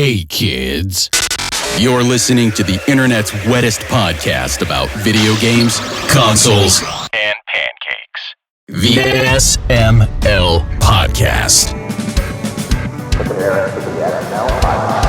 Hey kids, you're listening to the internet's wettest podcast about video games, consoles, and pancakes. The SML Podcast. Prepare for the SML Podcast.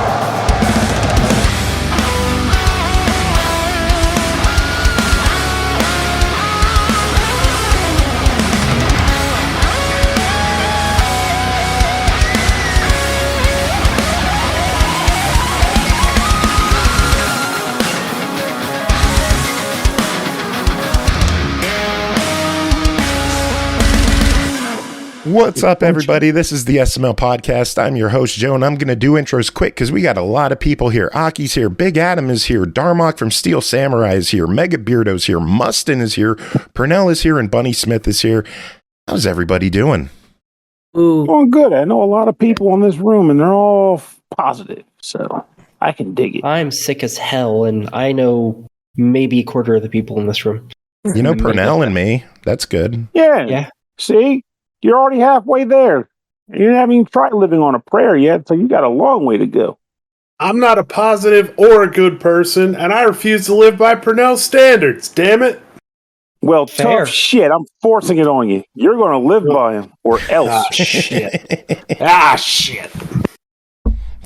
What's up, everybody? This is the SML Podcast. I'm your host, Joe, and I'm going to do intros quick because we got a lot of people here. Aki's here, Big Adam is here, Darmock from Steel Samurai is here, Mega Beardo's here, Mustin is here, Pernell is here, and Bunny Smith is here. How's everybody doing? Doing good. I know a lot of people in this room, and they're all positive, so I can dig it. I'm sick as hell, and I know maybe a quarter of the people in this room. You know, Pernell and me. That's good. Yeah. See? You're already halfway there. You haven't even tried living on a prayer yet, so you got a long way to go. I'm not a positive or a good person, and I refuse to live by Pernell's standards, damn it. Well, Fair. tough shit. I'm forcing it on you. You're going to live by him, or else. Shit.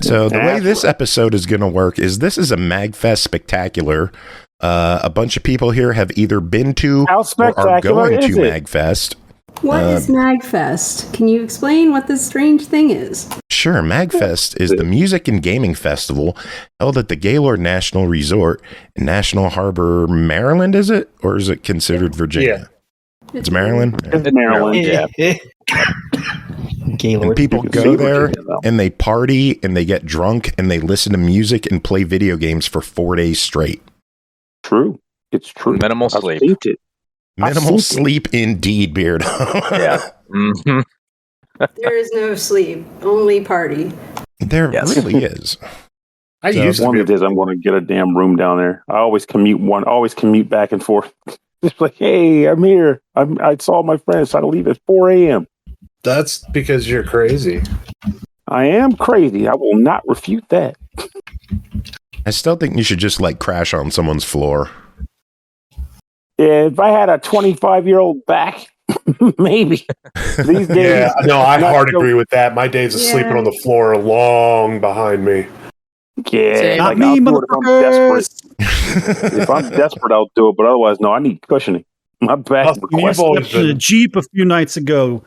So the way this episode is going to work is this is a MAGFest spectacular. A bunch of people here have either been to How or are spectacular going is to it? MAGFest. What is MAGFest? Can you explain what this strange thing is? Sure, MAGFest is the music and gaming festival held at the Gaylord National Resort in National Harbor, Maryland, is it? Or is it considered Virginia? Yeah. It's Maryland? It's Maryland, yeah. Gaylord. And people go there and they party and they get drunk and they listen to music and play video games for 4 days straight. True. It's true. Minimal I've sleep. seen it. Minimal sleep indeed, Beardo. Yeah. Mm-hmm. There is no sleep, only party. There really is. I So used to One be of these days, I'm going to get a damn room down there. I always commute back and forth. It's like, hey, I'm here. I saw my friends. So I leave at 4 a.m. That's because you're crazy. I am crazy. I will not refute that. I still think you should just like crash on someone's floor. If I had a 25-year-old back, maybe. These days, Yeah, no, I not hard so- agree with that. My days of sleeping on the floor are long behind me. Yeah, Not like, me, I'll do it if I'm motherfuckers. desperate. If I'm desperate, I'll do it. But otherwise, no, I need cushioning. My back You've requests. always Slept in a been, Jeep a few nights ago.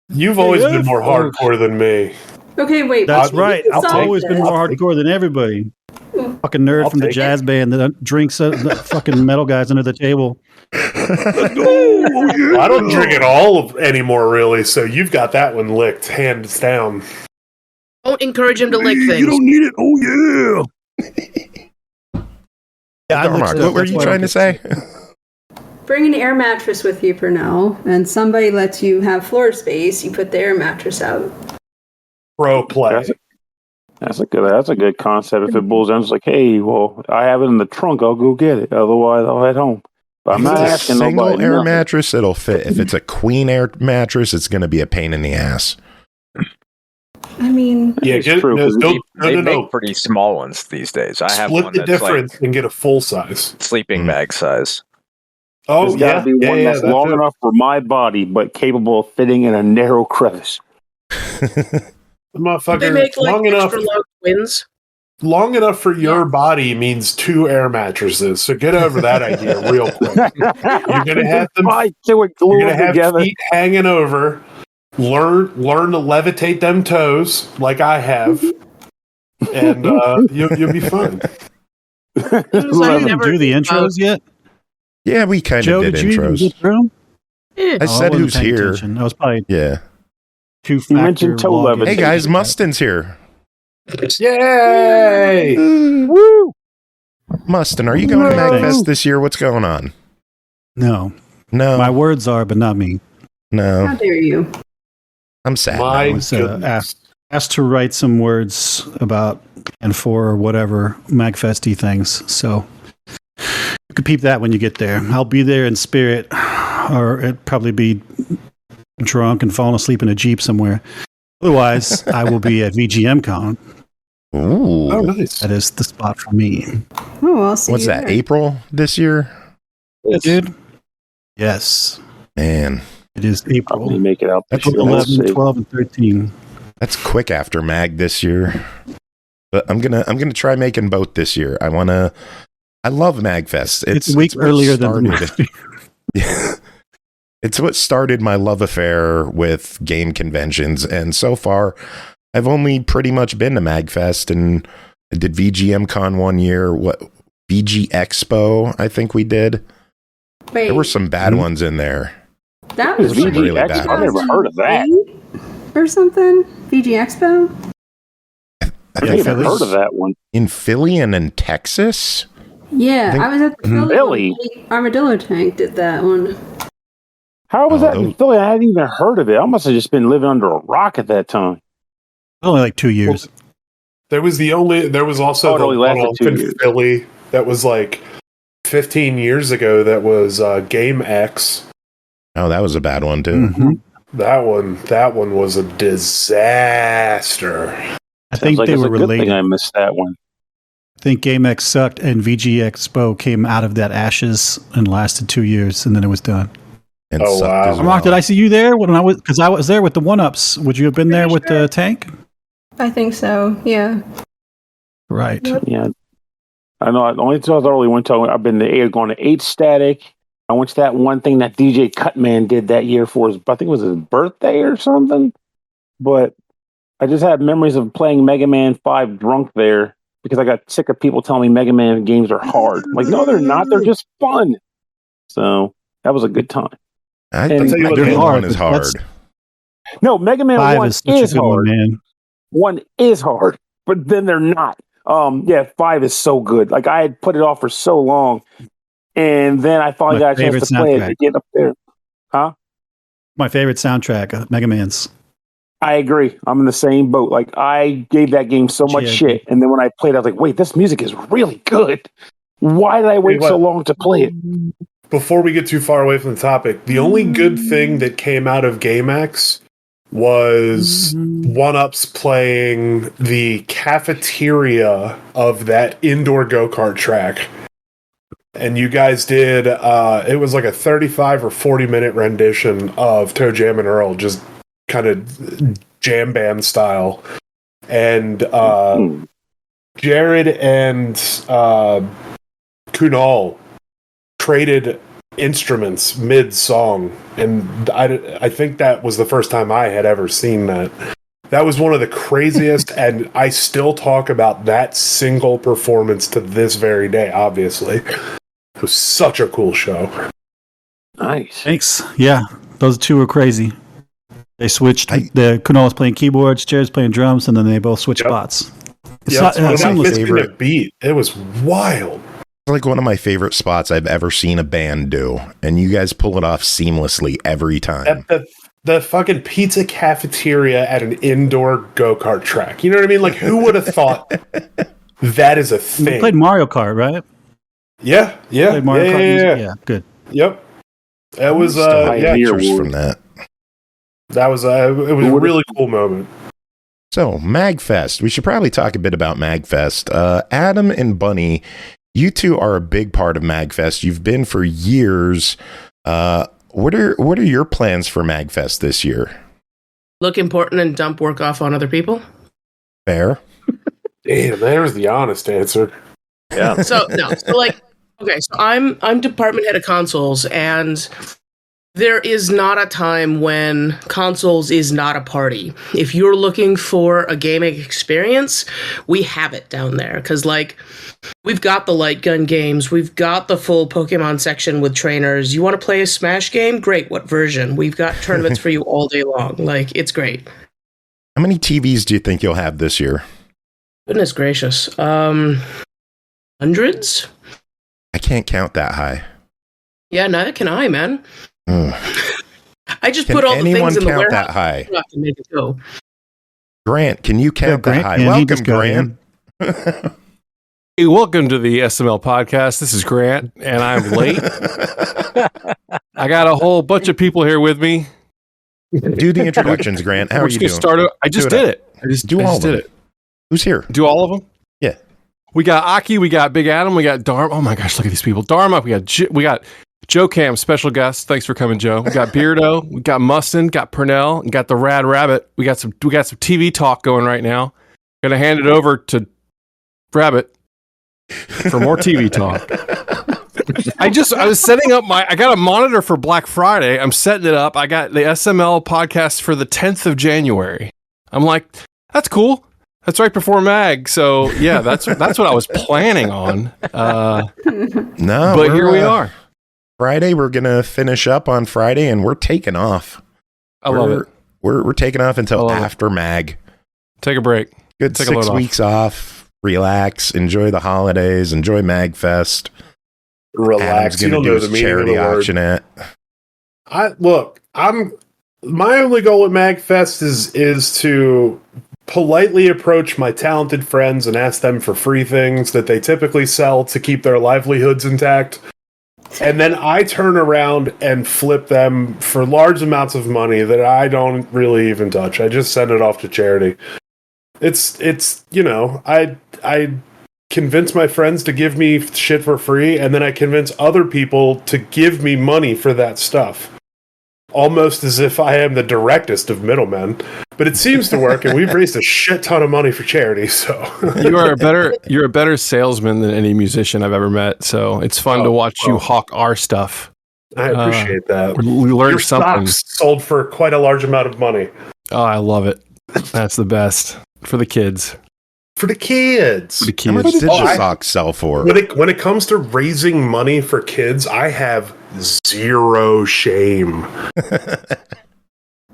you've always Yeah, been more folks. hardcore than me. Okay, wait. That's we right. can I've solve always been this. more hardcore than everybody. Fucking nerd I'll from the take jazz band that drinks the fucking metal guys under the table. I don't drink at all anymore, really, so you've got that one licked, hands down. Don't encourage him to lick things. You don't need it. Oh yeah. Yeah, I licked Darmock, stuff, what were that's you why I trying to don't say? Bring an air mattress with you, Pernell, and somebody lets you have floor space. You put the air mattress out. Pro play. That's a good concept. If it boils down, it's like, hey, well, I have it in the trunk. I'll go get it. Otherwise, I'll head home. But I'm If not it's a asking single nobody. air nothing. mattress, it'll fit. If it's a queen air mattress, it's going to be a pain in the ass. I mean, Yeah, It's get, true, no, 'cause don't, They no, make pretty small ones these days. I have Split one the that's difference like and get a full size. sleeping bag size. Oh, There's got to be one that's long it. enough for my body, but capable of fitting in a narrow crevice. The They motherfucker, make like long enough. extra long twins. Long enough for your body means 2 air mattresses. So get over that idea real quick. You're gonna have them. I do it, You're glue gonna them have together. feet hanging over. Learn to levitate them toes like I have, and you'll be fine. I Didn't never do the intros yet. Yeah, we kind Joe, of did did you even intros. get through 'em? Yeah. I said wasn't who's paying here. attention. I was probably Yeah. two-factor. You mentioned toe login. levitation. Hey guys, Mustin's here. Yay! Woo! Mustin, are you going to No. MAGFest this year? What's going on? No, No, my words are, but not me. how no, dare you? I'm sad. My I was goodness. asked to write some words about and for whatever MAGFesty things. So you can peep that when you get there. I'll be there in spirit, or it'd probably be drunk and falling asleep in a Jeep somewhere. Otherwise, I will be at VGM Con. Ooh. Oh, nice. That is the spot for me. Oh, I'll see. What's you that, there. April this year? Dude? Yes. Man, It is Probably April. make it out this April year. We'll 11, see. 12, and 13. that's quick after Mag this year. But I'm gonna try making both this year. I love MagFest. It's a week what earlier than started- Yeah. It's what started my love affair with game conventions, and so far I've only pretty much been to MagFest, and I did VGM Con one year. What VG Expo? I think we did. Wait, There were some bad ones in there. that Is was like VG really bad. I've never heard of that. 2008 or something. VG Expo. I've Yeah, never Phillies. heard of that one. In Philly and in Texas. Yeah, think- I was at the Philly? Armadillo Tank did that one. How was Oh, that in Philly? I hadn't even heard of it. I must have just been living under a rock at that time. Only like 2 years. There was also Oh, it the only one lasted off 2 in years. Philly that was like 15 years ago. That was Game X. Oh, that was a bad one too. Mhm. That one was a disaster. I think Sounds they it's were a good thing related. I missed that one. I think GameX sucked, and VG Expo came out of that ashes and lasted 2 years, and then it was done. And Oh, sucked wow. as Mark, did I see you there when I was? Because I was there with the 1-ups. Would you have been there with the tank? I think so. Yeah. Right. Yeah. I know. The only times I really went to, I've been going to 8 Static. I went to that one thing that DJ Cutman did that year for his, I think it was his birthday or something. But I just have memories of playing Mega Man 5 drunk there because I got sick of people telling me Mega Man games are hard. Like, no, they're not. They're just fun. So that was a good time. I And think they're Mega Man hard, 1 is but that's- hard. No, Mega Man 5 1 is such a is good one, hard. man. 1 is hard, but then they're not. Yeah, 5 is so good. Like, I had put it off for so long, and then I finally My got a chance favorite to play it soundtrack. to get up there. My favorite soundtrack, Mega Man's. I agree. I'm in the same boat. Like, I gave that game so much GIG. shit, and then when I played, I was like, wait, this music is really good. Why did I wait Wait, so what? long to play it? Before we get too far away from the topic, the only good thing that came out of GameX was 1-ups playing the cafeteria of that indoor go-kart track. And you guys did, it was like a 35 or 40-minute rendition of Toe Jam and Earl, just kind of jam band style. And Jared and Kunal traded instruments mid-song, and I think that was the first time I had ever seen that. That was one of the craziest, and I still talk about that single performance to this very day, obviously. It was such a cool show. Nice. Thanks. Yeah, those two were crazy. They switched. The Kunal was playing keyboards, Jared's playing drums, and then they both switched spots. It's not, one of my seamless. favorite- beat. It was wild. It's like one of my favorite spots I've ever seen a band do, and you guys pull it off seamlessly every time. At the fucking pizza cafeteria at an indoor go-kart track. You know what I mean? Like, who would have thought that is a We thing? played Mario Kart, right? Yeah. Played Mario Kart music? Yeah. Yeah, good. Yep. It was, Still have yeah, pictures from that. that was, it was a really cool moment. So, MAGFest. We should probably talk a bit about MAGFest. Adam and Bunny, you two are a big part of MAGFest. You've been for years. What are your plans for MAGFest this year? Look important and dump work off on other people. Fair. Damn, there's the honest answer. Yeah. So okay, so I'm department head of consoles, and there is not a time when consoles is not a party. If you're looking for a gaming experience, we have it down there. Because, like, we've got the light gun games. We've got the full Pokemon section with trainers. You want to play a Smash game? Great. What version? We've got tournaments for you all day long. Like, it's great. How many TVs do you think you'll have this year? Goodness gracious. Hundreds? I can't count that high. Yeah, neither can I, man. Ugh. I just Can put all the anyone things in the count warehouse that high? to make it go. Grant, can you count that Grant, high? yeah, he Welcome, just got Grant. Hey, welcome to the SML podcast. This is Grant, and I'm late. I got a whole bunch of people here with me. Do the introductions, Grant. How We're are you just doing? gonna start. I just Do it did up. it. I just Do I all just of did them. it. Who's here? Do all of them? Yeah. We got Aki, we got Big Adam, we got Darm. Oh my gosh, look at these people. Darmock, we got Joe Cam, special guest. Thanks for coming, Joe. We got Beardo, we got Mustin, got Pernell, and got the Rad Rabbit. We got some TV talk going right now. Gonna hand it over to Rabbit for more TV talk. I was setting up I got a monitor for Black Friday. I'm setting it up. I got the SML podcast for the 10th of January. I'm like, that's cool. That's right before MAG. So yeah, that's what I was planning on. No, but here we are. Friday, we're gonna finish up on Friday, and we're taking off. I love it. We're taking off until after MAG. Take a break. Good 6 weeks off. Relax. Enjoy the holidays. Enjoy MAGFest. Relax. You don't know the meaning of the word. Auction it. My only goal at MAGFest is to politely approach my talented friends and ask them for free things that they typically sell to keep their livelihoods intact. And then I turn around and flip them for large amounts of money that I don't really even touch. I just send it off to charity. It's I convince my friends to give me shit for free, and then I convince other people to give me money for that stuff. Almost as if I am the directest of middlemen. But it seems to work, and we've raised a shit ton of money for charity, so you're a better salesman than any musician I've ever met, so it's fun to watch you hawk our stuff. I appreciate that. We learned something. Stocks sold for quite a large amount of money. Oh, I love it. That's the best. For the kids. For the kids. How much did the socks sell for? When it comes to raising money for kids, I have zero shame.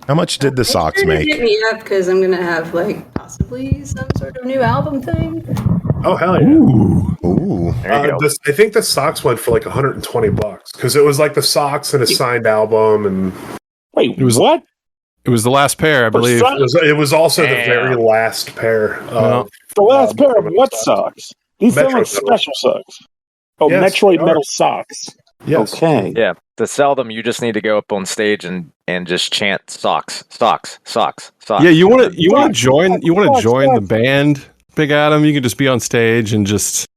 How much did the socks make? Hit me up because I'm gonna have possibly some sort of new album thing. Oh hell yeah! Ooh. I think the socks went for $120 because it was like the socks and a signed album and. Wait, what? It was the last pair, I believe. It was also the very last pair. The last pair of what socks? These sound like special socks. Oh, yes, Metroid Metal socks. Yes. Okay. Yeah. To sell them, you just need to go up on stage and just chant socks, socks, socks, socks. Yeah, you want to join the band, Big Adam? You can just be on stage and just.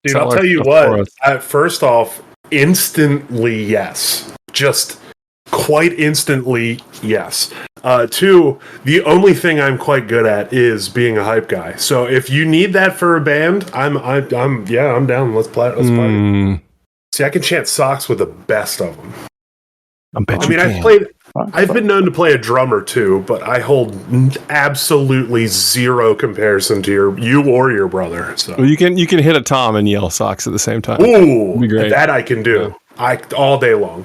Dude, I'll tell you what. First off, instantly yes. Just quite instantly yes. Two, the only thing I'm quite good at is being a hype guy. So if you need that for a band, I'm down. Let's play. See, I can chant socks with the best of them. I've been known to play a drummer too, but I hold absolutely zero comparison to you or your brother. So well, you can hit a tom and yell socks at the same time. Ooh, be great. That I can do. All day long.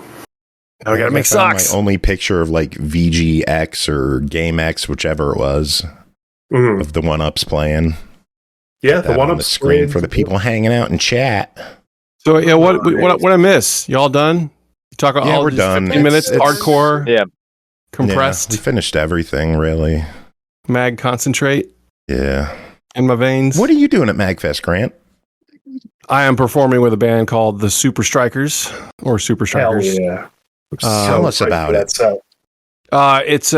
Now we gotta make socks. My only picture of VGX or GameX, whichever it was, of the 1-Ups playing. Yeah, the 1-Ups on the screen for the people hanging out in chat. So yeah, what I miss? You all done? You talk about all we're done. 15 minutes, hardcore. Yeah, compressed. Yeah, we finished everything really. Mag concentrate. Yeah, in my veins. What are you doing at MAGFest, Grant? I am performing with a band called the Super Strikers or Super Strikers. Hell yeah. Tell us about it. It's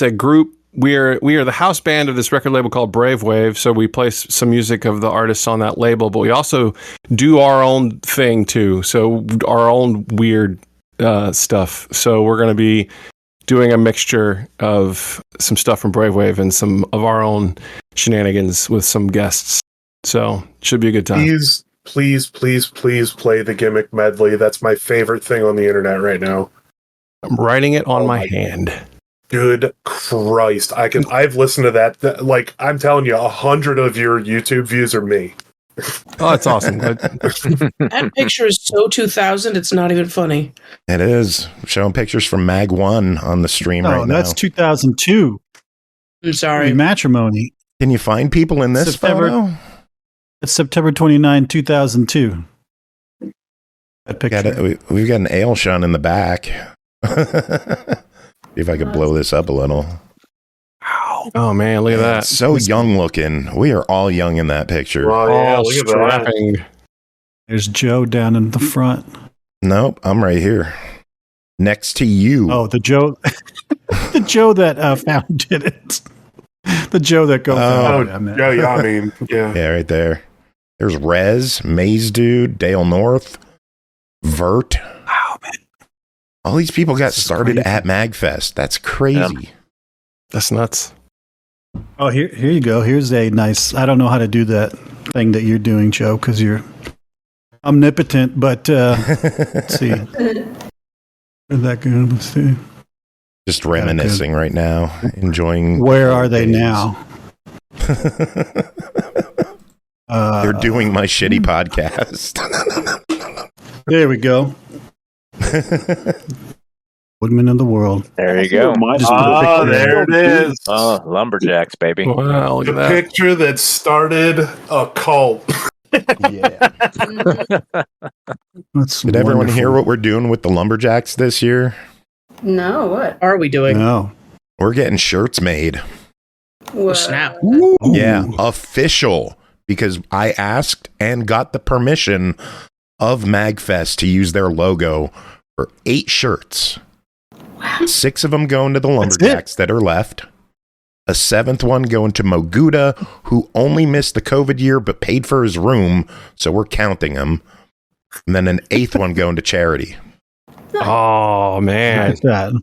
a group. We are the house band of this record label called Bitwave. So we play some music of the artists on that label, but we also do our own thing too. So our own weird stuff. So we're going to be doing a mixture of some stuff from Bitwave and some of our own shenanigans with some guests. So should be a good time. Please play the gimmick medley. That's my favorite thing on the internet right now. I'm writing it on my hand. Good Christ. I've listened to that. I'm telling you, 100 of your YouTube views are me. Oh, that's awesome. That picture is so 2000, it's not even funny. It is. Showing pictures from Mag 1 on the stream right now. That's 2002. I'm sorry. Matrimony. Can you find people in this photo? It's September 29, 2002. That picture. We've got an ale shun in the back. See if I could blow this up a little. Oh man, look at that! It's so young looking. We are all young in that picture. Oh, yeah, look at that. There's Joe down in the front. Nope, I'm right here, next to you. Oh, the Joe, the Joe that founded it. The Joe that goes. Yeah, I mean, yeah. Yeah, right there. There's Rez, Maze Dude, Dale North, Vert. Wow, man. All these people got started at MAGFest. That's crazy. Yeah. That's nuts. Oh, here you go. Here's a nice. I don't know how to do that thing that you're doing, Joe, because you're omnipotent. But let's see. Where'd that go? Let's see. Just reminiscing right now, enjoying. Where are they now? They're doing my shitty podcast. There we go. Woodman of the world. There you go. Oh, there it is. Oh, lumberjacks, baby. Wow, look The at that. picture that started a cult. Yeah. That's Did everyone wonderful. hear what we're doing with the lumberjacks this year? No, what? Are we doing? No. We're getting shirts made. What? Snap. Yeah, official. Because I asked and got the permission of MAGFest to use their logo for 8 shirts. Wow. 6 of them going to the lumberjacks that are left. A 7th one going to Moguda, who only missed the COVID year but paid for his room, so we're counting him. And then an 8th one going to charity. Oh, man. Nice that.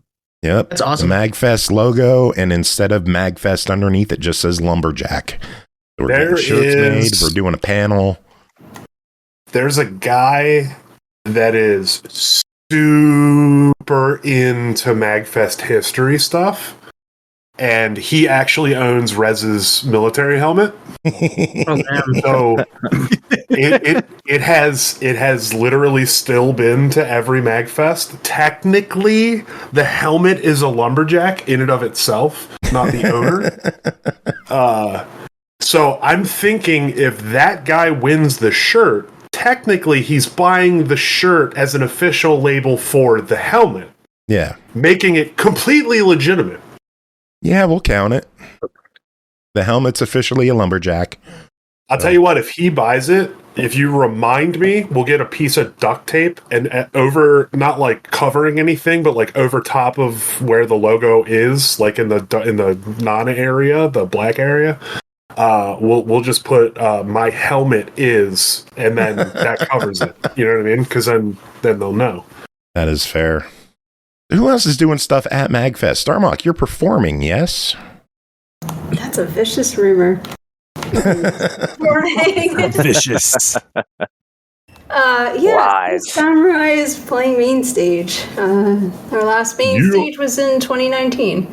Yep. That's awesome. The MAGFest logo, and instead of MAGFest underneath, it just says lumberjack. So we're There getting shirts made. is- We're doing a panel. There's a guy that is super into MAGFest history stuff, and he actually owns Rez's military helmet. Oh, damn. So it has literally still been to every MAGFest. Technically, the helmet is a lumberjack in and of itself, not the owner. So I'm thinking if that guy wins the shirt, technically he's buying the shirt as an official label for the helmet, Yeah. making it completely legitimate. Yeah, we'll count it. The helmet's officially a lumberjack. I'll tell you what, if he buys it, if you remind me, we'll get a piece of duct tape and over, not like covering anything, but like over top of where the logo is, like in the Nana area, the black area. We'll just put my helmet is, and then that covers it. You know what I mean? Because then they'll know. That is fair. Who else is doing stuff at MAGFest? Darmock, you're performing, yes? That's a vicious rumor. Morning. Vicious. Yeah, Lies. Samurai is playing main stage. Our last main stage was in 2019.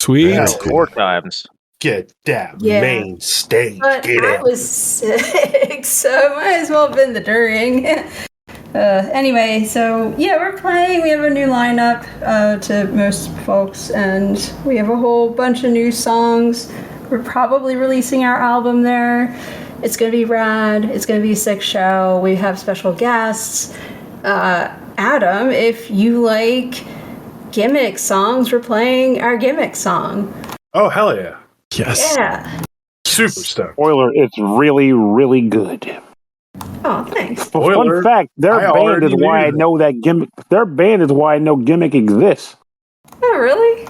Sweet. Yeah. 4 times. Get that Yeah. main stage. But Get I it. was sick, so might as well have been the during. Anyway, so yeah, we're playing. We have a new lineup to most folks, and we have a whole bunch of new songs. We're probably releasing our album there. It's going to be rad. It's going to be a sick show. We have special guests. Adam, if you like gimmick songs, we're playing our gimmick song. Oh, hell yeah. Yes. Yeah. Super stoked. Spoiler, it's really, really good. Oh, thanks. Spoiler, Fun fact, their I band already is why knew I that. know that gimmick. Their band is why I know Gimmick exists. Oh, really?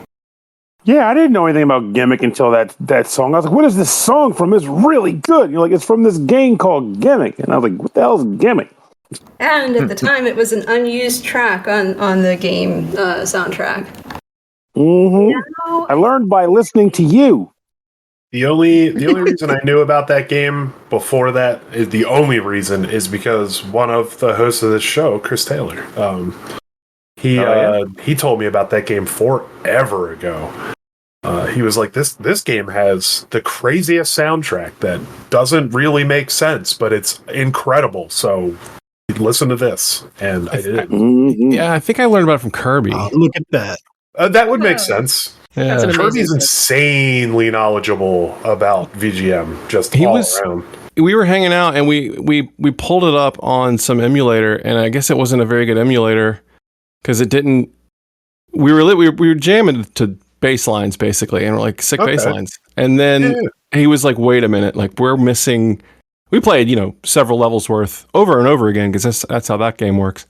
Yeah, I didn't know anything about Gimmick until that song. I was like, what is this song from? It's really good. You're like, it's from this game called Gimmick. And I was like, what the hell is Gimmick? And at the time, it was an unused track on the game soundtrack. Mm-hmm. Now, I learned by listening to you. The only reason I knew about that game before that is the only reason is because one of the hosts of this show, Chris Taylor, he told me about that game forever ago. He was like, this game has the craziest soundtrack that doesn't really make sense, but it's incredible. So listen to this, and I did. Mm-hmm. Yeah, I think I learned about it from Kirby. Oh, look at that. That would make sense. Yeah. That's an amazing Kirby's thing. insanely knowledgeable about VGM, just He all was- around. We were hanging out and we pulled it up on some emulator, and I guess it wasn't a very good emulator because it didn't. We were jamming to bass lines basically, and we're like sick bass Okay. lines. And then he was like, "Wait a minute! Like we're missing." We played several levels worth over and over again because that's how that game works.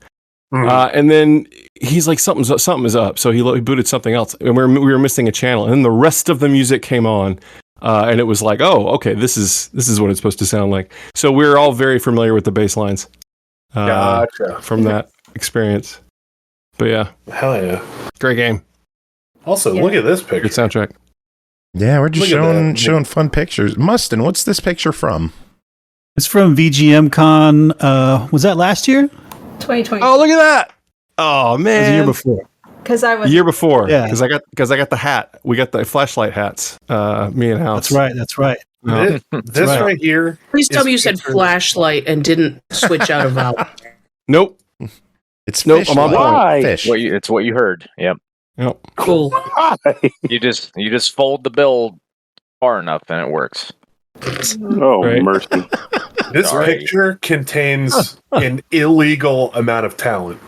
And then he's like, something is up. So he booted something else, and we were missing a channel. And then the rest of the music came on, and it was like, oh, okay, this is what it's supposed to sound like. So we're all very familiar with the bass lines Gotcha. from that experience. But yeah, Hell yeah. great game, Also, look at this picture. good soundtrack. Yeah, we're just Look at showing fun pictures. Mustin, what's this picture from? It's from VGM Con. Was that last year? 2020. Oh, look at that! Oh It was man, the year before. Because I was. The year before, Yeah. because I got the hat. We got the flashlight hats. Me and House. That's right. This right here. Please tell is me you said pictured- flashlight and didn't switch out a vowel. Nope. It's Nope, fish I'm on light. Why? Fish. It's what you heard. Yep. Yep. Cool. You just fold the bill far enough and it works. Oh, Right. mercy. This Sorry. picture contains an illegal amount of talent.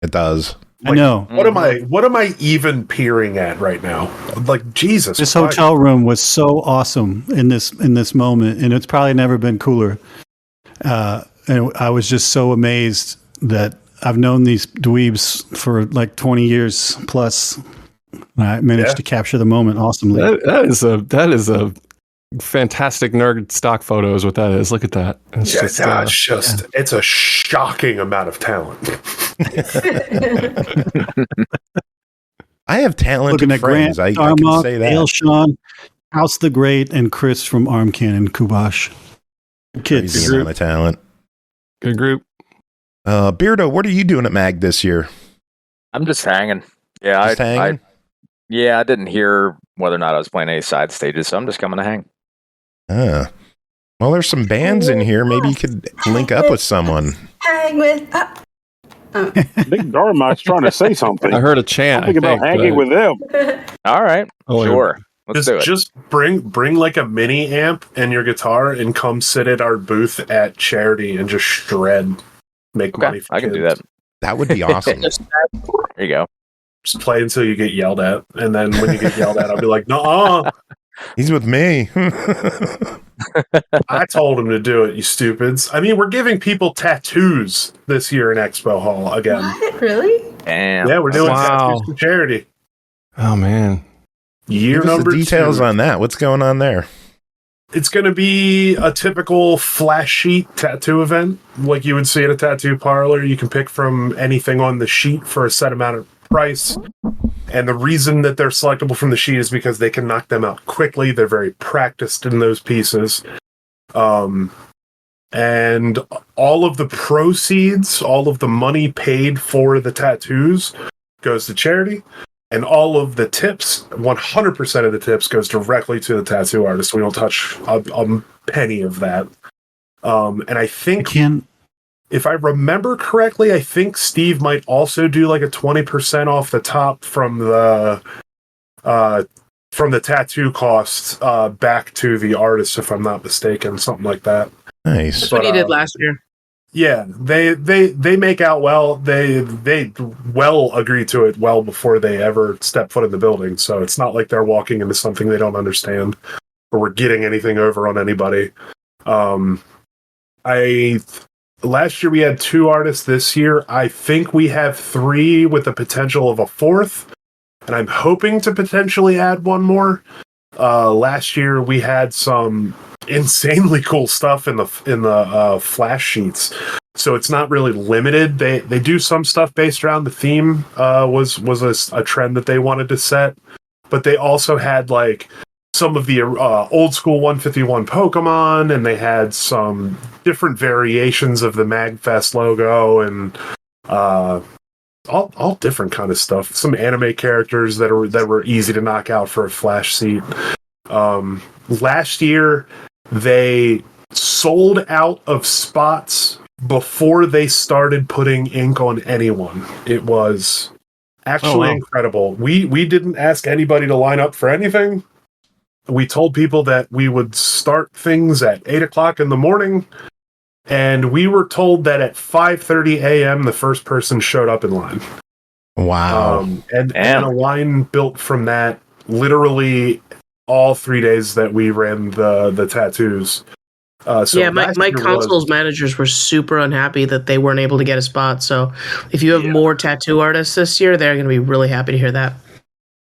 It does. I know. What am I even peering at right now? Like, Jesus. This Christ. hotel room was so awesome in this moment, and it's probably never been cooler. And I was just so amazed that I've known these dweebs for like 20 years plus. I managed to capture the moment awesomely. That is a fantastic nerd stock photo. Is what that is. Look at that. It's It's a shocking amount of talent. I have talented Looking at friends. Grant, I can Darmock, say that. Ailshawn, House the Great, and Chris from Arm Cannon Kubosh. Kids. Crazy amount of talent. good group. Beardo, what are you doing at MAG this year? I'm just hanging. Yeah, Just hanging? I didn't hear whether or not I was playing any side stages, so I'm just coming to hang. Well, there's some bands in here. Maybe you could link up with someone. Hang with. I think Darmock's trying to say something. I heard a chant. I'm thinking about hanging with them. All right, sure. Let's do it. Just bring like a mini amp and your guitar and come sit at our booth at Charity and just shred. Make money for I can do kids. that. That would be awesome. There you go. Just play until you get yelled at, and then when you get yelled at, I'll be like, "No, He's with me. I told him to do it, you stupids." I mean, we're giving people tattoos this year in Expo Hall again. What? Really? Damn. Yeah, we're doing Wow. tattoos for charity. Oh man. Year Give us number the details 2. on that. What's going on there? It's going to be a typical flash sheet tattoo event, like you would see at a tattoo parlor. You can pick from anything on the sheet for a set amount of price. And the reason that they're selectable from the sheet is because they can knock them out quickly. They're very practiced in those pieces. And all of the proceeds, all of the money paid for the tattoos goes to charity. And all of the tips, 100% of the tips goes directly to the tattoo artist. We don't touch a penny of that. And I think, if I remember correctly, I think Steve might also do like a 20% off the top from the tattoo costs back to the artist, if I'm not mistaken, something like that. Nice. That's what he did last year. Yeah, they make out well. They well agree to it well before they ever step foot in the building. So it's not like they're walking into something they don't understand, or we're getting anything over on anybody. Last year we had 2 artists. This year I think we have 3 with the potential of a 4th, and I'm hoping to potentially add one more. Last year we had some insanely cool stuff in the flash sheets, so it's not really limited. They do some stuff based around the theme. Was a trend that they wanted to set, but they also had like some of the old school 151 Pokemon, and they had some different variations of the MAGFest logo, and all different kind of stuff. Some anime characters that were easy to knock out for a flash seat. Last year they sold out of spots before they started putting ink on anyone. It was actually incredible. We didn't ask anybody to line up for anything. We told people that we would start things at 8:00 in the morning, and we were told that at 5:30 a.m. the first person showed up in line. Wow. And a line built from that literally all 3 days that we ran the tattoos. My consoles managers were super unhappy that they weren't able to get a spot. So if you have more tattoo artists this year, they're going to be really happy to hear that.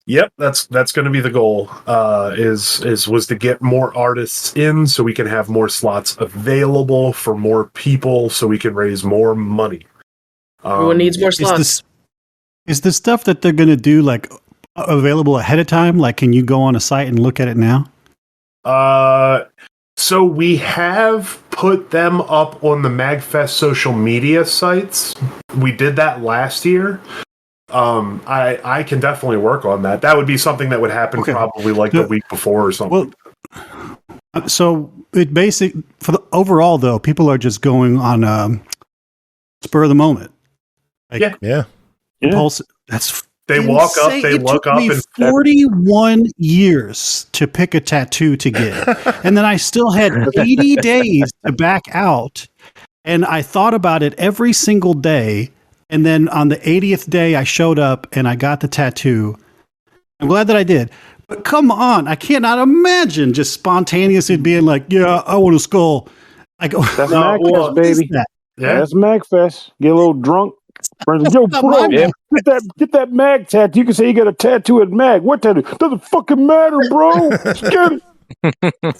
Yep, that's going to be the goal. Was to get more artists in so we can have more slots available for more people, so we can raise more money. Everyone needs more slots. Is the stuff that they're going to do like available ahead of time? Like, can you go on a site and look at it now? So we have put them up on the MAGFest social media sites. We did that last year. I can definitely work on that. That would be something that would happen probably like the week before or something. Well, so it for the overall though, people are just going on spur of the moment. Like, yeah. Pulse. That's they walk up. They look up. It took me 41 years to pick a tattoo to get, and then I still had 80 days to back out. And I thought about it every single day. And then on the 80th day, I showed up and I got the tattoo. I'm glad that I did. But come on, I cannot imagine just spontaneously being like, "Yeah, I want a skull." I go, "That's MAGFest, baby. That? Yeah, that's MAGFest. Get a little drunk." Yo, bro, get that mag tattoo. You can say you got a tattoo at mag. What tattoo? Doesn't fucking matter, bro. Just get it.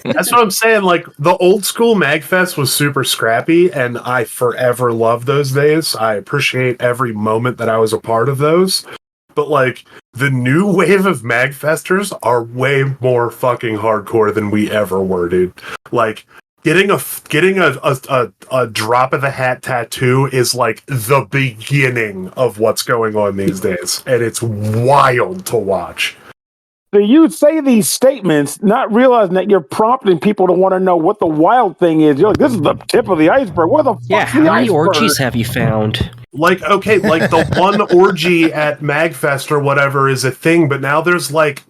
That's what I'm saying. Like, the old school MAGFest was super scrappy, and I forever love those days. I appreciate every moment that I was a part of those. But like, the new wave of MAGFesters are way more fucking hardcore than we ever were, dude. Like, getting a drop of the hat tattoo is like the beginning of what's going on these days, and it's wild to watch. So you say these statements, not realizing that you're prompting people to want to know what the wild thing is. You're like, "This is the tip of the iceberg. What the fuck's the how many iceberg?" orgies have you found? Like, okay, like the one orgy at MAGFest or whatever is a thing, but now there's like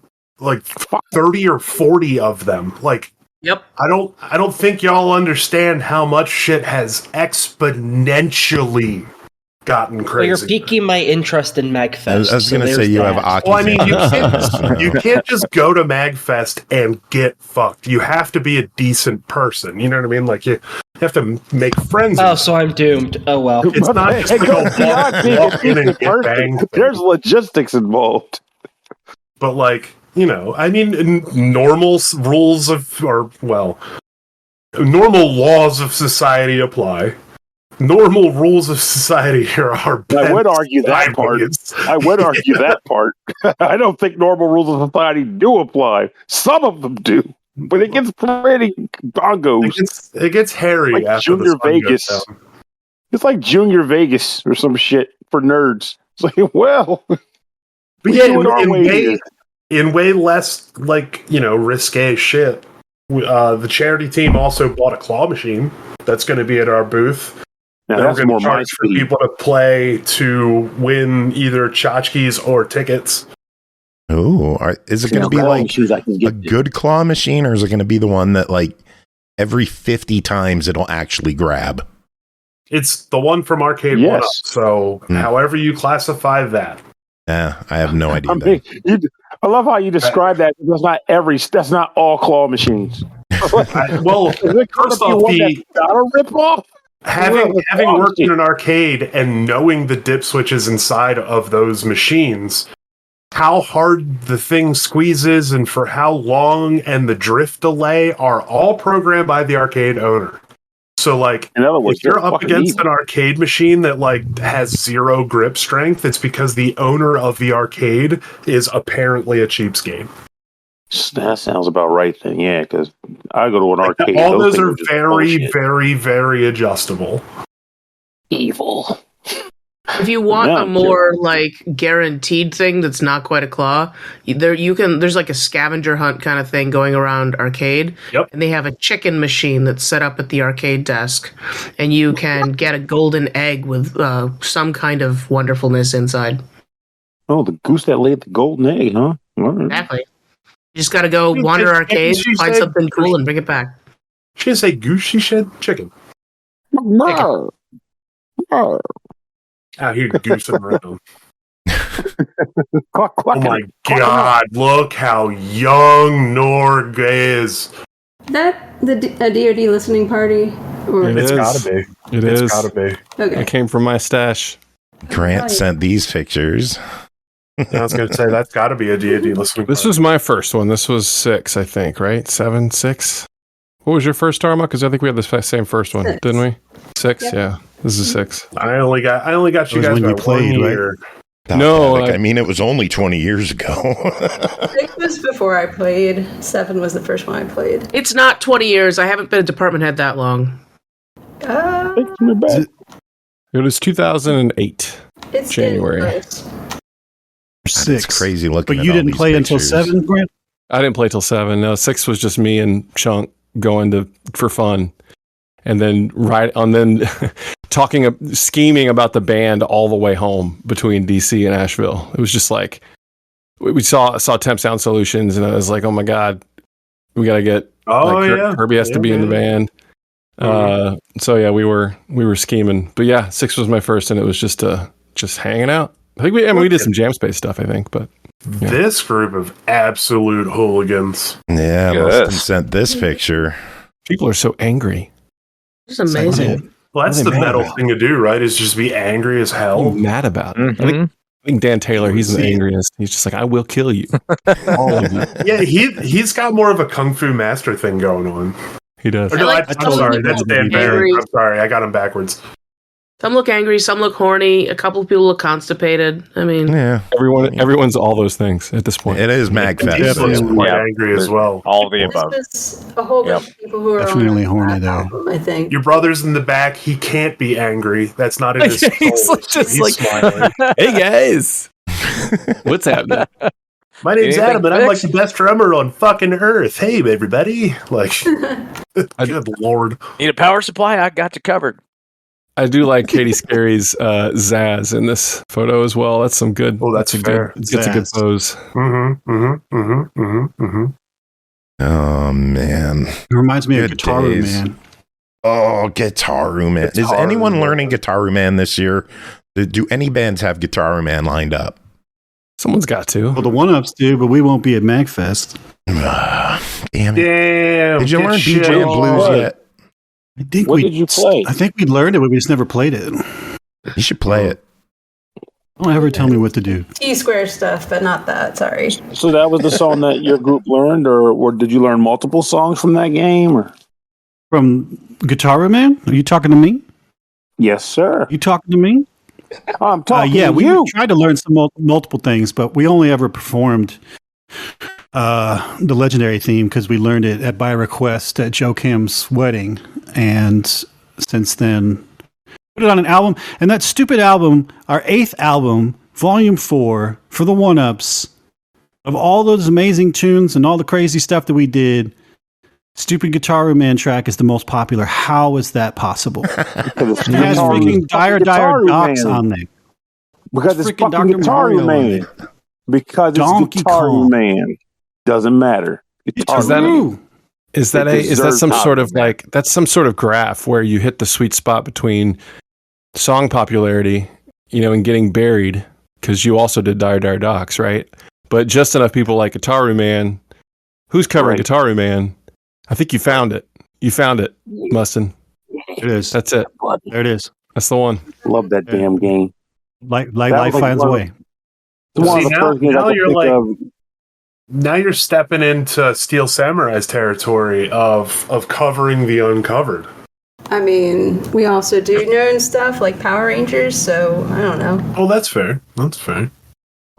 30 or 40 of them. Like, yep. I don't think y'all understand how much shit has exponentially gotten crazy. Well, you're piquing my interest in MAGFest. I was going to say you have Aki. Well, I mean, you can't just go to MAGFest and get fucked. You have to be a decent person. You know what I mean? Like, you have to make friends. Oh, so I'm doomed. Oh, well. It's not just to go walk in and get banged. There's logistics involved. But, like, you know, I mean, normal laws of society apply. Normal rules of society here are. I would argue that part. I don't think normal rules of society do apply. Some of them do, but it gets pretty bongos. It gets hairy like after Junior Vegas. It's like Junior Vegas or some shit for nerds. It's like, well, but yeah, in way less, like, you know, risque shit. The charity team also bought a claw machine that's going to be at our booth. Now, we're that's going more to charge for people to play to win either tchotchkes or tickets. Oh, is it going to be like a good claw machine, or is it going to be the one that, like, every 50 times it'll actually grab? It's the one from Arcade One Up, so however you classify that. Yeah, I have no idea. I love how you describe that. That's not all claw machines. First off, gotta rip off. Having worked in an arcade and knowing the dip switches inside of those machines, how hard the thing squeezes and for how long and the drift delay are all programmed by the arcade owner. So, like, in other words, if you're up against an arcade machine that, like, has zero grip strength, it's because the owner of the arcade is apparently a cheapskate. That sounds about right then, yeah, because I go to an arcade. All those are very, very, very adjustable. Evil. If you want a more like guaranteed thing that's not quite a claw, there's like a scavenger hunt kind of thing going around arcade. Yep. And they have a chicken machine that's set up at the arcade desk, and you can get a golden egg with some kind of wonderfulness inside. Oh, the goose that laid the golden egg, huh? Exactly. You just got to go wander arcade, find something cool, and bring it back. She didn't say goose, she said chicken. No. Out here goosing around. Oh my god, look how young Norg is. That a DoD listening party? Or It It's is. gotta be. It's Gotta be. okay. It came from my stash. Grant sent these pictures. I was gonna say that's gotta be a D&D listening. This was my first one. This was 6, I think, right? 7, 6. What was your first Darmock? Because I think we had the same first one, 6. didn't we? 6, Yep. yeah. This is 6. I only got you was guys when you by played, 1 right? year. No, I mean, it was only 20 years ago. 6 was before I played. 7 was the first one I played. It's not 20 years. I haven't been a department head that long. It was 2008. It's January. getting close. 6. It's crazy looking. But at you all didn't these play until pictures. 7, Grant? I didn't play till 7. No, 6 was just me and Chunk going for fun. And then scheming about the band all the way home between DC and Asheville. It was just like we saw Temp Sound Solutions, and I was like, oh my god, we gotta get. Kirby has to be in the band. So yeah, we were scheming, but yeah, 6 was my first, and it was just hanging out. I think we did some Jam Space stuff, I think, but yeah. This group of absolute hooligans. Yeah, Mustin sent this picture. People are so angry. It's amazing. Well, that's What are the they mad metal about? thing to do, right? Is just be angry as hell. I'm mad about it. Mhm. I think Dan Taylor, he's the angriest. He's just like, I will kill you, all of you. Yeah, he's got more of a kung fu master thing going on. He does. Or no, like I'm sorry, that's Dan Barrett. angry. I'm sorry, I got him backwards. Some look angry, some look horny. A couple of people look constipated. I mean, Yeah, Everyone's all those things at this point. it is MAGFest. He's quite Yeah. angry as well. All of the This above. was a whole bunch of people who are Definitely on horny, that though. album, I think. Your brother's in the back. He can't be angry. That's not in his soul. He's smiling. Hey guys, what's happening? My name's Anything Adam, and I'm like fixed? the best drummer on fucking earth. Hey, everybody! Like, good lord. Need a power supply? I got you covered. I do like Katie Scary's Zaz in this photo as well. That's some good. Oh, that's a fair. good. It's a good Zaz. pose. Oh man. It reminds me of Good Guitar days. Man. Oh, Guitaru Man. Is Guitaru anyone Man. learning Guitaru Man this year? Do any bands have Guitaru Man lined up? Someone's got to. Well, the one-ups do, but we won't be at MAGFest. Damn it. Damn. Did you get learn shit DJ and on. Blues yet? I think What did you play? I think we learned it, but we just never played it. You should play it. Don't ever tell me what to do. T-square stuff, but not that. Sorry. So that was the song that your group learned, or did you learn multiple songs from that game? Or From Guitar Man? Are you talking to me? yes, sir. You talking to me? I'm talking Yeah, to we you. tried to learn some multiple things, but we only ever performed the legendary theme because we learned it by request at Joe Kim's wedding, and since then put it on an album. And that stupid album, our 8th album, Volume 4, for the one-ups, of all those amazing tunes and all the crazy stuff that we did, Stupid Guitar Man track is the most popular. How is that possible? Because it's It has freaking Dire Guitar Docs Man. on there. Because it's freaking fucking Dr. Guitar Mario Man. in it. Because it's Donkey Guitar Kong. Man. Doesn't matter. Guitar Is that Man. True. Is that It is that deserves some sort of top, man. that's some sort of graph where you hit the sweet spot between song popularity, and getting buried because you also did Dire Docs, right? But just enough people like Guitar Man. Who's covering Right. Guitar Man? I think you found it. You found it, Mustin. It is. That's it. There it is. That's the one. Love that damn game. Life That was finds like a one- way. It's one of See, the now- first games now I could you're think like- of. Now you're stepping into Steel Samurai's territory of covering the uncovered. I mean, we also do known stuff like Power Rangers, so I don't know. Oh, that's fair. That's fair.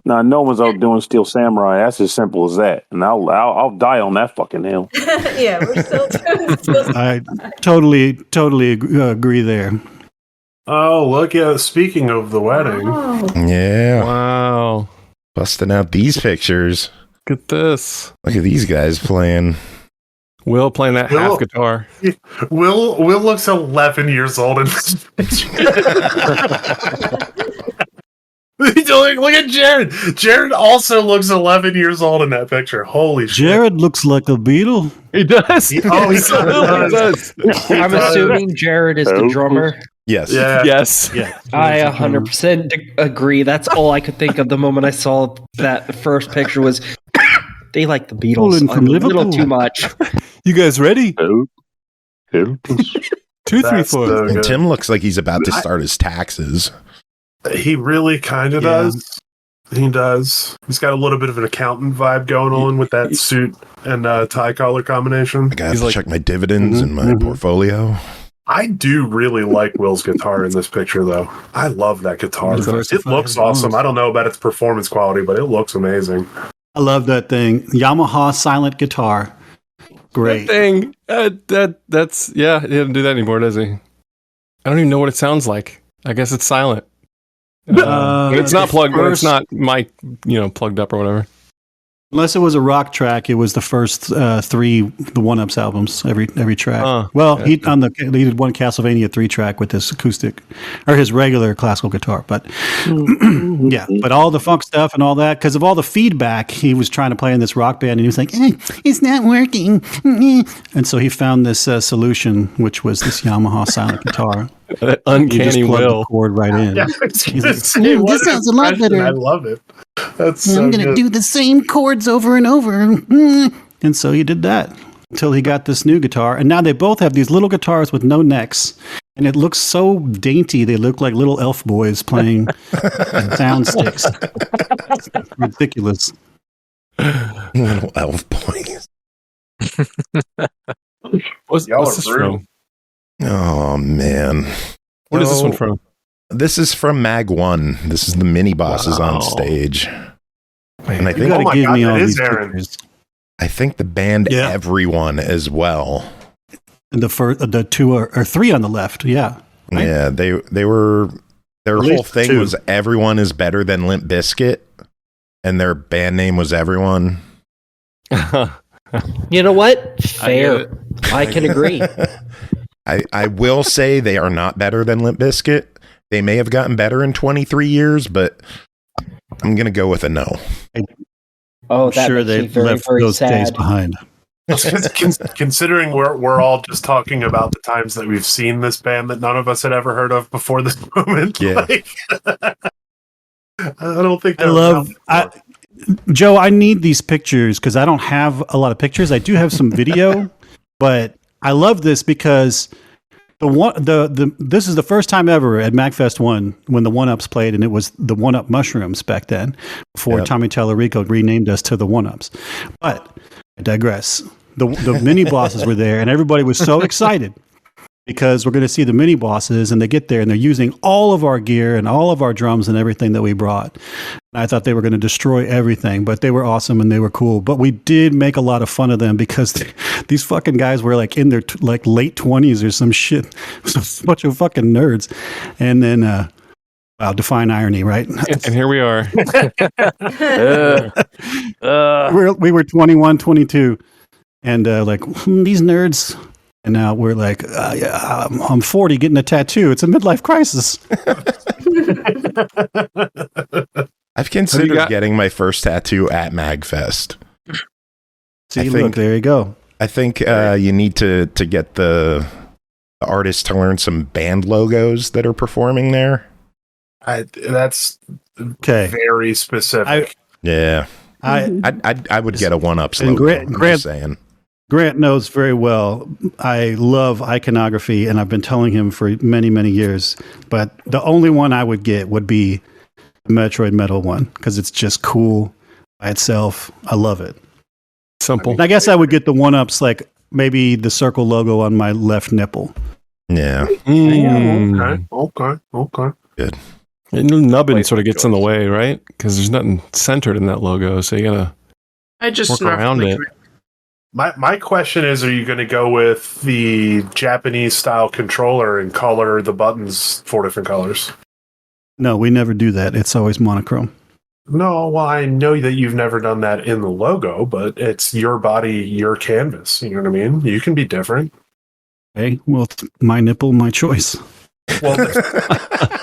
No, no one's out doing Steel Samurai. That's as simple as that. And I'll die on that fucking hill. Yeah, we're still doing I totally agree there. Oh, look at speaking of the wedding. Oh, Yeah. Wow. Busting out these pictures. Look at this. Look at these guys playing. Will playing that Will- half guitar. Will looks 11 years old in this picture. Look at Jared. Jared also looks 11 years old in that picture. Holy shit. Jared looks like a beetle. He does. He does. I'm assuming Jared is the drummer. Yes. Yeah. Yes. Yeah, I 100% agree. That's all I could think of the moment I saw that first picture was They like the Beatles Pulling from a little Liverpool. too much. You guys ready? Help. 2, 3, That's 4. so And good. Tim looks like he's about to start his taxes. He really kind of Yeah. does. He does. He's got a little bit of an accountant vibe going on with that suit and tie collar combination. I gotta He's have to like- check my dividends and my portfolio. I do really like Will's guitar in this picture, though. I love that guitar. It Diversify looks his awesome. loans. I don't know about its performance quality, but it looks amazing. I love that thing. Yamaha silent guitar. Great. That thing. That's yeah. He doesn't do that anymore, does he? I don't even know what it sounds like. I guess it's silent. It's not plugged. It's not mic, plugged up or whatever. Unless it was a rock track, it was the first 3 the One Ups albums. Every track. Yeah. He did one Castlevania 3-track with his acoustic or his regular classical guitar. But yeah, but all the funk stuff and all that, because of all the feedback, he was trying to play in this rock band, and he was like, "It's not working." And so he found this solution, which was this Yamaha silent guitar. That You just uncanny plug the will. cord right in. Yeah, I was He's gonna like, say, what this an sounds a lot impression. better. I love it. That's so I'm going to good. do the same chords over and over. And so he did that until he got this new guitar. And now they both have these little guitars with no necks. And it looks so dainty. They look like little elf boys playing sound sticks. It's ridiculous. Little elf boys. What's Y'all this are brutal. from? Oh, man. What is this one Oh, from? This is from Mag 1. This is the mini bosses Wow. on stage. And I You think got to my give God, me that all is these Aaron. pictures. I think the band Yeah. Everyone as well. And the 2 or 3 on the left. Yeah. Right? Yeah, they were their At whole least thing 2. was Everyone is better than Limp Bizkit, and their band name was Everyone. You know what? get Fair. it. I can agree. I will say they are not better than Limp Bizkit. They may have gotten better in 23 years, but I'm gonna go with a no. Oh, I'm that sure makes they me very, left very those days sad. behind. Considering we're all just talking about the times that we've seen this band that none of us had ever heard of before this moment. Yeah. Like, I don't think I they're love around before. Joe, I need these pictures because I don't have a lot of pictures. I do have some video, but I love this because this is the first time ever at MAGFest 1 when the One Ups played, and it was the One Up Mushrooms back then, before Yep. Tommy Tallarico renamed us to the One Ups. But I digress. The mini bosses were there, and everybody was so excited because we're going to see the mini bosses, and they get there and they're using all of our gear and all of our drums and everything that we brought. And I thought they were going to destroy everything, but they were awesome and they were cool. But we did make a lot of fun of them because these fucking guys were like in their late 20s or some shit. So a bunch of fucking nerds. And then, wow, define irony, right? And here we are. we were 21, 22, and these nerds. And now we're like, yeah, I'm 40 getting a tattoo. It's a midlife crisis. I've considered got- getting my first tattoo at MAGFest. See, I look, think- there you go. I think you need to get the artists to learn some band logos that are performing there. That's Okay. very specific. Yeah, I I would get a One Ups And logo. Grant- I'm Grant- just saying. Grant knows very well. I love iconography, and I've been telling him for many, many years. But the only one I would get would be the Metroid Metal one because it's just cool by itself. I love it. Simple. And I guess I would get the One Ups, like maybe the circle logo on my left nipple. Yeah, Mm. Okay. And the nubbin sort of gets in the way, right? Because there's nothing centered in that logo, so you gotta I just work snarfed around the it. correct- My question is, are you going to go with the Japanese style controller and color the buttons 4 different colors? No, we never do that. It's always monochrome. No, well, I know that you've never done that in the logo, but it's your body, your canvas. You know what I mean? You can be different. Okay, well, it's my nipple, my choice. Well,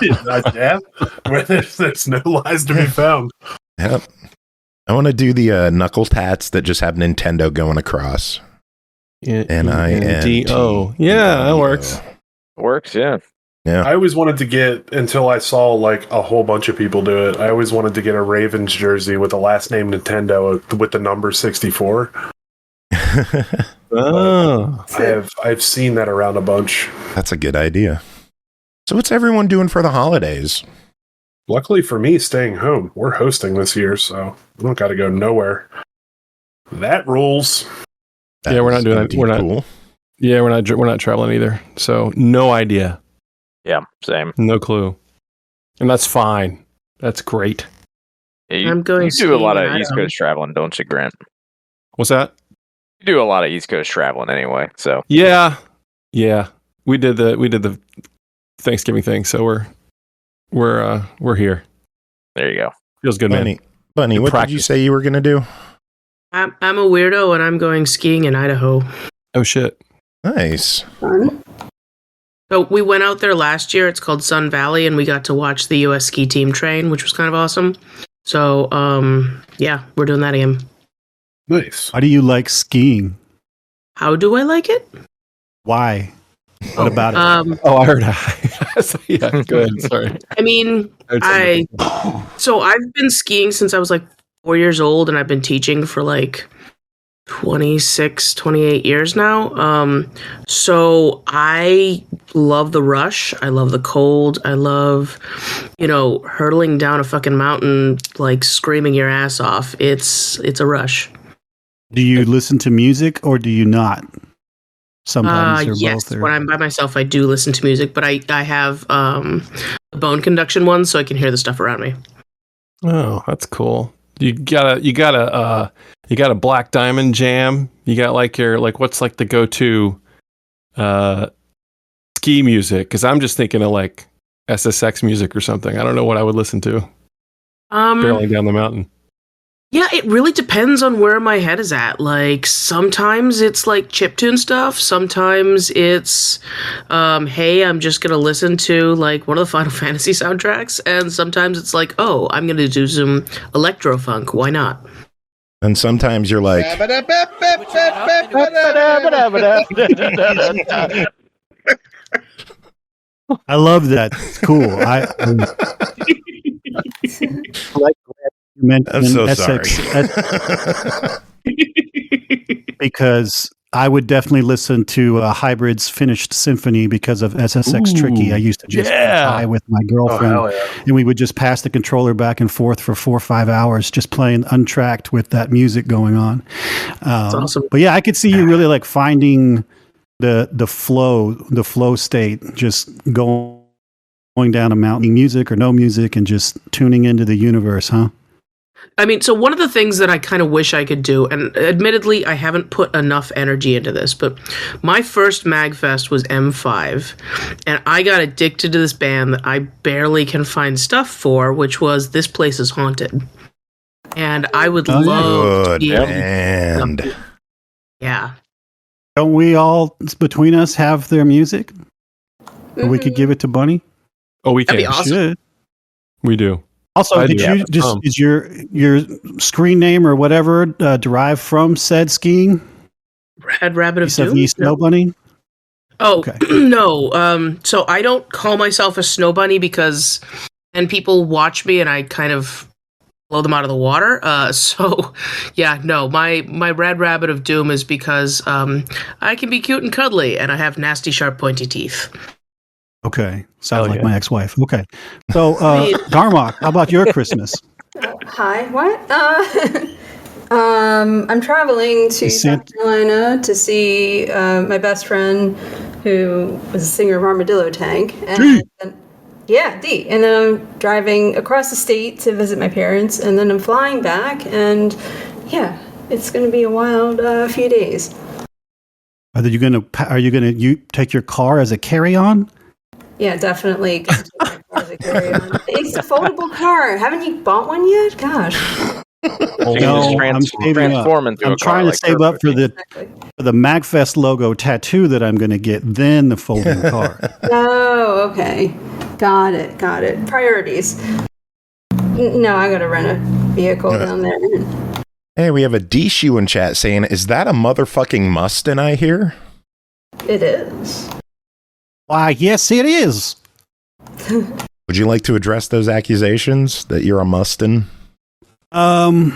yeah, where there's no lies to be found. yep. I want to do the knuckle tats that just have Nintendo going across. N-I-N-D-O. N-I-N-T-O. Yeah, that works. Works, yeah. Yeah. I always wanted to get, until I saw like a whole bunch of people do it, I always wanted to get a Ravens jersey with the last name Nintendo with the number 64. Oh. I've seen that around a bunch. That's a good idea. So what's everyone doing for the holidays? Luckily for me, staying home. We're hosting this year, so we don't got to go nowhere. That rules. Yeah, we're not doing that. We're not. Cool. Yeah, we're not traveling either. So no idea. Yeah, same. No clue. And that's fine. That's great. Yeah, I'm going you do a lot skiing, of East Coast traveling, don't you, Grant? What's that? You do a lot of East Coast traveling anyway, so. Yeah. We did the Thanksgiving thing, so we're here. There you go. Feels good, man. Bunny, what did you say you were gonna do? I'm a weirdo, and I'm going skiing in Idaho. Oh shit! Nice. Fun. So we went out there last year. It's called Sun Valley, and we got to watch the U.S. ski team train, which was kind of awesome. So, yeah, we're doing that again. Nice. Why do you like skiing? How do I like it? Why? What about it? Oh, I heard. Yeah, go ahead. Sorry. I mean, I've been skiing since I was like 4 years old, and I've been teaching for like 26, 28 years now. So I love the rush. I love the cold. I love, hurtling down a fucking mountain, like screaming your ass off. It's a rush. Do you listen to music or do you not? Sometimes or yes, both. Or... when I'm by myself, I do listen to music, but I have a bone conduction one, so I can hear the stuff around me. Oh, that's cool. You got a Black Diamond jam. You got what's like the go-to ski music? Because I'm just thinking of like SSX music or something. I don't know what I would listen to. Barreling down the mountain. Yeah, it really depends on where my head is at. Like, sometimes it's like chiptune stuff. Sometimes it's, hey, I'm just going to listen to like one of the Final Fantasy soundtracks. And sometimes it's like, oh, I'm going to do some electro funk. Why not? And sometimes you're like, I love that. It's cool. I like you mentioned I'm so SX, because I would definitely listen to Hybrid's Finished Symphony because of SSX Tricky. I used to just fly with my girlfriend, and we would just pass the controller back and forth for 4 or 5 hours, just playing untracked with that music going on. That's awesome. But yeah, I could see you really like finding the flow state, just going down a mountain, music or no music, and just tuning into the universe, huh? I mean, so one of the things that I kind of wish I could do, and admittedly, I haven't put enough energy into this, but my first MAGFest was M5, and I got addicted to this band that I barely can find stuff for, which was This Place is Haunted. And I would love to be able to. Yeah. Don't we all, between us, have their music? Or we could give it to Bunny? Oh, we can. That'd be awesome. Should. We do. Also, is your screen name or whatever derived from said skiing? Red Rabbit of Doom? Snow Bunny? Oh, okay. No. So I don't call myself a snow bunny because then people watch me and I kind of blow them out of the water. My Red Rabbit of Doom is because I can be cute and cuddly and I have nasty, sharp, pointy teeth. Okay. Sounds like my ex-wife. Okay. So, Darmock, how about your Christmas? Hi. What? I'm traveling to South Carolina to see my best friend who was a singer of Armadillo Tank. And then I'm driving across the state to visit my parents, and then I'm flying back, and yeah, it's going to be a wild few days. Are you going to take your car as a carry-on? Yeah, definitely. It's a foldable car. Haven't you bought one yet? Gosh. No, I'm saving up. I'm trying to save up for the MAGFest logo tattoo that I'm going to get, then the folding car. Oh, okay. Got it. Priorities. No, I got to rent a vehicle down there. Hey, we have a D-Shoe in chat saying, is that a motherfucking Mustin I hear? It is. Why, yes, it is. Would you like to address those accusations that you're a Mustin? No.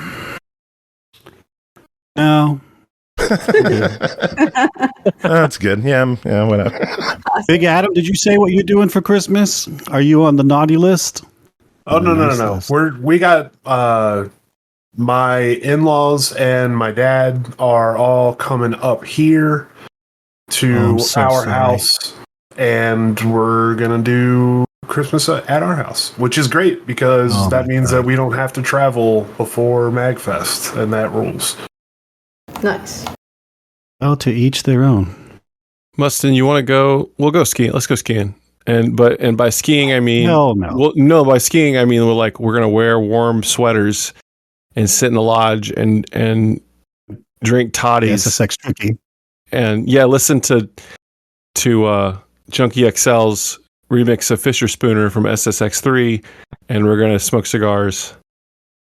That's good. Yeah, whatever. Big Adam, did you say what you're doing for Christmas? Are you on the naughty list? Oh, no. We got my in-laws and my dad are all coming up here to our house, and we're gonna do Christmas at our house, which is great because that means that we don't have to travel before MAGFest, and that rules. Nice. Oh, to each their own. Mustin, you want to go? We'll go skiing. Let's go skiing. And by skiing I mean by skiing I mean we're gonna wear warm sweaters and sit in the lodge and drink toddies. SSX tricky. And listen to Junkie XL's remix of Fisher Spooner from SSX3, and we're gonna smoke cigars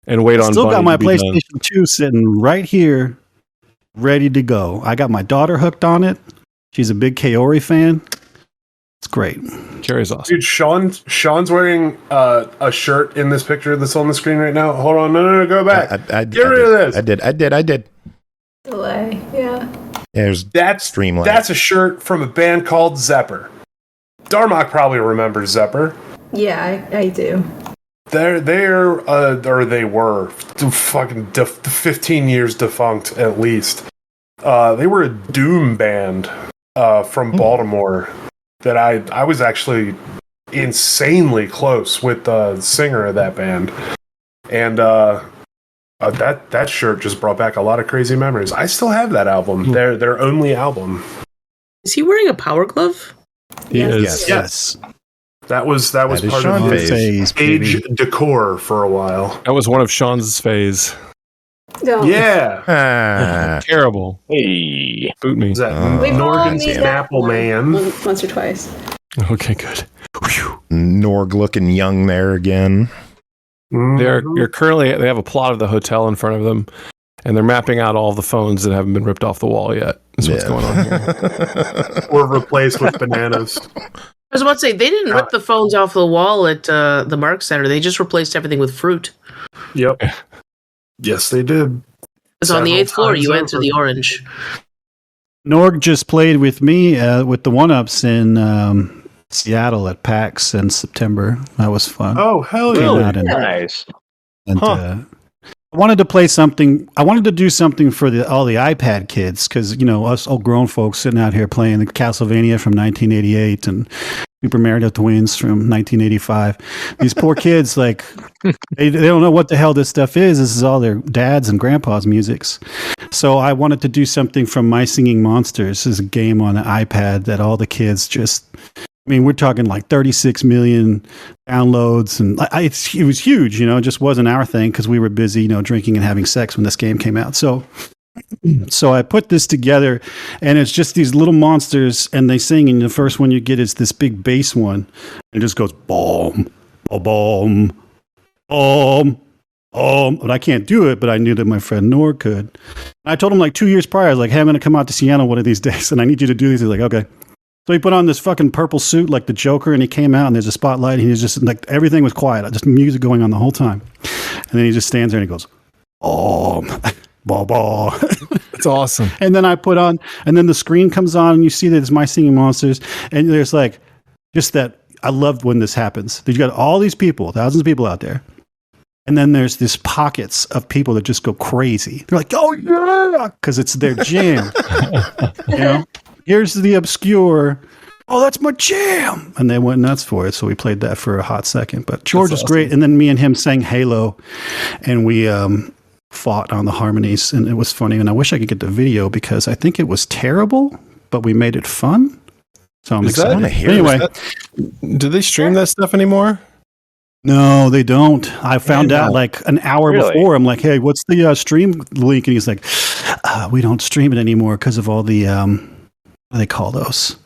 and wait on. Still Bunny got my to be PlayStation done. 2 sitting right here, ready to go. I got my daughter hooked on it. She's a big Kaori fan. It's great. Carrie's awesome. Dude, Sean's wearing a shirt in this picture that's on the screen right now. Hold on, no, go back. Get rid of this. I did. Delay, yeah. That's Streamline. That's a shirt from a band called Zepper. Darmock probably remembers Zepper. Yeah, I do. They were fucking 15 years defunct at least. They were a doom band from Baltimore that I was actually insanely close with the singer of that band, and that shirt just brought back a lot of crazy memories. I still have that album, their only album. Is he wearing a power glove? He is. Yes. That was part Sean of his phase, stage decor for a while. That was one of Sean's phase. Don't. Yeah. Terrible. Hey. Boot me. Is that We've all Norgan's made that Apple Man? once or twice. Okay, good. Whew. Norg looking young there again. They're currently, they have a plot of the hotel in front of them, and they're mapping out all the phones that haven't been ripped off the wall yet. That's what's going on here. Or replaced with bananas. I was about to say, they didn't rip the phones off the wall at the Mark Center. They just replaced everything with fruit. Yep. Yes, they did. It's on the 8th floor. You enter the orange. Norg just played with me with the 1-Ups in Seattle at PAX in September. That was fun. Oh, hell yeah. Nice. And I wanted to play something. I wanted to do something for all the iPad kids because, us old grown folks sitting out here playing the Castlevania from 1988 and Super Mario Twins from 1985. These poor kids, they don't know what the hell this stuff is. This is all their dads and grandpa's musics. So I wanted to do something from My Singing Monsters. This is a game on the iPad that all the kids just... we're talking like 36 million downloads, and it was huge. It just wasn't our thing because we were busy, drinking and having sex when this game came out. So I put this together, and it's just these little monsters, and they sing. And the first one you get is this big bass one, and it just goes boom, boom, boom. But I can't do it, but I knew that my friend Norg could. I told him like 2 years prior, I was like, hey, I'm going to come out to Seattle one of these days, and I need you to do these. He's like, okay. So he put on this fucking purple suit like the Joker, and he came out, and there's a spotlight, and he was just like, everything was quiet, just music going on the whole time. And then he just stands there and he goes, bah. It's awesome. And then I put on, and then the screen comes on, and you see that it's My Singing Monsters, and there's like, just that, I loved when this happens. You got all these people, thousands of people out there, and then there's these pockets of people that just go crazy. They're like, oh yeah, because it's their jam. Here's the obscure, oh, that's my jam. And they went nuts for it. So we played that for a hot second. But George is great. And then me and him sang Halo, and we fought on the harmonies. And it was funny. And I wish I could get the video because I think it was terrible, but we made it fun. So I'm excited. Anyway, do they stream that stuff anymore? No, they don't. I found out like an hour before. I'm like, hey, what's the stream link? And he's like, we don't stream it anymore because of all the... what do they call those?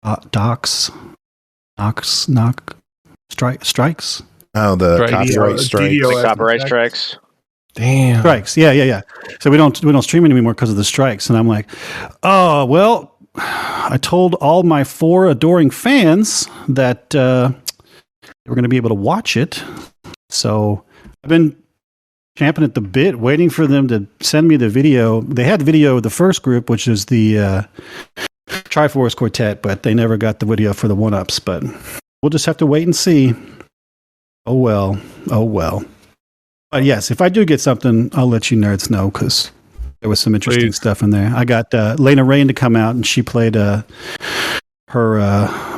Strikes? Oh, the copyright strikes. Copyright strikes. Damn. Strikes. Yeah. So we don't stream it anymore because of the strikes. And I'm like, oh, well, I told all my 4 adoring fans that we're going to be able to watch it. So I've been champing at the bit, waiting for them to send me the video. They had video of the first group, which is the Triforce Quartet, but they never got the video for the one-ups. But we'll just have to wait and see. Oh well. But yes, if I do get something, I'll let you nerds know, because there was some interesting stuff in there. I got Lena Rain to come out, and she played her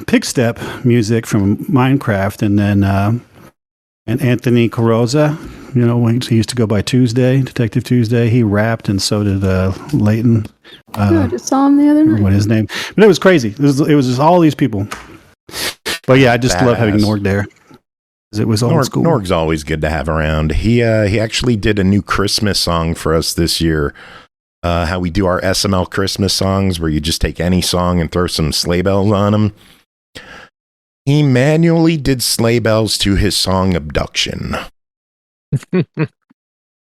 Pigstep music from Minecraft, and then and Anthony Carrozza, he used to go by Tuesday, Detective Tuesday. He rapped, and so did Leighton. I just saw him the other night. What his name? But it was crazy. It was just all these people. But yeah, I just love having Norg there. It was old school. Norg's always good to have around. He actually did a new Christmas song for us this year. How we do our SML Christmas songs, where you just take any song and throw some sleigh bells on them. He manually did sleigh bells to his song Abduction.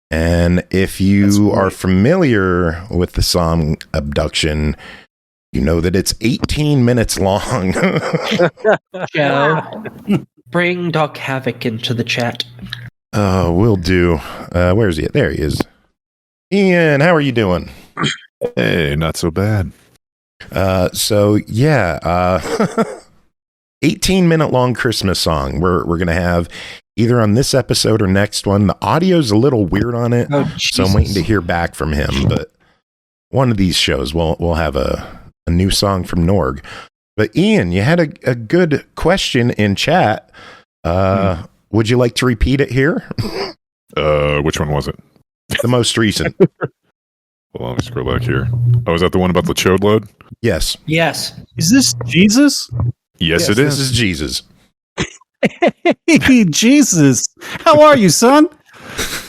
And if you are familiar with the song Abduction, you know that it's 18 minutes long. Joe, bring Doc Havoc into the chat. Oh, will do. Where is he? There he is. Ian, how are you doing? Hey, not so bad. 18-minute long Christmas song. We're going to have either on this episode or next one. The audio's a little weird on it, so I'm waiting to hear back from him. But one of these shows, we'll have a new song from Norg. But Ian, you had a good question in chat. Would you like to repeat it here? Which one was it? The most recent. Well, let me scroll back here. Oh, is that the one about the chode load? Yes. Yes. Is this Jesus? Yes, it is. This is Jesus. Hey, Jesus. How are you, son?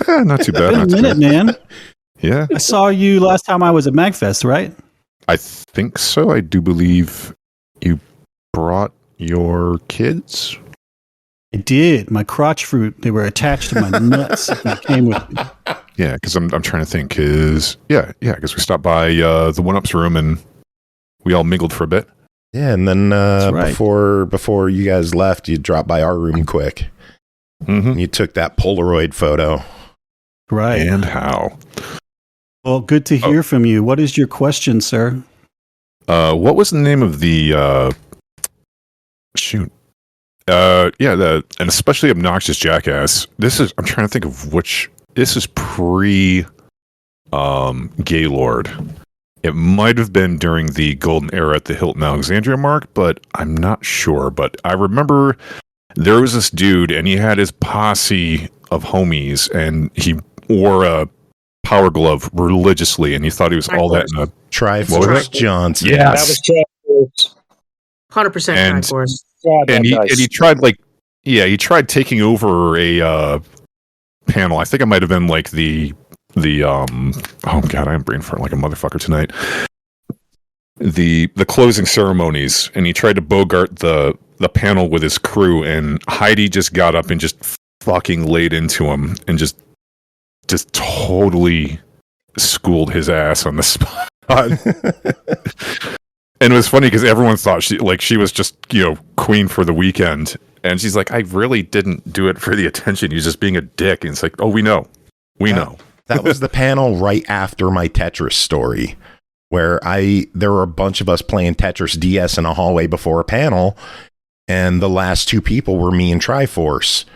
Not too bad. Been a minute, man. Yeah. I saw you last time I was at MAGFest, right? I think so. I do believe you brought your kids. I did. My crotch fruit. They were attached to my nuts. They came with me. Yeah, because I'm trying to think. Because we stopped by the one-ups room and we all mingled for a bit. Yeah, and then right. before you guys left, you dropped by our room quick. Mm-hmm. You took that Polaroid photo. Right. And how? Well, good to hear from you. What is your question, sir? What was the name of the shoot? An especially obnoxious jackass. I'm trying to think of which. This is pre Gaylord. It might have been during the golden era at the Hilton Alexandria Mark, but I'm not sure. But I remember there was this dude, and he had his posse of homies, and he wore a power glove religiously, and he thought he was all that in a Triforce Johnson. Yes. That was 100% Triforce. And he tried he tried taking over a panel. I think it might have been like the oh god, I'm brain farting like a motherfucker tonight. The closing ceremonies, and he tried to bogart the panel with his crew, and Heidi just got up and just fucking laid into him and just totally schooled his ass on the spot. And it was funny because everyone thought she was just, queen for the weekend. And she's like, I really didn't do it for the attention. You're just being a dick. And it's like, oh, we know. We know. That was the panel right after my Tetris story, where there were a bunch of us playing Tetris DS in a hallway before a panel. And the last two people were me and Triforce.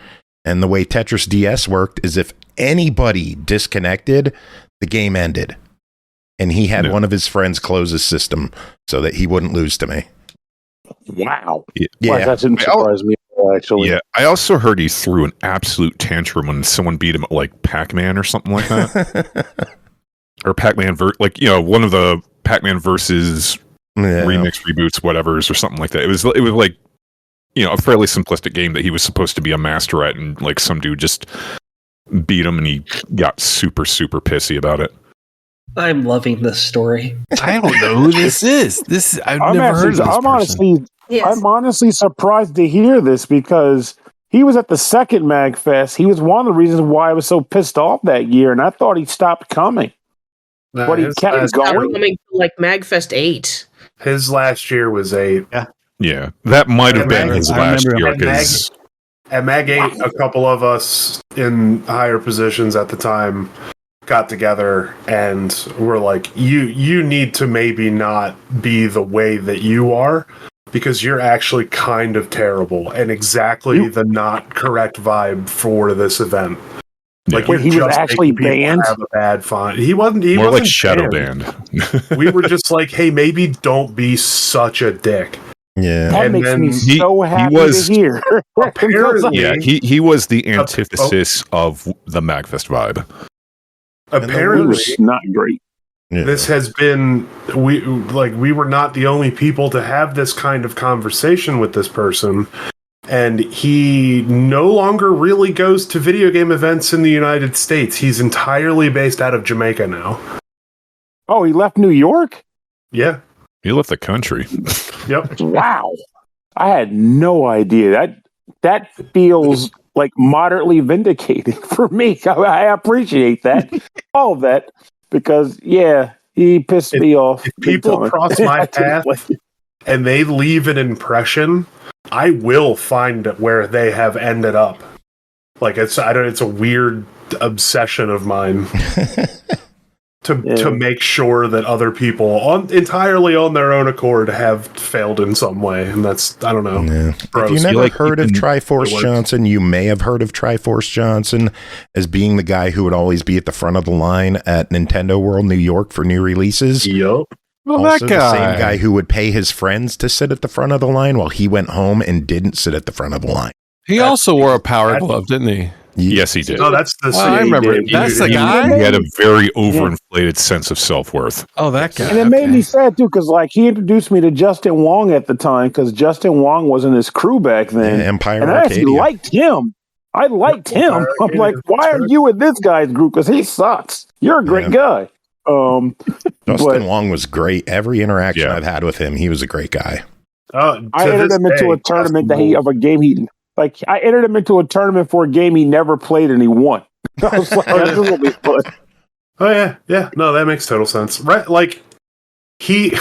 And the way Tetris DS worked is if anybody disconnected, the game ended. And he had one of his friends close his system so that he wouldn't lose to me. Wow. Yeah. Well, that didn't surprise me, actually. Yeah, I also heard he threw an absolute tantrum when someone beat him at, like, Pac-Man or something like that. Or Pac-Man, one of the Pac-Man versus remix reboots, whatever's, or something like that. It was like, a fairly simplistic game that he was supposed to be a master at, and, like, some dude just beat him, and he got super, super pissy about it. I'm loving this story. I don't know who this is. I've never heard of this person. I'm honestly surprised to hear this, because he was at the second MAGFest. He was one of the reasons why I was so pissed off that year, and I thought he stopped coming. But he kept going. Coming to like MAGFest 8. His last year was 8. Yeah, that might have been his last year. At Mag 8, a couple of us in higher positions at the time got together and were like, you need to maybe not be the way that you are, because you're actually kind of terrible and exactly the not correct vibe for this event. Like, wait, he was actually banned? Have a bad fun. He wasn't. He More wasn't like shadow banned. We were just like, hey, maybe don't be such a dick. Yeah, that makes me so happy to hear. Apparently, he was the antithesis of the MAGFest vibe. Apparently, not great. Yeah. This has been we were not the only people to have this kind of conversation with this person, and he no longer really goes to video game events in the United States. He's entirely based out of Jamaica now. Oh, he left New York? Yeah. He left the country. Yep. Wow. I had no idea. That feels like moderately vindicating for me. I appreciate that. All of that. Because, yeah, he pissed me off. If people cross my path and they leave an impression, I will find where they have ended up. Like, it's a weird obsession of mine. To make sure that other people entirely on their own accord have failed in some way, and that's, I don't know. Yeah. If you never heard of Triforce Johnson, you may have heard of Triforce Johnson as being the guy who would always be at the front of the line at Nintendo World New York for new releases. Yep. Well, also that guy. The same guy who would pay his friends to sit at the front of the line while he went home and didn't sit at the front of the line. He also wore a power glove, didn't he? Yes, he did. Oh, that's the I remember. That's the guy? He had a very overinflated sense of self-worth. Oh, that guy. And it made me sad, too, because he introduced me to Justin Wong at the time, because Justin Wong was in his crew back then. Empire and I actually liked him. I liked him. I'm like, why are you in this guy's group? Because he sucks. You're a great guy. Justin Wong was great. Every interaction I've had with him, he was a great guy. I entered him into a tournament of a game I entered him into a tournament for a game he never played and he won. I was like, this will be fun. Oh yeah. No, that makes total sense. Right, like he,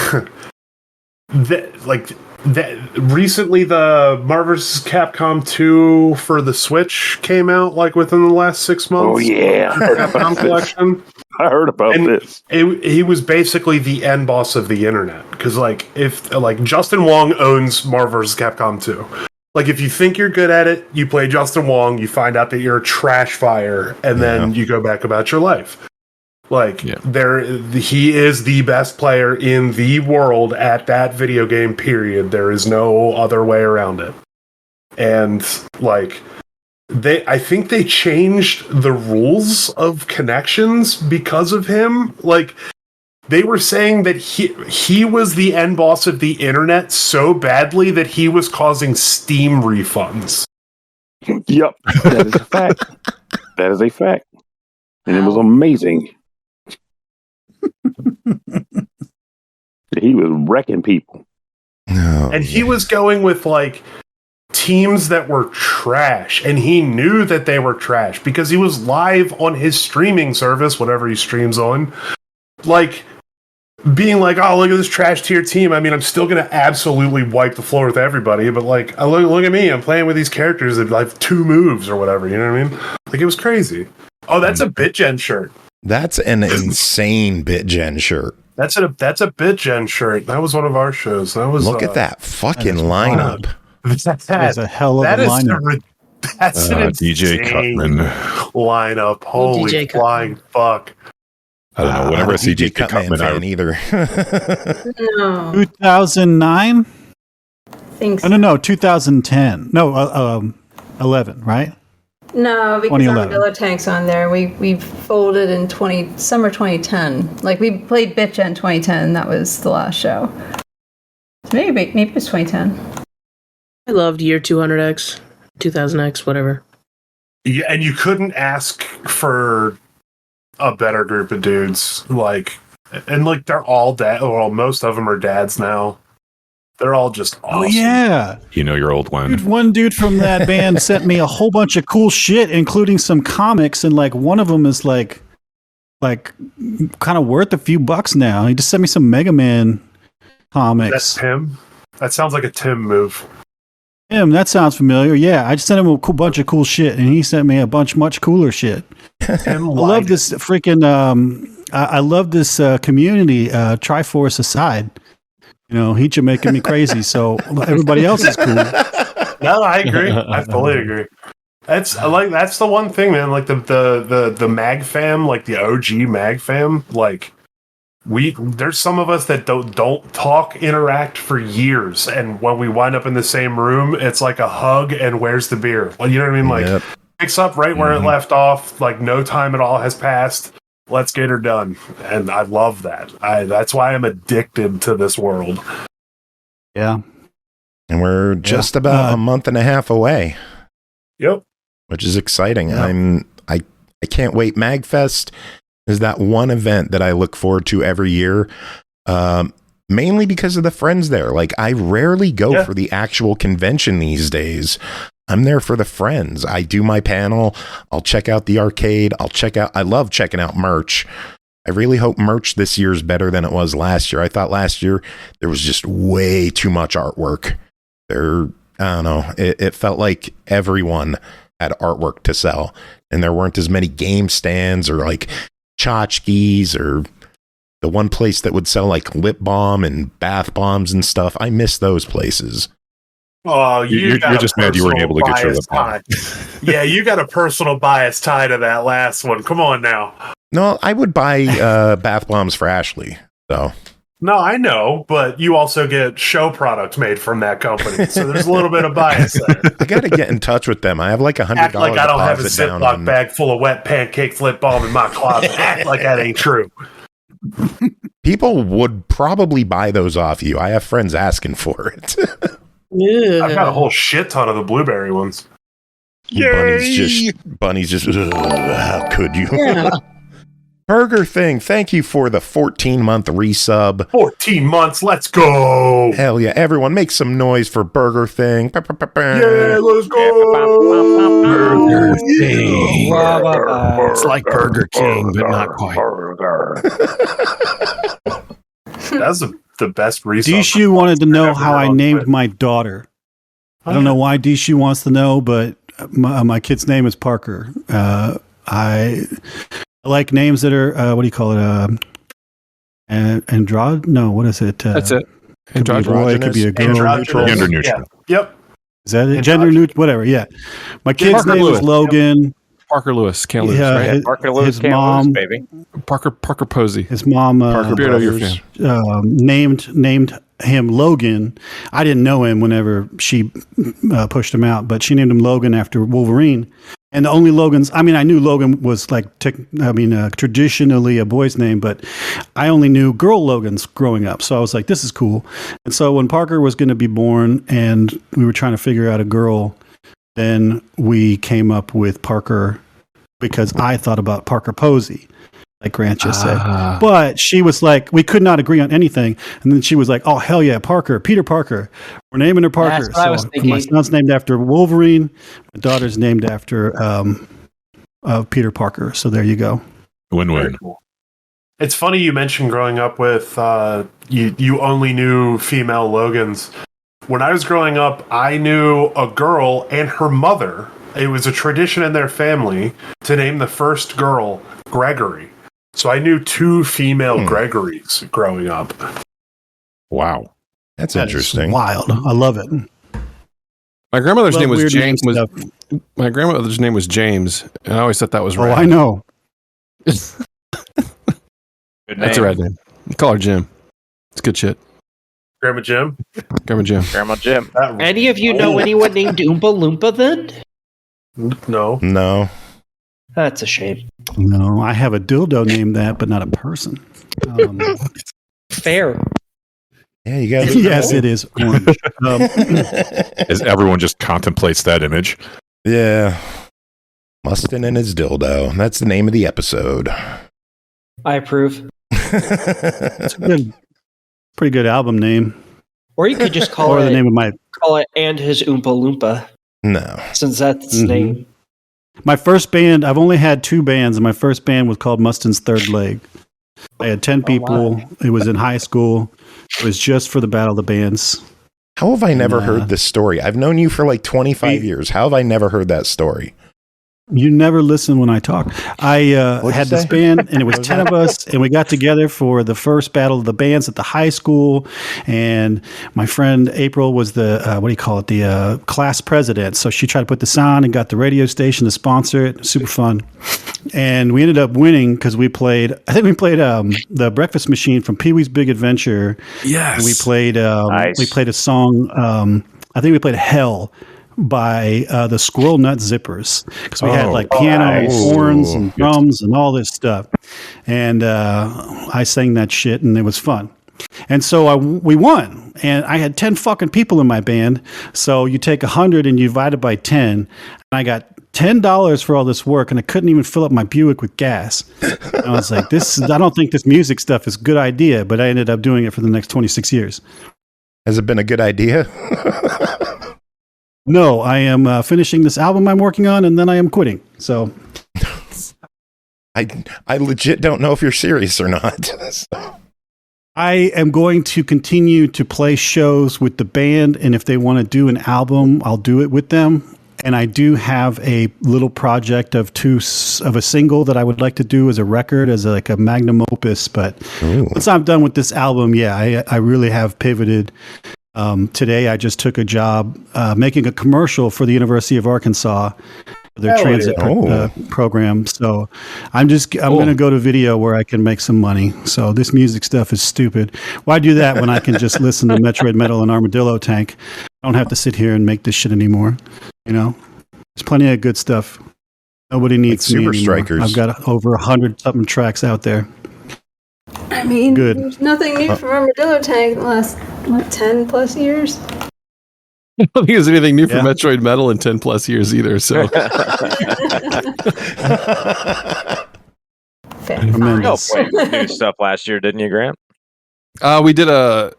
recently the Marvel vs. Capcom 2 for the Switch came out like within the last 6 months. Oh yeah, Capcom collection. I heard about this. He was basically the end boss of the internet, because if Justin Wong owns Marvel vs. Capcom 2. Like, if you think you're good at it, you play Justin Wong, you find out that you're a trash fire, and then you go back about your life. He is the best player in the world at that video game, period. There is no other way around it. And, I think they changed the rules of connections because of him. They were saying that he was the end boss of the internet so badly that he was causing Steam refunds. Yep, that is a fact. That is a fact. And it was amazing. He was wrecking people. And he was going with teams that were trash, and he knew that they were trash because he was live on his streaming service, whatever he streams on. Being like, oh, look at this trash tier team. I mean, I'm still going to absolutely wipe the floor with everybody, but look at me. I'm playing with these characters that have 2 moves or whatever. You know what I mean? It was crazy. Oh, that's a BitGen shirt. That's an insane BitGen shirt. That's a BitGen shirt. That was one of our shows. That was. Look at that fucking lineup. That's a hell of a lineup. That's an DJ Cutman lineup. Holy DJ flying fuck. I don't know. Whenever I see DJ Cutman fan either. No. 2009? Think so. No, 2010. No, 11, right? No, because 2011. Armadillo Tank's on there. We folded in summer 2010. We played BitGen 2010. That was the last show. So maybe it was 2010. I loved year 200X, 2000X, whatever. Yeah, and you couldn't ask for a better group of dudes. They're all dad. Well, most of them are dads now. They're all just awesome. Oh yeah, your old one. Dude, one dude from that band sent me a whole bunch of cool shit, including some comics, and one of them is kind of worth a few bucks now. He just sent me some Mega Man comics. That's Tim. That sounds like a Tim move. Him, that sounds familiar. Yeah, I just sent him a bunch of cool shit, and he sent me a bunch much cooler shit. I love this freaking. I love this community. Triforce aside, he just making me crazy. So everybody else is cool. No, I agree. I fully agree. That's the one thing, man. Like the Mag fam, like the OG Mag fam, like. There's some of us that don't talk, interact for years, and when we wind up in the same room, it's like a hug and where's the beer? Well, you know what I mean? Like picks up right where it left off, like no time at all has passed. Let's get her done. And I love that. That's why I'm addicted to this world. Yeah. And we're just about a month and a half away. Yep. Which is exciting. Yep. I can't wait. MAGFest is that one event that I look forward to every year, mainly because of the friends there. Like, I rarely go for the actual convention these days. I'm there for the friends. I do my panel. I'll check out the arcade. I love checking out merch. I really hope merch this year is better than it was last year. I thought last year there was just way too much artwork. I don't know. It felt like everyone had artwork to sell, and there weren't as many game stands or like tchotchkes or the one place that would sell like lip balm and bath bombs and stuff. I miss those places. Oh, you're just mad you weren't able to get your lip balm. Yeah, you got a personal bias tie to that last one. Come on now. No, I would buy bath bombs for Ashley. So. No, I know, but you also get show product made from that company, so there's a little bit of bias there. I got to get in touch with them. I have like $100. Act like I don't have a Ziploc bag full of wet pancakes lip balm in my closet. Act like that ain't true. People would probably buy those off you. I have friends asking for it. Yeah. I've got a whole shit ton of the blueberry ones. Bunny's just. How could you? Yeah. Burger Thing, thank you for the 14-month resub. 14 months, let's go! Hell yeah, everyone make some noise for Burger Thing. Yeah, let's go! Burger Thing. It's like Burger King, but not quite. That's the best resub. Dishu wanted to know how I named my daughter. I don't know why Dishu wants to know, but my kid's name is Parker. I like names that are what do you call it? Androd? No, what is it? That's it. Could be a boy, it could be a girl. Gender neutral. Yeah. Yep. Is that it? Gender neutral? Whatever. Yeah. My kid's Parker name Lewis. is Logan. Parker Lewis can't lose, Yeah, right? Parker Lewis his can't mom, lose, baby. Parker Posey. His mom, Parker Beardo, your fan. named him Logan. I didn't know him whenever she pushed him out, but she named him Logan after Wolverine. And the only Logans, I knew Logan was like, traditionally a boy's name, but I only knew girl Logans growing up. So I was like, this is cool. And so when Parker was going to be born and we were trying to figure out a girl, then we came up with Parker because I thought about Parker Posey, like Grant just said. But she was like, we could not agree on anything. And then she was like, oh, hell yeah, Parker, Peter Parker. We're naming her Parker. That's what I was thinking. My son's named after Wolverine. My daughter's named after Peter Parker. So there you go. Win-win. Cool. It's funny you mentioned growing up with you only knew female Logans. When I was growing up, I knew a girl and her mother. It was a tradition in their family to name the first girl Gregory. So I knew 2 female Gregorys growing up. Wow. That's interesting. Wild. I love it. My grandmother's Love name was weird James. name stuff. My grandmother's name was James, and I always thought that was Oh, rad. I know. That's a rad name. Call her Jim. It's good shit. Grandma Jim? Grandma Jim. Grandma Jim. Any of you know anyone named Oompa Loompa then? No. That's a shame. No, I have a dildo named that, but not a person. Fair. Yeah, you guys. Yes, it is orange. As everyone just contemplates that image. Yeah. Mustin and his dildo. That's the name of the episode. I approve. It's a good, pretty good album name. Or you could just call Or it the name of my call it and his Oompa Loompa. No. Since that's its name. My first band, I've only had 2 bands, and my first band was called Mustin's Third Leg. I had 10 people. Wow. It was in high school. It was just for the Battle of the Bands. How have I never heard this story? I've known you for like 25 years. How have I never heard that story? You never listen when I talk. I had this band, and it was 10 of us, and we got together for the first battle of the bands at the high school. And my friend April was the the class president. So she tried to put this on and got the radio station to sponsor it. Super fun. And we ended up winning because we played. I think we played the Breakfast Machine from Pee Wee's Big Adventure. Yes. And we played. Nice. We played a song. I think we played Hell by the Squirrel Nut Zippers, because we had like piano, horns, and drums, and all this stuff. And I sang that shit, and it was fun. And so we won, and I had 10 fucking people in my band. So you take 100 and you divide it by 10, and I got $10 for all this work, and I couldn't even fill up my Buick with gas. And I was like, I don't think this music stuff is a good idea, but I ended up doing it for the next 26 years. Has it been a good idea? No, I am finishing this album I'm working on, and then I am quitting. So, I legit don't know if you're serious or not. I am going to continue to play shows with the band, and if they want to do an album, I'll do it with them. And I do have a little project of a single that I would like to do as a record, as like a magnum opus. But once I'm done with this album, I really have pivoted. Today, I just took a job making a commercial for the University of Arkansas, their transit program. So I'm going to go to video where I can make some money. So this music stuff is stupid. Why do that when I can just listen to Metroid Metal and Armadillo Tank? I don't have to sit here and make this shit anymore. You know, there's plenty of good stuff. Nobody needs like me Super anymore. Strikers. I've got over 100-something tracks out there. I mean, Good. There's nothing new from Armadillo Tank in the last 10 plus years. I don't think there's anything new from Metroid Metal in 10 plus years either. So, you played new stuff last year, didn't you, Grant? we did I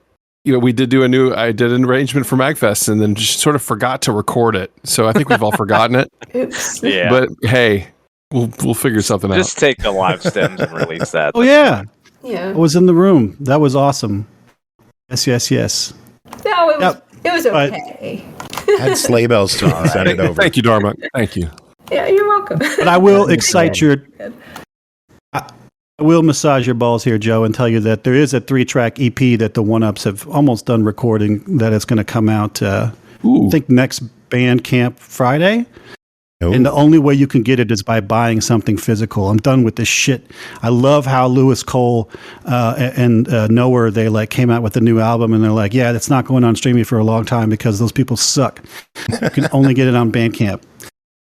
did an arrangement for MAGFest and then just sort of forgot to record it. So I think we've all forgotten it. Oops. Yeah. But hey, we'll figure something out. Just take the live stems and release that. Oh yeah. Yeah. I was in the room. That was awesome. Yes. No, it was okay. Had sleigh bells too. Send it over. Thank you, Darmock. Thank you. Yeah, you're welcome. But I will excite I will massage your balls here, Joe, and tell you that there is a 3-track EP that the One-Ups have almost done recording that is going to come out, I think, next Bandcamp Friday. Ooh. And the only way you can get it is by buying something physical. I'm done with this shit. I love how Lewis Cole and Nowhere, they like came out with a new album and they're like, yeah, that's not going on streaming for a long time because those people suck. You can only get it on Bandcamp.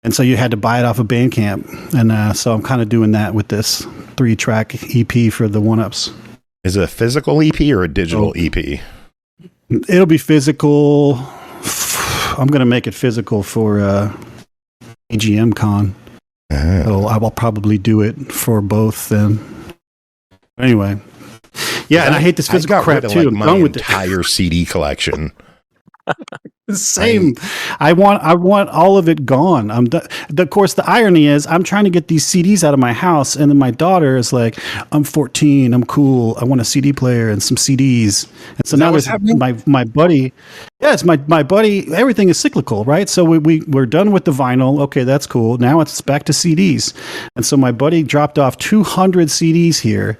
And so you had to buy it off of Bandcamp. And so I'm kind of doing that with this 3-track EP for the One-Ups. Is it a physical EP or a digital EP? It'll be physical. I'm going to make it physical for VGM Con. So I will probably do it for both then. Anyway. Yeah, and I hate this physical crap too. I'm done with the entire CD collection. Same. I want all of it gone. Of course, the irony is I'm trying to get these CDs out of my house, and then my daughter is like, "I'm 14. I'm cool. I want a CD player and some CDs." And so now there's my buddy. Yeah, it's my buddy. Everything is cyclical, right? So we're done with the vinyl. Okay, that's cool. Now it's back to CDs. And so my buddy dropped off 200 CDs here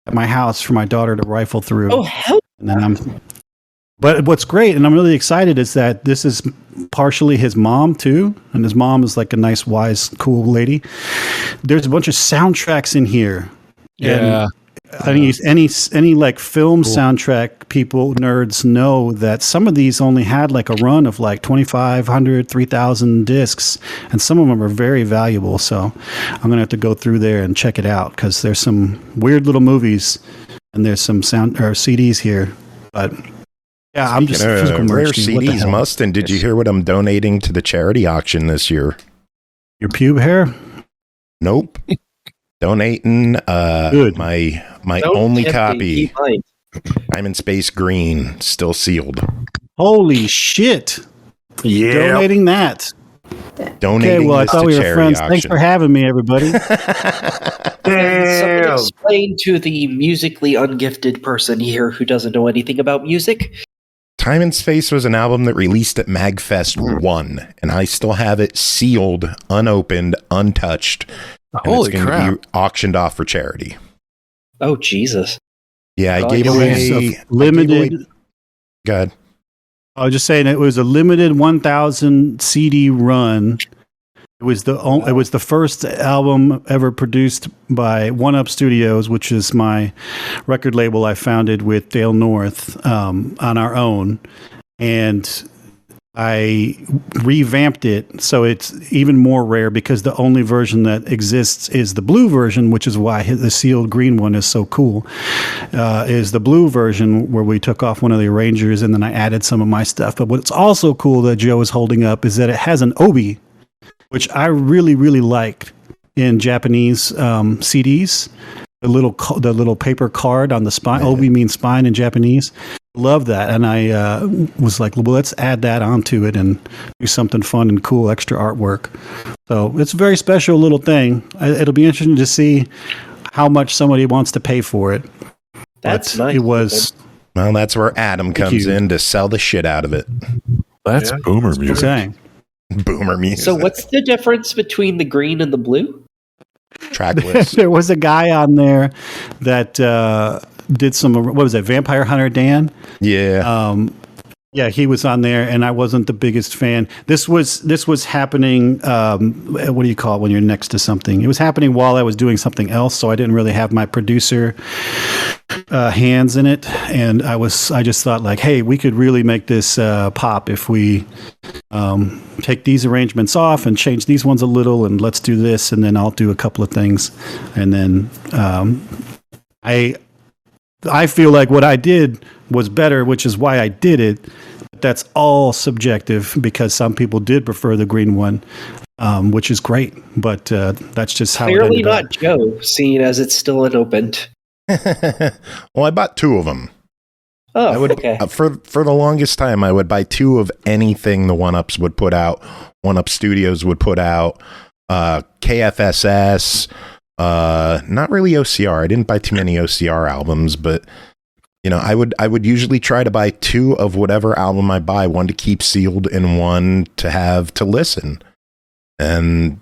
at my house for my daughter to rifle through. Oh hell! And then But what's great, and I'm really excited, is that this is partially his mom too, and his mom is like a nice, wise, cool lady. There's a bunch of soundtracks in here. Yeah. And any like film soundtrack people, nerds know that some of these only had like a run of like 2,500, 3,000 discs, and some of them are very valuable. So I'm gonna have to go through there and check it out because there's some weird little movies and there's some sound or CDs here, but. Yeah, I'm just physical rare merch. CDs. Mustin, did you hear what I'm donating to the charity auction this year? Your pube hair? Nope. Donating Good. my Don't only tempt copy. me, mine. I'm in Space Green, still sealed. Holy shit! Yeah, Donating that. donating. Okay, well, I this thought to we were charity friends. auction. Thanks for having me, everybody. Something explain to the musically ungifted person here who doesn't know anything about music. Time and Space was an album that released at MAGFest 1, and I still have it sealed, unopened, untouched. Holy it's crap. To be auctioned off for charity. Oh, Jesus. Yeah, I God, gave it away... limited... Go ahead. I was just saying it was a limited 1,000 CD run. It was the first album ever produced by One Up Studios, which is my record label I founded with Dale North on our own, and I revamped it so it's even more rare because the only version that exists is the blue version, which is why the sealed green one is so cool. Is the blue version where we took off one of the arrangers and then I added some of my stuff. But what's also cool that Joe is holding up is that it has an obi, which I really, really liked in Japanese CDs. The little paper card on the spine. Obi means spine in Japanese. Love that. And I was like, well, let's add that onto it and do something fun and cool, extra artwork. So it's a very special little thing. It'll be interesting to see how much somebody wants to pay for it. That's but nice. It was... Well, that's where Adam comes in to sell the shit out of it. That's boomer music. Okay. Boomer music. So what's the difference between the green and the blue? Track list. There was a guy on there that did some, what was that, Vampire Hunter Dan? Yeah. Yeah, he was on there, and I wasn't the biggest fan. This was happening. What do you call it when you're next to something? It was happening while I was doing something else, so I didn't really have my producer hands in it. And I just thought like, hey, we could really make this pop if we take these arrangements off and change these ones a little, and let's do this, and then I'll do a couple of things, and then I feel like what I did was better, which is why I did it. That's all subjective because some people did prefer the green one, which is great. But that's just how Clearly it ended not up. Joe, seeing as it's still unopened. Well, I bought 2 of them. Oh, I would, okay. for the longest time, I would buy 2 of anything the One Ups would put out. One Up Studios would put out. KFSS. Not really OCR. I didn't buy too many OCR albums, but I would usually try to buy 2 of whatever album I buy, one to keep sealed and one to have to listen. And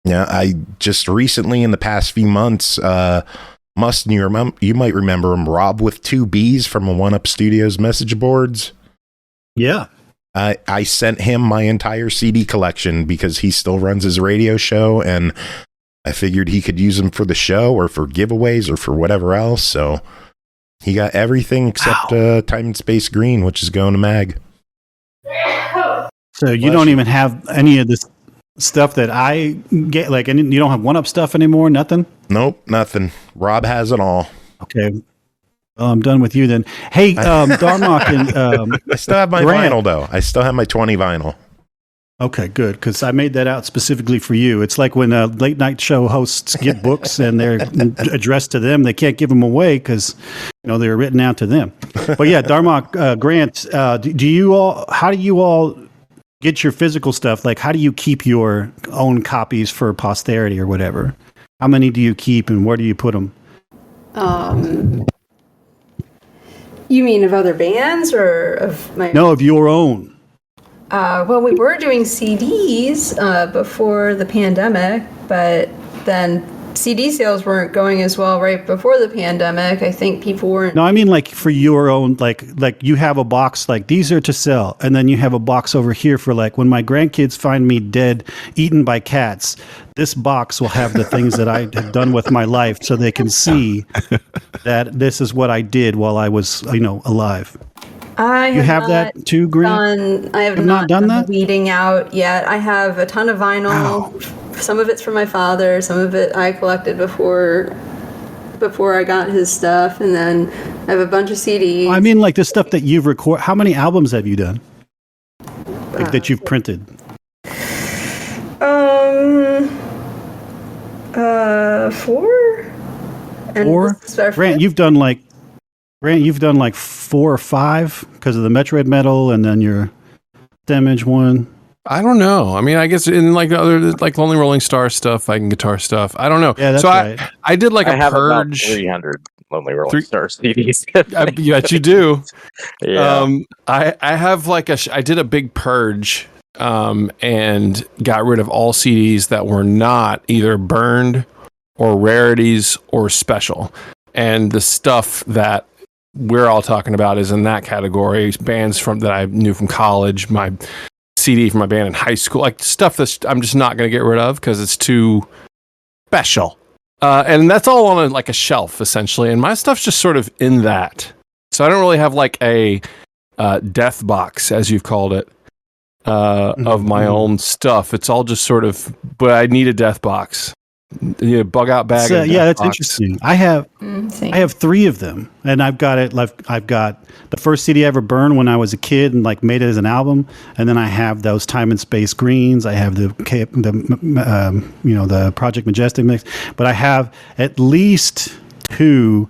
I just recently in the past few months, Mustin, you might remember him, Rob with 2 B's from a One Up Studios message boards. Yeah. I sent him my entire CD collection because he still runs his radio show, and I figured he could use them for the show or for giveaways or for whatever else. So he got everything except Time and Space Green, which is going to Mag. So you don't even have any of this stuff that I get, like, you don't have One Up stuff anymore? Nothing? Nope, nothing. Rob has it all. Okay. Well, I'm done with you then. Hey, Darmock and I still have my vinyl, though. I still have my 20 vinyl. Okay, good, because I made that out specifically for you. It's like when late night show hosts get books and they're addressed to them, they can't give them away because they're written out to them. But yeah, Darmock, Grant, how do you all get your physical stuff? Like, how do you keep your own copies for posterity or whatever? How many do you keep and where do you put them? You mean of other bands or of my? No, of your own. Well, we were doing CDs before the pandemic, but then CD sales weren't going as well right before the pandemic. I think people weren't. No, I mean like for your own, like you have a box, like these are to sell, and then you have a box over here for like when my grandkids find me dead, eaten by cats. This box will have the things that I have done with my life, so they can see that this is what I did while I was, alive. You have that too, Grant? I have not done that. Weeding out yet. I have a ton of vinyl. Ow. Some of it's from my father. Some of it I collected before I got his stuff, and then I have a bunch of CDs. I mean, like the stuff that you've recorded. How many albums have you done? Like that you've printed? 4. And 4. Grant, you've done like 4 or 5 because of the Metroid Metal, and then your Stemage one. I don't know. I mean, I guess in like other like Lonely Rolling Star stuff, like guitar stuff. I don't know. Yeah, that's so right. I did like I a have about purge. 300 Lonely Rolling Star CDs. I bet you do. Yeah. I have like I did a big purge and got rid of all CDs that were not either burned or rarities or special. And the stuff that we're all talking about is in that category. Bands that I knew from college, my CD from my band in high school, like stuff that I'm just not going to get rid of because it's too special. And that's all on like a shelf essentially. And my stuff's just sort of in that. So I don't really have like a death box, as you've called it, of my own stuff. It's all just sort of, but I need a death box. You know, bug out bag. Yeah, that's box. interesting. I have 3 of them, and I've got it. I've got the first CD I ever burned when I was a kid, and like made it as an album. And then I have those Time and Space Greens. I have the Project Majestic mix. But I have at least 2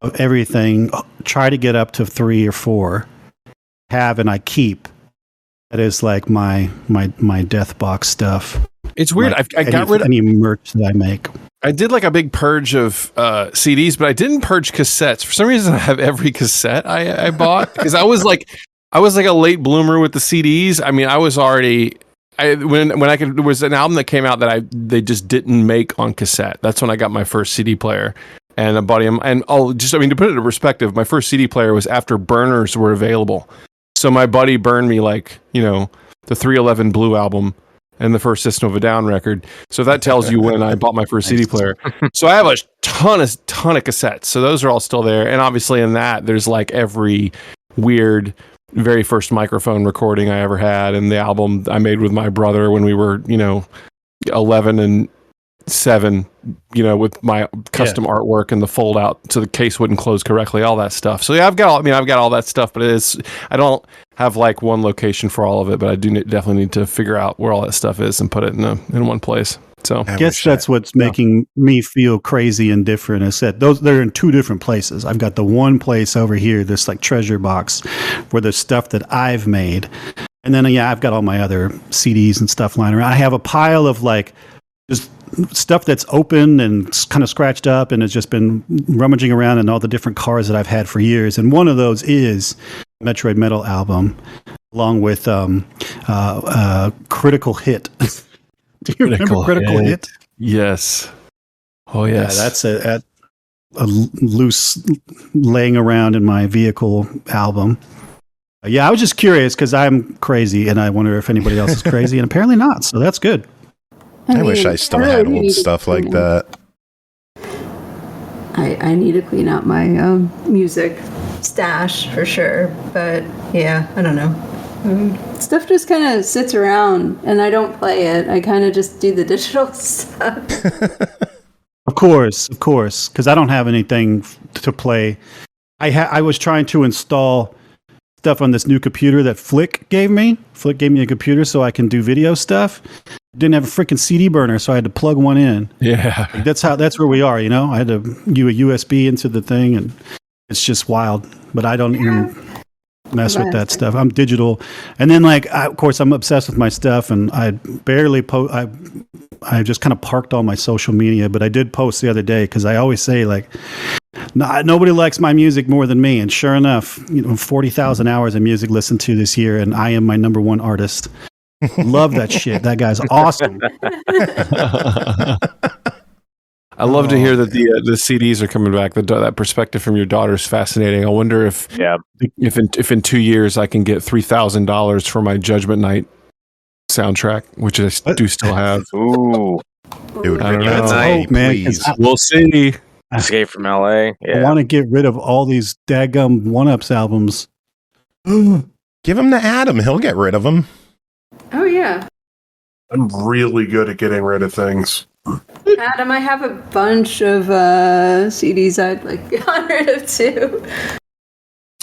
of everything. Try to get up to 3 or 4. Have and I keep. That is like my death box stuff. It's weird. Like I got rid of any merch that I make. I did like a big purge of CDs, but I didn't purge cassettes. For some reason, I have every cassette I bought because I was like a late bloomer with the CDs. I mean, I was already when there was an album that came out that they just didn't make on cassette. That's when I got my first CD player. And a buddy to put it in perspective, my first CD player was after burners were available. So my buddy burned me like, the 311 Blue album and the first System of a Down record. So that tells you when I bought my first CD player. So I have a ton of cassettes. So those are all still there. And obviously in that, there's like every weird, very first microphone recording I ever had, and the album I made with my brother when we were, 11 and 7, with my custom artwork and the fold out so the case wouldn't close correctly, all that stuff. So yeah, I've got all that stuff, but I don't have like one location for all of it, but I do definitely need to figure out where all that stuff is and put it in one place. So I guess that's what's making me feel crazy and different, is that they're in 2 different places. I've got the one place over here, this like treasure box where there's stuff that I've made. And then, I've got all my other CDs and stuff lying around. I have a pile of like just stuff that's open and kind of scratched up, and it's just been rummaging around in all the different cars that I've had for years. And one of those is Metroid Metal album, along with Critical Hit. Do you remember Critical Hit? Yes. Oh, yes. Yeah, that's a loose laying around in my vehicle album. I was just curious because I'm crazy, and I wonder if anybody else is crazy, and apparently not. So that's good. I wish I still had old stuff like that. I need to clean out my music stash for sure, but yeah, I don't know. Stuff just kind of sits around, and I don't play it. I kind of just do the digital stuff. Of course, because I don't have anything to play. I was trying to install stuff on this new computer that Flick gave me. Flick gave me a computer so I can do video stuff. Didn't have a freaking CD burner, so I had to plug one in. Yeah, that's where we are. I had to do a USB into the thing, and it's just wild. But I don't even mess with that stuff. I'm digital, and then of course I'm obsessed with my stuff, and I barely post. I just kind of parked all my social media, but I did post the other day because I always say nobody likes my music more than me, and sure enough, 40,000 hours of music listened to this year, and I am my number one artist. Love that shit. That guy's awesome. I love to hear that the CDs are coming back. That perspective from your daughter is fascinating. I wonder if in 2 years I can get $3,000 for my Judgment Night soundtrack, which I do still have. Ooh, Dude, I don't know. please. We'll see. Escape from LA. Yeah. I want to get rid of all these daggum one-ups albums. Give him to Adam. He'll get rid of them. Oh, yeah. I'm really good at getting rid of things. Adam, I have a bunch of CDs I'd gotten rid of too.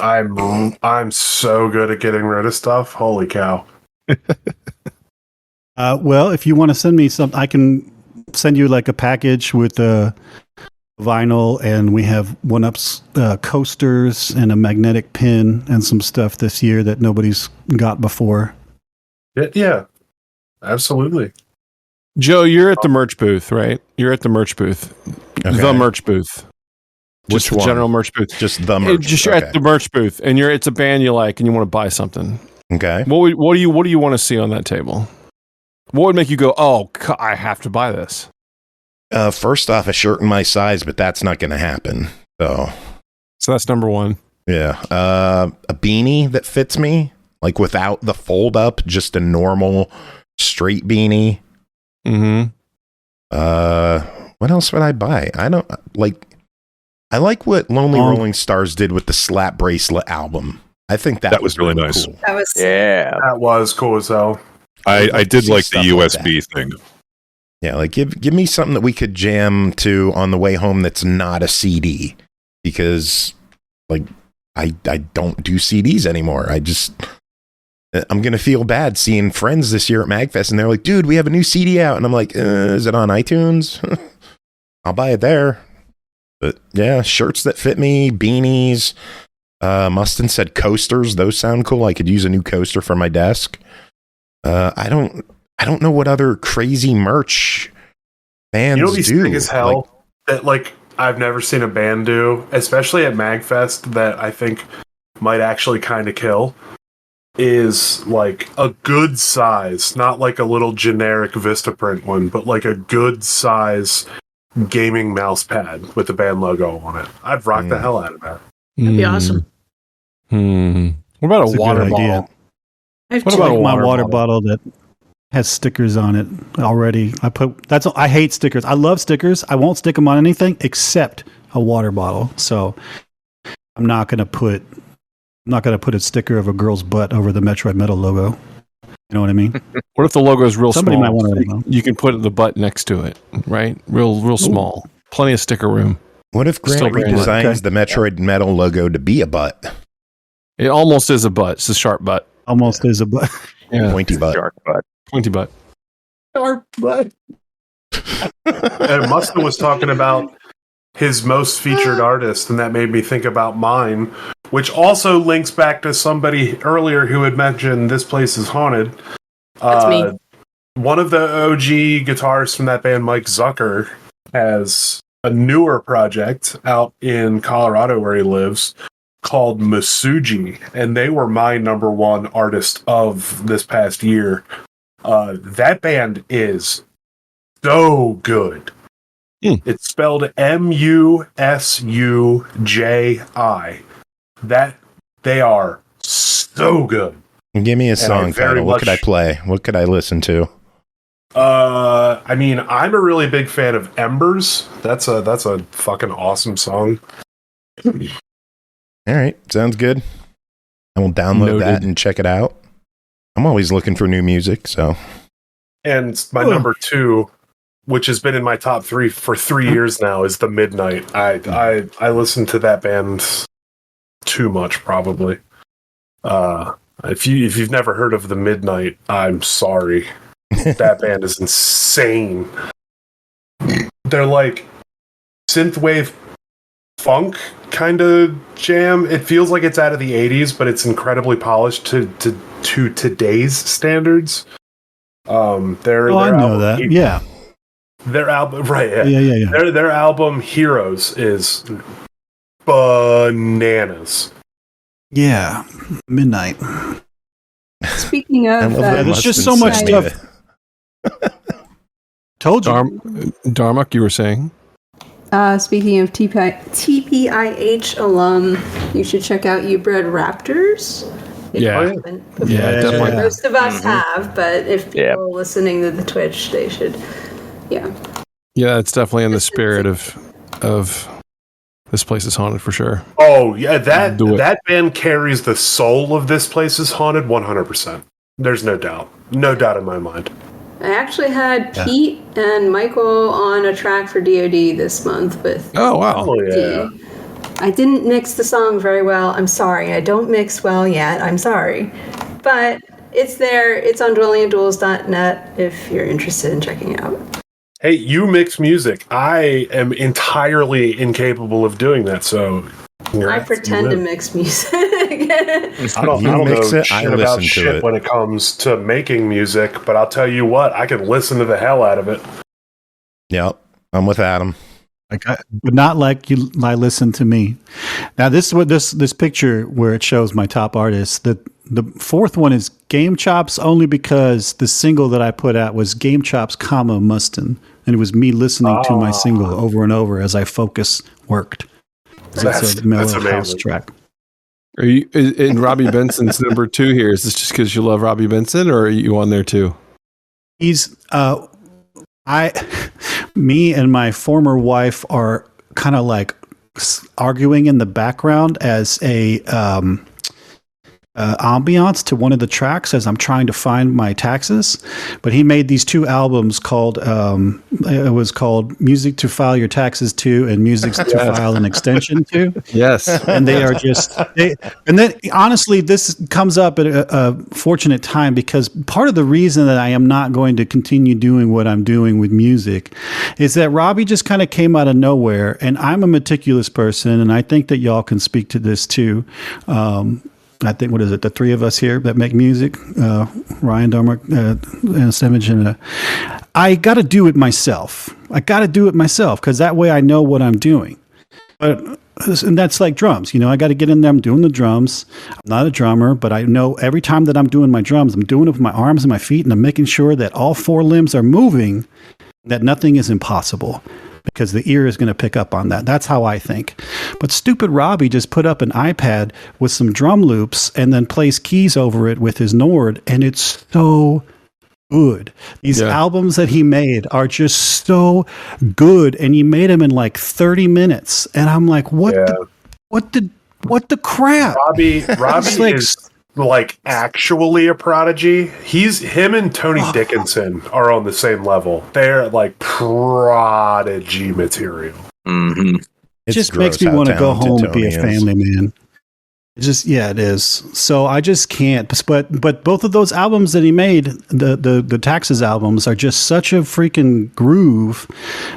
I'm so good at getting rid of stuff. Holy cow. Well, if you want to send me something, I can send you a package with vinyl, and we have one-ups coasters and a magnetic pin and some stuff this year that nobody's got before. Yeah. absolutely. Joe, you're at the merch booth, right? You're at the merch booth. Okay. The merch booth. Which Just the one? general merch booth. Just the merch. Just you're at the merch booth, and it's a band you like, and you want to buy something. Okay. What do you want to see on that table? What would make you go, oh, I have to buy this? First off, a shirt in my size, but that's not going to happen. So that's number one. Yeah. A beanie that fits me, like without the fold up, just a normal straight beanie. Mm-hmm. What else would I buy? I don't like. I like what Lonely Rolling Stars did with the Slap Bracelet album. I think that was really nice. Cool. That was That was cool as hell. I did like the USB like thing. Yeah, like give me something that we could jam to on the way home that's not a CD, because like I don't do CDs anymore. I'm gonna feel bad seeing friends this year at MAGFest, and they're like, "Dude, we have a new CD out," and I'm like, "Is it on iTunes?" I'll buy it there. But yeah, shirts that fit me, beanies. Mustin said coasters; those sound cool. I could use a new coaster for my desk. I don't know what other crazy merch bands You know, these do. thing as hell that like I've never seen a band do, especially at MAGFest, that I think might actually kind of kill, is like a good size, not like a little generic Vistaprint one, but like a good size gaming mouse pad with the band logo on it. I'd rock the hell out of that. That'd be awesome. What about That's a water good bottle? idea. What about my water bottle that has stickers on it already? I hate stickers. I love stickers. I won't stick them on anything except a water bottle. So I'm not gonna put a sticker of a girl's butt over the Metroid Metal logo. You know what I mean? What if the logo is real Somebody small? might want to know. You can put the butt next to it, right? Real small. Plenty of sticker room. What if Grant Still very redesigns much. the Metroid Metal logo to be a butt? It almost is a butt. It's a sharp butt. Almost is a butt. Yeah. Pointy butt. Shark butt. Pointy butt. And Mustin was talking about his most featured artist, and that made me think about mine, which also links back to somebody earlier who had mentioned This Place is Haunted. That's me. One of the OG guitarists from that band, Mike Zucker, has a newer project out in Colorado where he lives called Masuji, and they were my number one artist of this past year. That band is so good. It's spelled Musuji. That they are so good. Give me a song title. What could I play? What could I listen to? I mean, I'm a really big fan of Embers. That's a fucking awesome song. All right, sounds good. I will download that and check it out. I'm always looking for new music, so. And my number two, which has been in my top three for 3 years now, is The Midnight. I listen to that band too much, probably. If you've never heard of The Midnight, I'm sorry. That band is insane. They're like synthwave funk kind of jam. It feels like it's out of the 80s, but it's incredibly polished to today's standards. I know that. Yeah. Their album, right? Yeah. Their album Heroes is bananas. Yeah, Midnight. Speaking of, there's just so much stuff. Told you, Darmock, you were saying. Speaking of TPIH alum, you should check out You Bred Raptors. Definitely. Most of us have, but if people are listening to the Twitch, they should. Yeah, it's definitely in the spirit of This Place is Haunted for sure. Oh yeah, that band carries the soul of This Place is Haunted 100%. There's no doubt in my mind. I actually had Pete and Michael on a track for DoD this month with. Oh wow! Oh yeah. I didn't mix the song very well. I'm sorry. I don't mix well yet. I'm sorry, but it's there. It's on duelingandduels.net if you're interested in checking it out. Hey, you mix music. I am entirely incapable of doing that, so I pretend to mix music. I don't know shit about shit when it comes to making music, but I'll tell you what, I can listen to the hell out of it. Yep, I'm with Adam. But not like you. I listen to me. Now this is what this picture where it shows my top artists. The fourth one is Game Chops, only because the single that I put out was Game Chops, Mustin, and it was me listening to my single over and over as I worked. So it's a mellow house track. Are you in Robbie Benson's number 2 here? Is this just because you love Robbie Benson, or are you on there too? He's me and my former wife are kind of like arguing in the background as a ambiance to one of the tracks as I'm trying to find my taxes. But he made these 2 albums called it was called Music to File Your Taxes To and Music to File an Extension To. Yes. And they are just and then honestly this comes up at a fortunate time, because part of the reason that I am not going to continue doing what I'm doing with music is that Robbie just kind of came out of nowhere, and I'm a meticulous person, and I think that y'all can speak to this too. I think, the 3 of us here that make music, Ryan, Darmock, and Stemage, and I got to do it myself. Because that way I know what I'm doing. And that's like drums. I got to get in there. I'm doing the drums. I'm not a drummer, but I know every time that I'm doing my drums, I'm doing it with my arms and my feet, and I'm making sure that all 4 limbs are moving, that nothing is impossible, because the ear is going to pick up on that. That's how I think. But stupid Robbie just put up an iPad with some drum loops and then plays keys over it with his Nord, and it's so good. These albums that he made are just so good, and he made them in like 30 minutes. And I'm like, what the crap? Robbie is like actually a prodigy. Him and Tony Dickinson are on the same level. They're like prodigy material. Mm-hmm. It just makes me want to go home and be a family man. It is. So I just can't. But both of those albums that he made, the Taxes albums, are just such a freaking groove,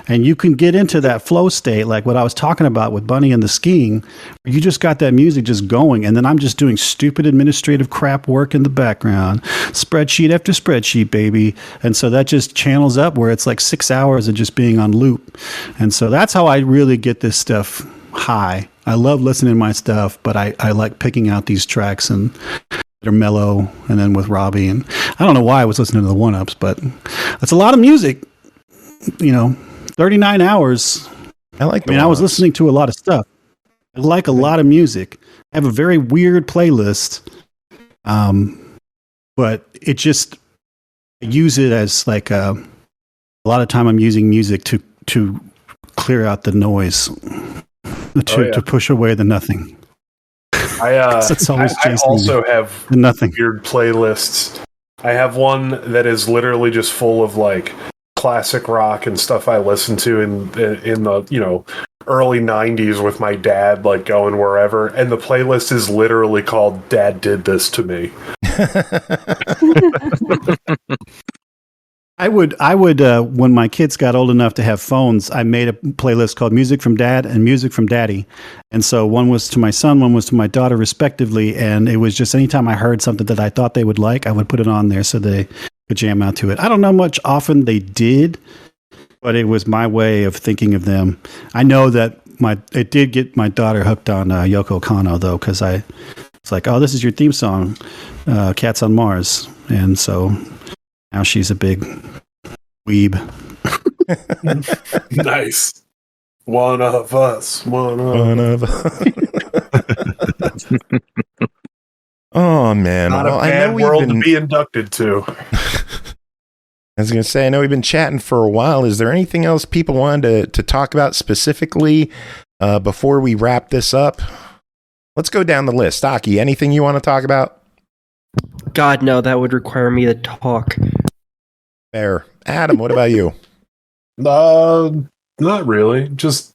and you can get into that flow state, like what I was talking about with Bunny and the skiing. You just got that music just going, and then I'm just doing stupid administrative crap work in the background, spreadsheet after spreadsheet, baby. And so that just channels up where it's like 6 hours of just being on loop. And so that's how I really get this stuff high. I love listening to my stuff, but I like picking out these tracks and they're mellow. And then with Robbie, and I don't know why I was listening to the 1-ups, but that's a lot of music. 39 hours. I was listening to a lot of stuff. I like a lot of music. I have a very weird playlist, but it just, I use it as like a lot of time I'm using music to clear out the noise. To push away the nothing. I also have nothing. Weird playlists. I have one that is literally just full of like classic rock and stuff I listened to in the early 90s with my dad, like going wherever, and the playlist is literally called Dad Did This to Me. I would when my kids got old enough to have phones, I made a playlist called Music from Dad and Music from Daddy. And so one was to my son, one was to my daughter respectively. And it was just anytime I heard something that I thought they would like, I would put it on there so they could jam out to it. I don't know much often they did, but it was my way of thinking of them. I know that it did get my daughter hooked on Yoko Kanno though, because it's like, oh, this is your theme song, Cats on Mars. And so now she's a big weeb. Nice. One of us. Oh, man. Not a bad world to be inducted to. I was going to say, I know we've been chatting for a while. Is there anything else people wanted to talk about specifically before we wrap this up? Let's go down the list. Aki, anything you want to talk about? God, no, that would require me to talk. Fair. Adam, what about you? Not really. Just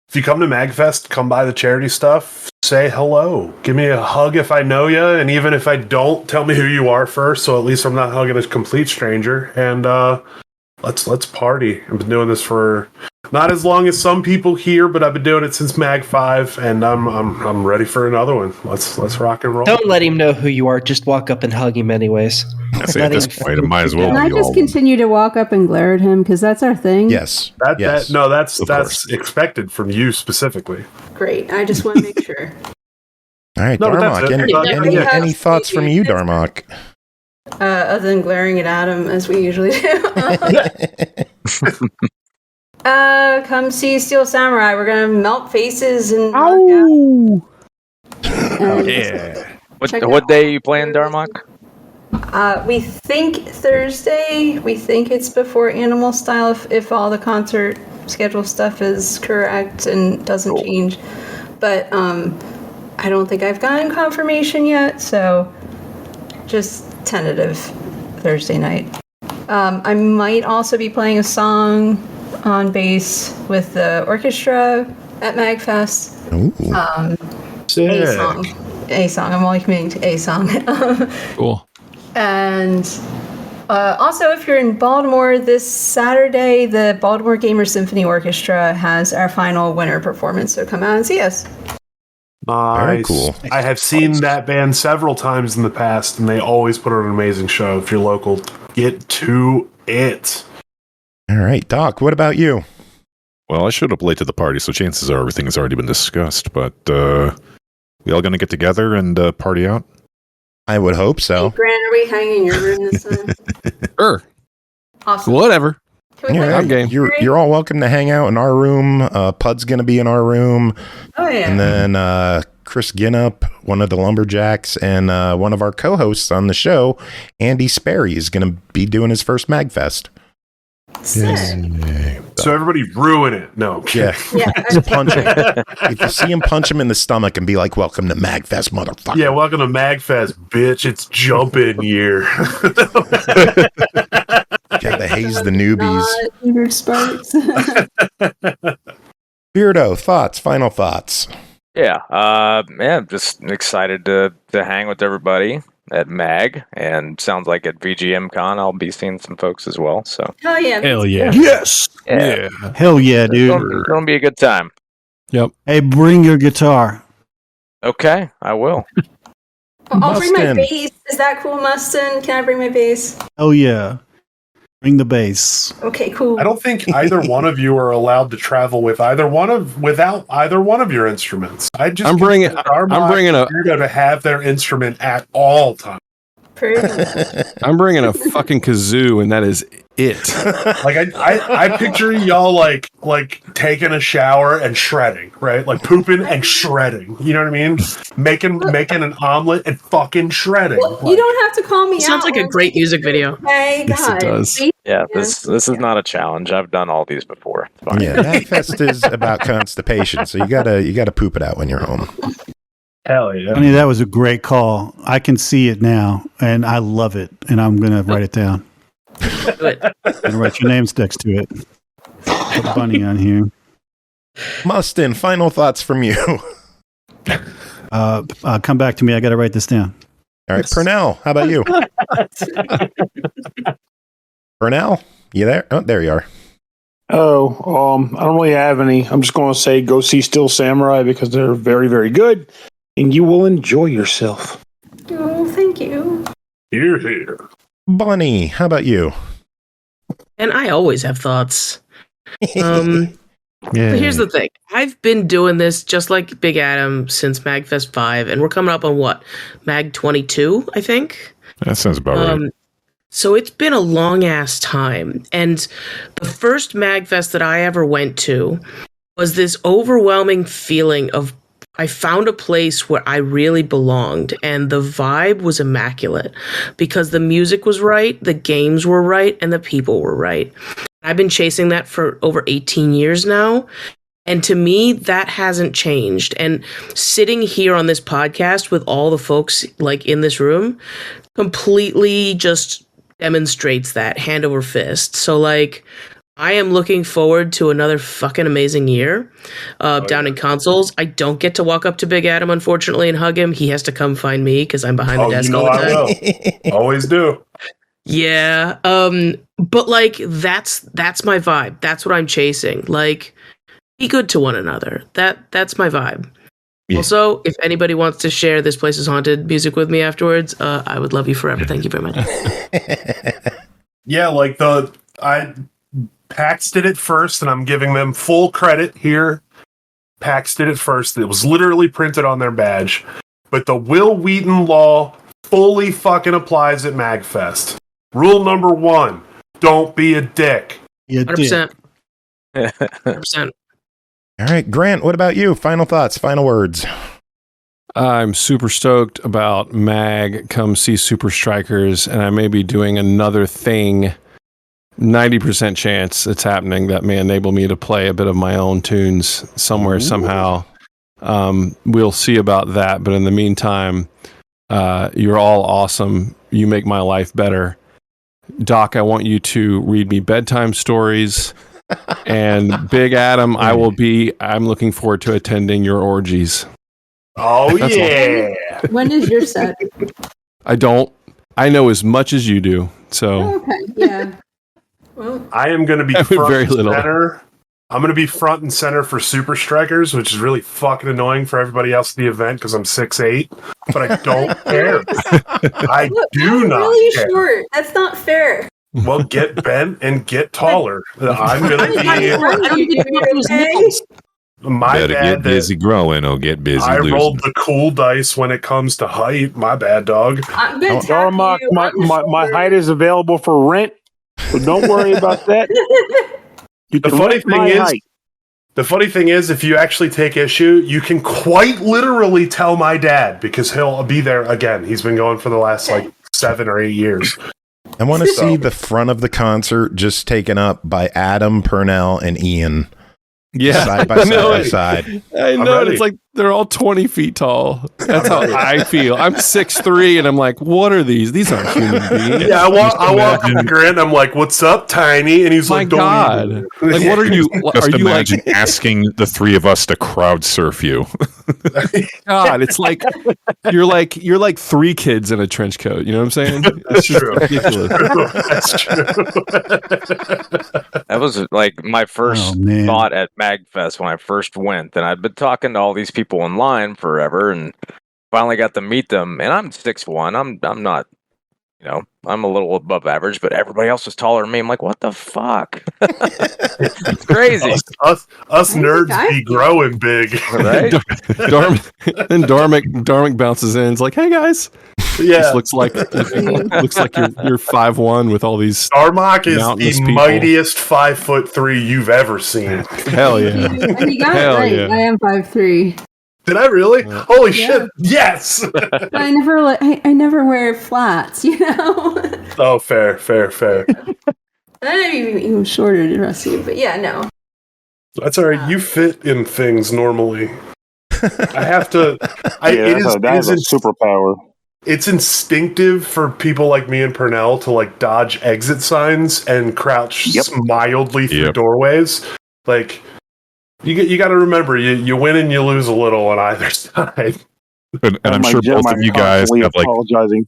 if you come to MAGFest, come by the charity stuff, say hello. Give me a hug if I know you, and even if I don't, tell me who you are first, so at least I'm not hugging a complete stranger. And let's party. I've been doing this for not as long as some people here, but I've been doing it since Mag 5, and I'm ready for another one. Let's rock and roll. Don't let him know who you are. Just walk up and hug him anyways. I say at this point, it might as well Can I be just all. continue to walk up and glare at him because that's our thing? Yes. That's expected from you specifically. Great. I just want to make sure. All right, No, but that's Darmock. it. Any thoughts from you, Darmock? Other than glaring it at him as we usually do. Come see Steel Samurai. We're gonna melt faces and. Oh yeah. What day are you playing, Darmock? We think Thursday. We think it's before Animal Style if all the concert schedule stuff is correct and doesn't change. But I don't think I've gotten confirmation yet, so just tentative Thursday night. I might also be playing a song on bass with the orchestra at MAGFest. A song. I'm only committing to a song. Cool. And also, if you're in Baltimore this Saturday, the Baltimore Gamer Symphony Orchestra has our final winter performance, so come out and see us. Nice. Very cool. I have seen that band several times in the past, and they always put on an amazing show. If you're local, get to it. All right, Doc, what about you? Well, I showed up late to the party, so chances are everything has already been discussed, but we all going to get together and party out? I would hope so. Hey, Grant, are we hanging in your room this time? Sure. Awesome. Whatever. Yeah, you're all welcome to hang out in our room. Pud's going to be in our room. Oh, yeah. And then Chris Ginnup, one of the Lumberjacks, and one of our co-hosts on the show, Andy Sperry, is going to be doing his first MAGFest. So everybody ruin it. No. Yeah. Just punch him. If you see him, punch him in the stomach and be like, welcome to MAGFest, motherfucker. Yeah, welcome to MAGFest, bitch. It's jumping year. Got to haze the newbies. Sparks. Beardo, final thoughts. Yeah, I'm just excited to hang with everybody at MAG, and sounds like at VGM Con I'll be seeing some folks as well. So Hell yeah. Hell yeah. Yes. Yeah. Hell yeah, dude. It's gonna be a good time. Yep. Hey, bring your guitar. Okay, I will. I'll bring my Mustin. bass. Is that cool, Mustin? Can I bring my bass? Oh yeah. Bring the bass. Okay, cool. I don't think either one of you are allowed to travel with without either one of your instruments. I'm bringing a to have their instrument at all times. I'm bringing a fucking kazoo, and that is it. Like I picture y'all like taking a shower and shredding, right? Like pooping and shredding. You know what I mean? Making an omelet and fucking shredding. Well, you don't have to call me out. Sounds like a great music video. Hey, Yes, it does. Yeah, this is not a challenge. I've done all these before. It's fine. Yeah, MAGFest is about constipation, so you gotta poop it out when you're home. Hell yeah. I mean, that was a great call. I can see it now, and I love it, and I'm going to write it down. And write your names next to it. Put Bunny on here. Mustin, final thoughts from you. Come back to me. I got to write this down. All right, Pernell, how about you? Pernell, you there? Oh, there you are. I don't really have any. I'm just going to say go see Steel Samurai because they're very, very good, and you will enjoy yourself. Oh, thank you. Here. Bunny, how about you? And I always have thoughts. But here's the thing. I've been doing this just like Big Adam since MAGFest 5, and we're coming up on what? MAG 22, I think? That sounds about right. So it's been a long-ass time. And the first MAGFest that I ever went to was this overwhelming feeling of I found a place where I really belonged, and the vibe was immaculate because the music was right, the games were right, and the people were right. I've been chasing that for over 18 years now. And to me, that hasn't changed. And sitting here on this podcast with all the folks like in this room completely just demonstrates that hand over fist. So like, I am looking forward to another fucking amazing year down in consoles. I don't get to walk up to Big Adam, unfortunately, and hug him. He has to come find me because I'm behind the desk all the time. I will. Always do. Yeah. But like that's my vibe. That's what I'm chasing. Like, be good to one another. That's my vibe. Yeah. Also, if anybody wants to share This Place is Haunted music with me afterwards, I would love you forever. Thank you very much. Yeah, like PAX did it first, and I'm giving them full credit here. PAX did it first. It was literally printed on their badge. But the Will Wheaton law fully fucking applies at MAGFest. Rule number 1, don't be a dick. 100%. 100%. All right, Grant, what about you? Final thoughts, final words. I'm super stoked about MAG. Come see Super Strikers, and I may be doing another thing. 90% chance it's happening that may enable me to play a bit of my own tunes somewhere, somehow. We'll see about that, but in the meantime, you're all awesome. You make my life better. Doc, I want you to read me bedtime stories. And Big Adam, I'm looking forward to attending your orgies. Oh, yeah. When is your set? I know as much as you do. So Okay, yeah. Well, I am going to be front and center. I'm going to be front and center for Super Strikers, which is really fucking annoying for everybody else at the event because I'm 6'8", but I don't care. I do not really care. short. That's not fair. Well, get bent and get taller. I'm going to be... My better bad. get busy growing or get busy I losing. rolled the cool dice when it comes to height. My bad, dog. I'm gonna Darmock, my height is available for rent, so don't worry about that. The funny thing is, if you actually take issue, you can quite literally tell my dad because he'll be there again. He's been going for the last 7 or 8 years. I want to see the front of the concert just taken up by Adam, Pernell, and Ian. Yeah, side by side. I know. It's like they're all 20 feet tall. That's how I feel. I'm 6'3", and I'm like, what are these? These aren't human beings. Yeah, I walk up to Grant. I'm like, "What's up, Tiny?" And he's My like, God. Like, what are you? Just are you imagine asking the three of us to crowd surf you. God, it's like you're like 3 kids in a trench coat. You know what I'm saying? That's true. Ridiculous. That's true. That was like my first thought at MAGFest when I first went, and I'd been talking to all these people online forever, and finally got to meet them. And I'm 6'1". I'm not, I'm a little above average, but everybody else was taller than me. I'm like, what the fuck? It's crazy. Us nerds be growing big, right? Then Darmock bounces in. It's like, hey guys. Yeah, this looks like you're 5'1" with all these. Darmock is the people. mightiest 5'3" you've ever seen. Hell yeah! And you got it right. Yeah. I am 5'3". Did I really? Holy shit! Yes. But I never wear flats. Oh, fair. I'm even shorter than the rest of you, but yeah, no. That's all right. You fit in things normally. I have to. It is a superpower. It's instinctive for people like me and Pernell to dodge exit signs and crouch mildly through doorways. Like you got to remember, you win and you lose a little on either side. And I'm sure both of you guys have apologizing.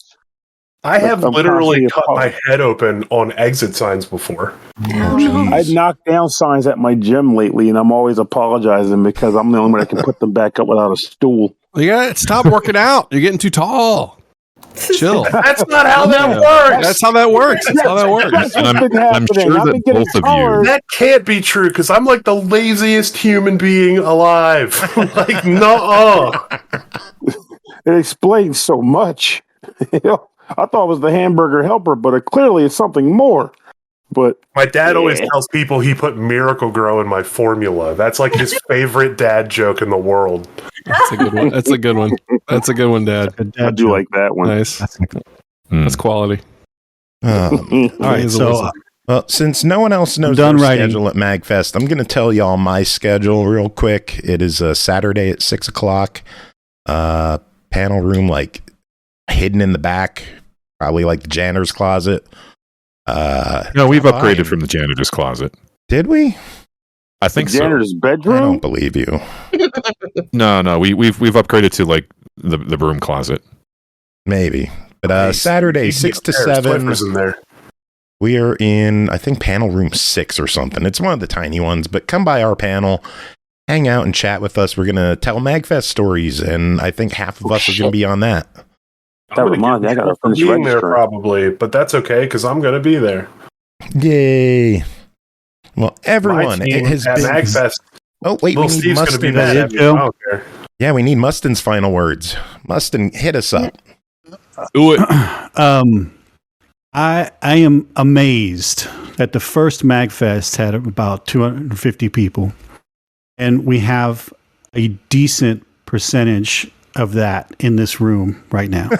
I have literally cut my head open on exit signs before. I've knocked down signs at my gym lately, and I'm always apologizing because I'm the only one that can put them back up without a stool. Yeah, stop working out. You're getting too tall. Chill. That's not how that works. That's how that works. That's how that works. And I'm sure that both of you. That can't be true because I'm like the laziest human being alive. No. It explains so much. I thought it was the hamburger helper, but clearly it's something more. But my dad always tells people he put Miracle Grow in my formula. That's like his favorite dad joke in the world. That's a good one. That's a good one. That's a good one, Dad. I do like that one. Nice. That's quality. All right, so since no one else knows their schedule at MAGFest, I'm going to tell y'all my schedule real quick. It is a Saturday at 6:00. Panel room hidden in the back, probably the janitor's closet. No, we've upgraded from the janitor's closet. Did we? I think the janitor's bedroom? I don't believe you. No, we've upgraded to the broom closet. Maybe. But Saturday, 6 to 7. In there. We are in, I think, panel room 6 or something. It's one of the tiny ones, but come by our panel, hang out and chat with us. We're going to tell MAGFest stories, and I think half of us are going to be on that. That reminds me, I got to finish being there registering. probably, but that's okay because I'm going to be there. Yay. Well, everyone, it has been... MAGFest. Oh, wait, we need Mustin. Yeah, we need Mustin's final words. Mustin, hit us up. Do it. I am amazed that the first MAGFest had about 250 people, and we have a decent percentage of that in this room right now.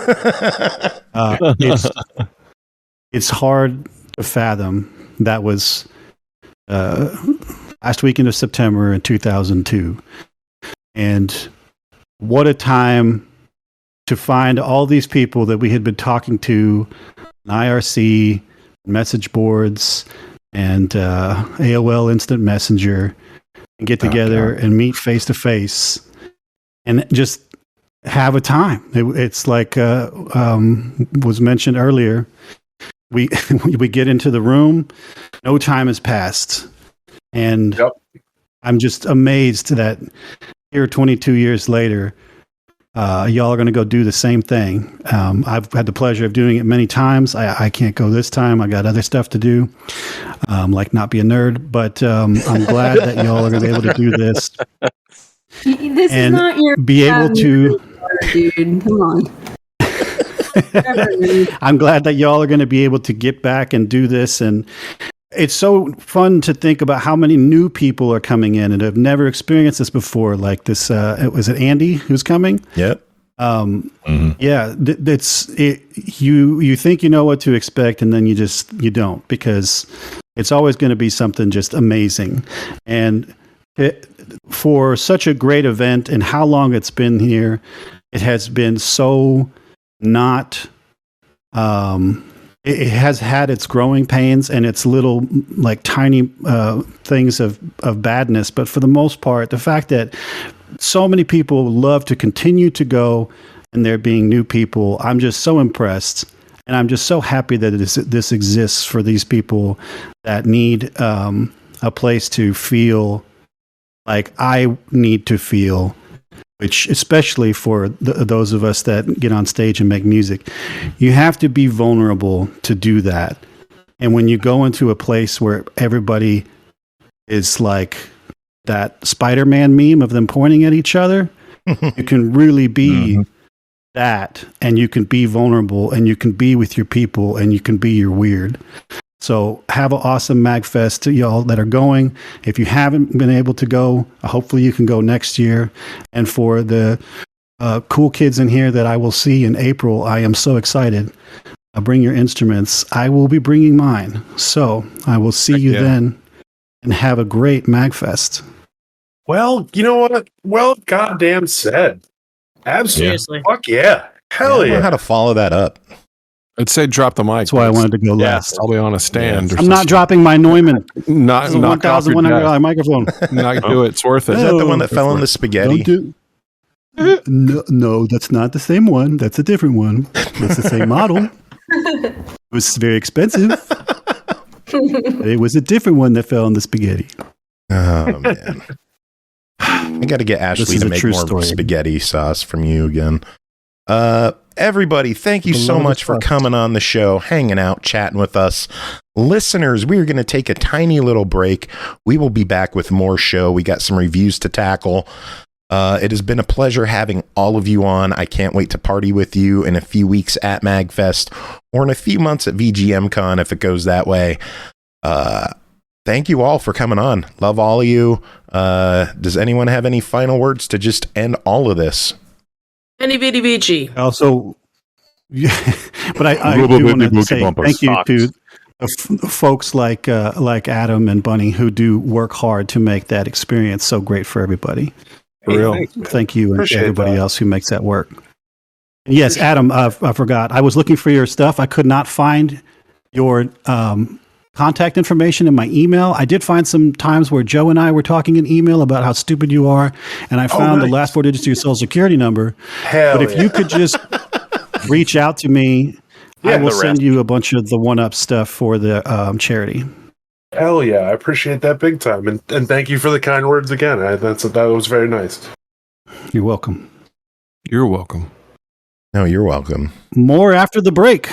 It's hard to fathom. That was last weekend of September in 2002, and what a time to find all these people that we had been talking to. IRC, message boards, and AOL Instant Messenger, and get together and meet face to face, and just have a time. It's like was mentioned earlier. We get into the room, no time has passed, and I'm just amazed that here, 22 years later. Y'all are going to go do the same thing. I've had the pleasure of doing it many times. I can't go this time. I got other stuff to do, like not be a nerd. But I'm glad that y'all are going to be able to do this. This and is not your be able to. Dude, come on. I'm glad that y'all are going to be able to get back and do this, and it's so fun to think about how many new people are coming in and have never experienced this before. Like this, was it Andy who's coming? Yep. Yeah, you think you know what to expect, and then you don't, because it's always going to be something just amazing. And for such a great event and how long it's been here, it has been so not. It has had its growing pains and its little, like, tiny things of badness. But for the most part, the fact that so many people love to continue to go and there being new people, I'm just so impressed. And I'm just so happy that this exists for these people that need a place to feel like I need to feel, which especially for those of us that get on stage and make music, you have to be vulnerable to do that. And when you go into a place where everybody is like that Spider-Man meme of them pointing at each other, you can really be that, and you can be vulnerable, and you can be with your people, and you can be your weird. So have an awesome MAGFest to y'all that are going. If you haven't been able to go, hopefully you can go next year. And for the cool kids in here that I will see in April, I am so excited. Bring your instruments. I will be bringing mine. So I will see you then, and have a great MAGFest. Well, you know what? Well, goddamn said. Absolutely. Seriously. Fuck yeah. Hell I don't yeah. know how to follow that up. I'd say drop the mic. That's why I wanted to go last. Probably on a stand. I'm not dropping my Neumann. Not It's a $1,100 microphone. Not do it. It's worth it. Is that the one that fell in the spaghetti? No, that's not the same one. That's a different one. It's the same model. It was very expensive. It was a different one that fell in the spaghetti. Oh, man. I got to get Ashley to make more spaghetti sauce from you again. Everybody, thank you so much for coming on the show, hanging out, chatting with us. Listeners, we are going to take a tiny little break. We will be back with more show. We got some reviews to tackle. It has been a pleasure having all of you on. I can't wait to party with you in a few weeks at MAGFest, or in a few months at VGM Con if it goes that way. Thank you all for coming on. Love all of you. Does anyone have any final words to just end all of this? Any VDVG. Also, but I do want to say thank you to folks like Adam and Bunny who do work hard to make that experience so great for everybody. For real. Thank you, and everybody else who makes that work. And yes, Adam, I forgot. I was looking for your stuff. I could not find your contact information in my email. I did find some times where Joe and I were talking in email about how stupid you are, and I found the last 4 digits of your social security number. Hell but if you could just reach out to me. Yeah, I will the send rest. you a bunch of the 1-up stuff for the charity. Hell yeah, I appreciate that big time, and thank you for the kind words again. That was very nice. You're welcome. You're welcome. No, you're welcome. More after the break.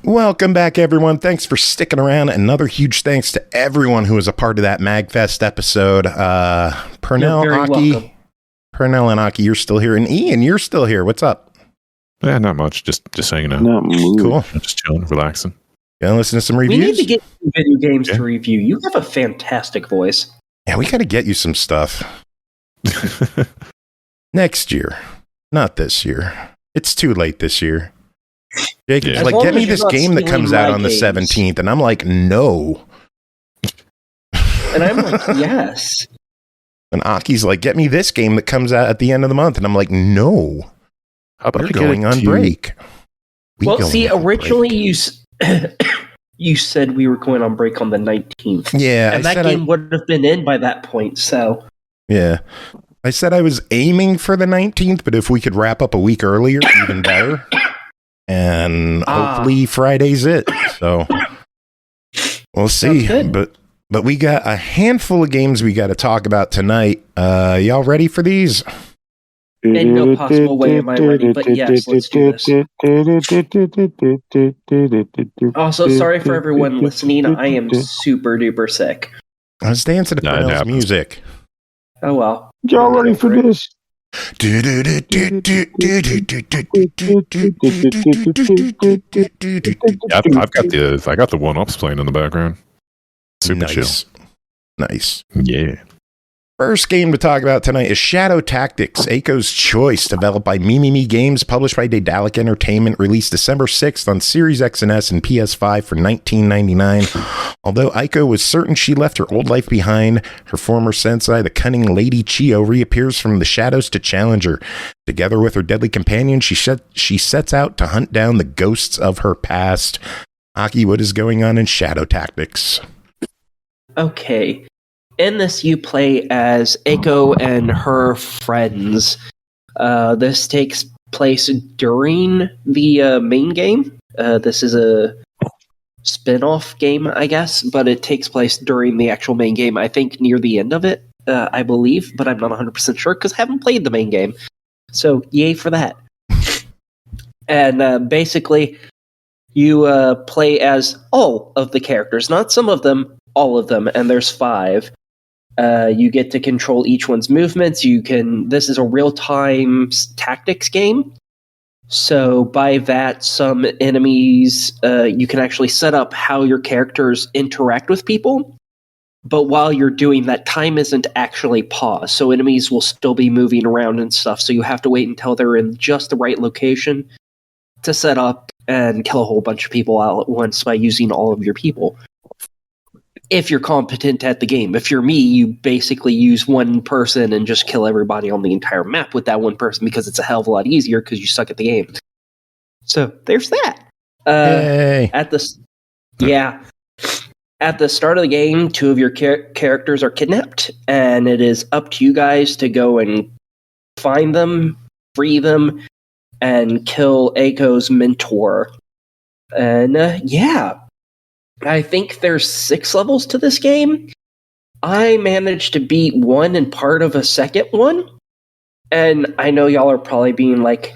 Welcome back, everyone. Thanks for sticking around. Another huge thanks to everyone who was a part of that MAGFest episode. Pernell, Aki, Pernell and Aki, you're still here, and Ian, you're still here. What's up? Yeah, not much. Just hanging out. Cool. Just chilling, relaxing. Gonna listen to some We reviews. need to get some video games to review. You have a fantastic voice. Yeah, we got to get you some stuff next year, not this year. It's too late this year. Jacob's As like, long get me as you're this not game that stealing comes out my on the games. 17th, and I'm like, no. And I'm like, yes. And Aki's like, get me this game that comes out at the end of the month, and I'm like, no. How about We're I get going it on to- break. Well, see, originally you said we were going on break on the 19th. Yeah, and I that said game would have been in by that point, so... Yeah. I said I was aiming for the 19th, but if we could wrap up a week earlier, even better. And hopefully Friday's it. So we'll see. But we got a handful of games we got to talk about tonight. Y'all ready for these? In no possible way am I ready, but yes, let's do this. Also, sorry for everyone listening. I am super duper sick. I was dancing to Pernell's music. Oh well. Y'all ready for this? I got the 1-ups playing in the background. Super chill. Nice. Yeah. First game to talk about tonight is Shadow Tactics, Aiko's Choice, developed by Mimimi Games, published by Daedalic Entertainment, released December 6th on Series X and S and PS5 for $19.99. Although Aiko was certain she left her old life behind, her former sensei, the cunning Lady Chio, reappears from the shadows to challenge her. Together with her deadly companion, she sets out to hunt down the ghosts of her past. Aki, what is going on in Shadow Tactics? Okay. In this, you play as Aiko and her friends. This takes place during the main game. This is a spin-off game, I guess, but it takes place during the actual main game. I think near the end of it, I believe, but I'm not 100% sure because I haven't played the main game. So, yay for that. And basically, you play as all of the characters, not some of them, all of them, and there's 5. You get to control each one's movements. This is a real-time tactics game. So by that, some enemies, you can actually set up how your characters interact with people. But while you're doing that, time isn't actually paused. So enemies will still be moving around and stuff. So you have to wait until they're in just the right location to set up and kill a whole bunch of people all at once by using all of your people. If you're competent at the game. If you're me, you basically use one person and just kill everybody on the entire map with that one person because it's a hell of a lot easier because you suck at the game. So there's that. Yay. At the start of the game, 2 of your characters are kidnapped, and it is up to you guys to go and find them, free them, and kill Aiko's mentor. And I think there's 6 levels to this game. I managed to beat 1 and part of a second one. And I know y'all are probably being like,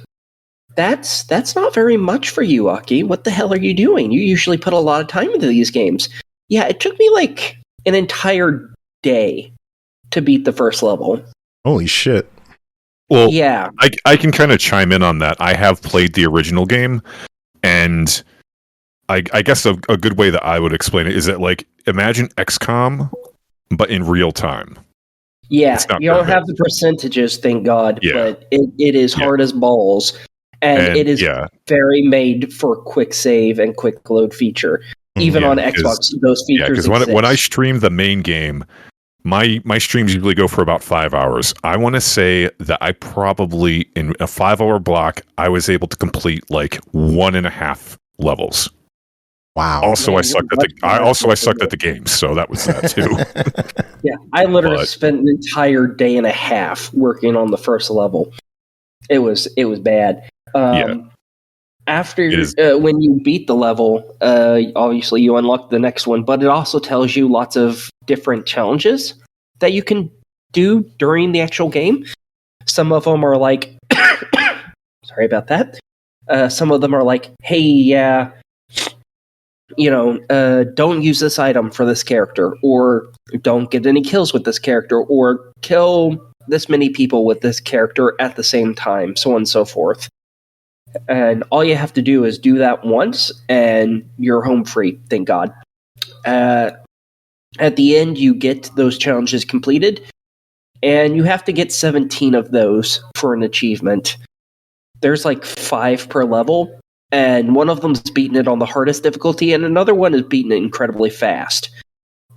That's not very much for you, Aki. What the hell are you doing? You usually put a lot of time into these games. Yeah, it took me like an entire day to beat the first level. Holy shit. Well, yeah, I can kind of chime in on that. I have played the original game, and I guess a good way that I would explain it is that, like, imagine XCOM, but in real time. Yeah, you don't have the percentages, thank God, but it is hard as balls. And it is very made for quick save and quick load feature. Even on Xbox, those features because when I stream the main game, my streams usually go for about 5 hours. I want to say that I probably, in a 5-hour block, I was able to complete like 1.5 levels. Wow. Also, I sucked at the game, so that was that too. Yeah, I literally spent an entire day and a half working on the first level. It was bad. After when you beat the level, obviously you unlock the next one, but it also tells you lots of different challenges that you can do during the actual game. Some of them are like, sorry about that. Some of them are like, hey, don't use this item for this character, or don't get any kills with this character, or kill this many people with this character at the same time, so on and so forth. And all you have to do is do that once, and you're home free, thank God. At the end, you get those challenges completed, and you have to get 17 of those for an achievement. There's like 5 per level, and one of them's beating it on the hardest difficulty, and another one is beating it incredibly fast.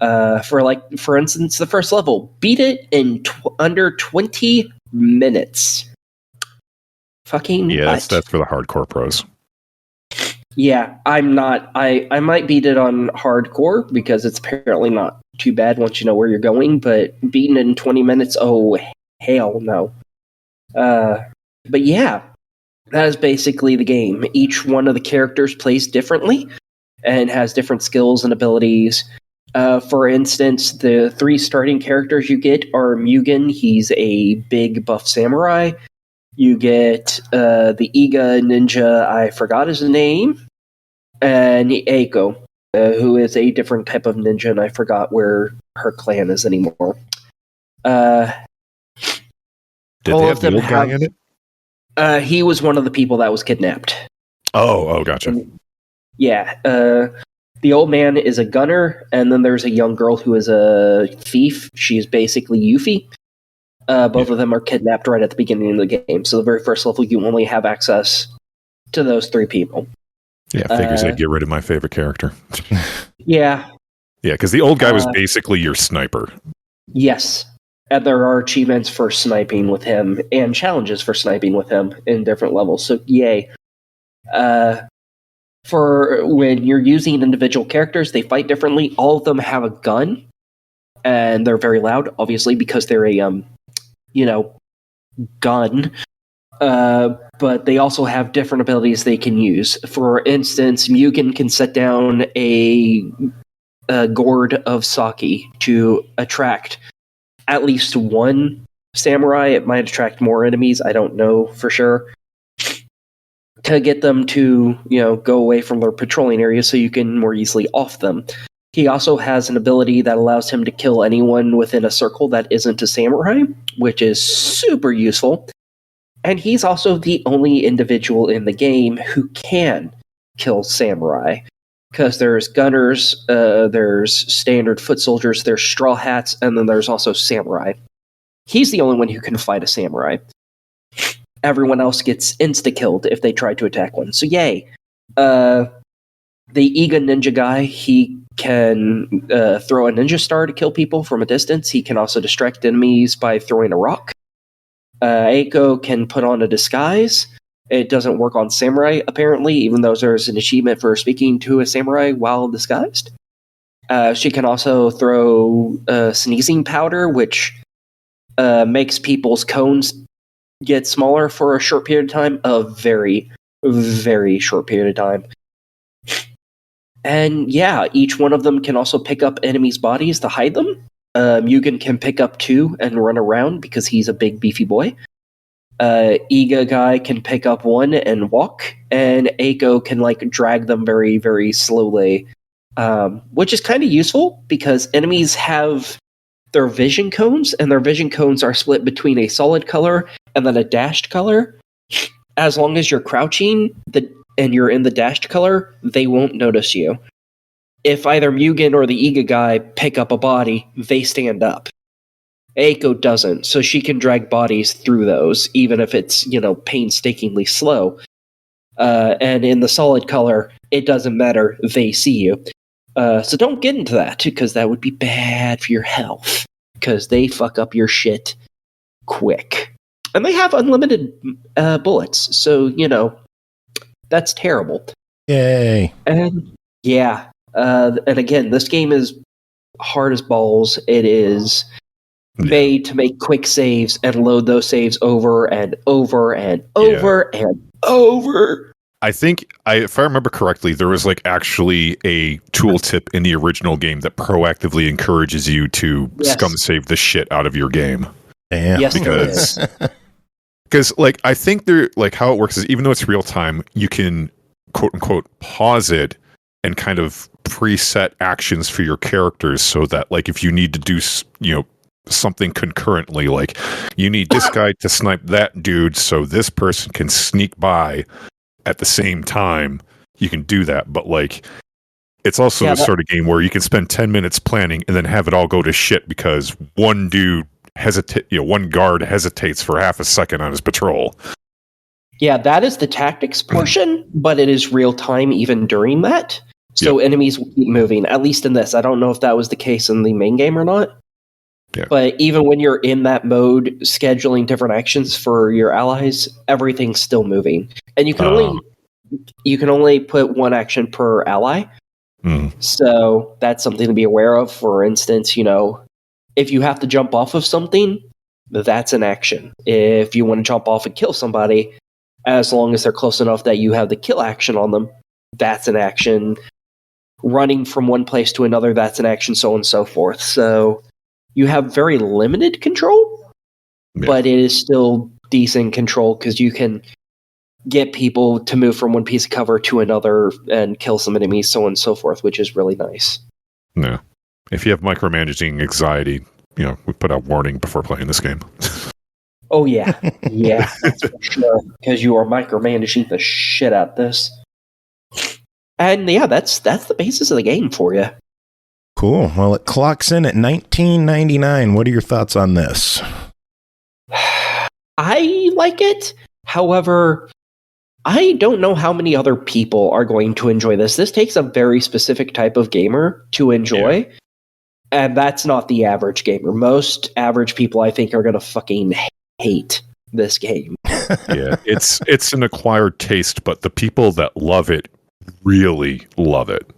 For instance, the first level, beat it in under 20 minutes. Fucking that's for the hardcore pros. Yeah, I'm not. I might beat it on hardcore because it's apparently not too bad once you know where you're going, but beating it in 20 minutes, oh, hell no. But yeah, that is basically the game. Each one of the characters plays differently and has different skills and abilities. For instance, the 3 starting characters you get are Mugen. He's a big buff samurai. You get the Iga ninja, I forgot his name, and Aiko, who is a different type of ninja, and I forgot where her clan is anymore. Did they have the old guy in it? He was one of the people that was kidnapped. Oh, gotcha. The old man is a gunner, and then there's a young girl who is a thief. She's basically Yuffie. Both of them are kidnapped right at the beginning of the game. So the very first level, you only have access to those 3 people. Yeah, figures I'd get rid of my favorite character. Yeah. Yeah, because the old guy was basically your sniper. Yes. And there are achievements for sniping with him and challenges for sniping with him in different levels. So, yay. For when you're using individual characters, they fight differently. All of them have a gun. And they're very loud, obviously, because they're a gun. But they also have different abilities they can use. For instance, Mugen can set down a gourd of sake to attract at least one samurai. It might attract more enemies, I don't know for sure. To get them to, go away from their patrolling area so you can more easily off them. He also has an ability that allows him to kill anyone within a circle that isn't a samurai, which is super useful. And he's also the only individual in the game who can kill samurai. Because there's gunners, there's standard foot soldiers, there's straw hats, and then there's also samurai. He's the only one who can fight a samurai. Everyone else gets insta-killed if they try to attack one. So yay. The Iga ninja guy, he can throw a ninja star to kill people from a distance. He can also distract enemies by throwing a rock. Aiko can put on a disguise. It doesn't work on samurai, apparently, even though there's an achievement for speaking to a samurai while disguised. She can also throw sneezing powder, which makes people's cones get smaller for a short period of time. A very, very short period of time. And yeah, each one of them can also pick up enemies' bodies to hide them. Mugen can pick up 2 and run around because he's a big beefy boy. Iga guy can pick up one and walk, and Aiko can like drag them very, very slowly, which is kind of useful because enemies have their vision cones, and their vision cones are split between a solid color and then a dashed color. As long as you're crouching and you're in the dashed color, they won't notice you. If either Mugen or the Iga guy pick up a body, they stand up. Aiko doesn't, so she can drag bodies through those, even if it's, painstakingly slow. And in the solid color, it doesn't matter, they see you. So don't get into that, because that would be bad for your health, because they fuck up your shit quick. And they have unlimited bullets, so, that's terrible. Yay. And, yeah. And again, this game is hard as balls. It is made to make quick saves and load those saves over and over and over and over. I think, if I remember correctly, there was actually a tooltip in the original game that proactively encourages you to scum save the shit out of your game. Damn. Yes, because I think there how it works is, even though it's real time, you can quote unquote pause it and kind of preset actions for your characters, so that if you need to do something concurrently, you need this guy to snipe that dude so this person can sneak by at the same time, you can do that. But it's also the sort of game where you can spend 10 minutes planning and then have it all go to shit because one dude one guard hesitates for half a second on his patrol. Yeah, that is the tactics portion, but it is real time even during that. So enemies will keep moving, at least in this. I don't know if that was the case in the main game or not. Yeah. But even when you're in that mode, scheduling different actions for your allies, everything's still moving. And you can only put one action per ally. So that's something to be aware of. For instance, if you have to jump off of something, that's an action. If you want to jump off and kill somebody, as long as they're close enough that you have the kill action on them, that's an action. Running from one place to another, that's an action, so on and so forth. So you have very limited control, but it is still decent control because you can get people to move from one piece of cover to another and kill some enemies, so on and so forth, which is really nice. Yeah. If you have micromanaging anxiety, we put out warning before playing this game. Oh, yeah. Yeah, that's for sure. Because you are micromanaging the shit out of this. And yeah, that's the basis of the game for you. Cool. Well, it clocks in at $19.99. What are your thoughts on this? I like it. However, I don't know how many other people are going to enjoy this. This takes a very specific type of gamer to enjoy. Yeah. And that's not the average gamer. Most average people, I think, are going to fucking hate this game. Yeah, it's an acquired taste, but the people that love it really love it.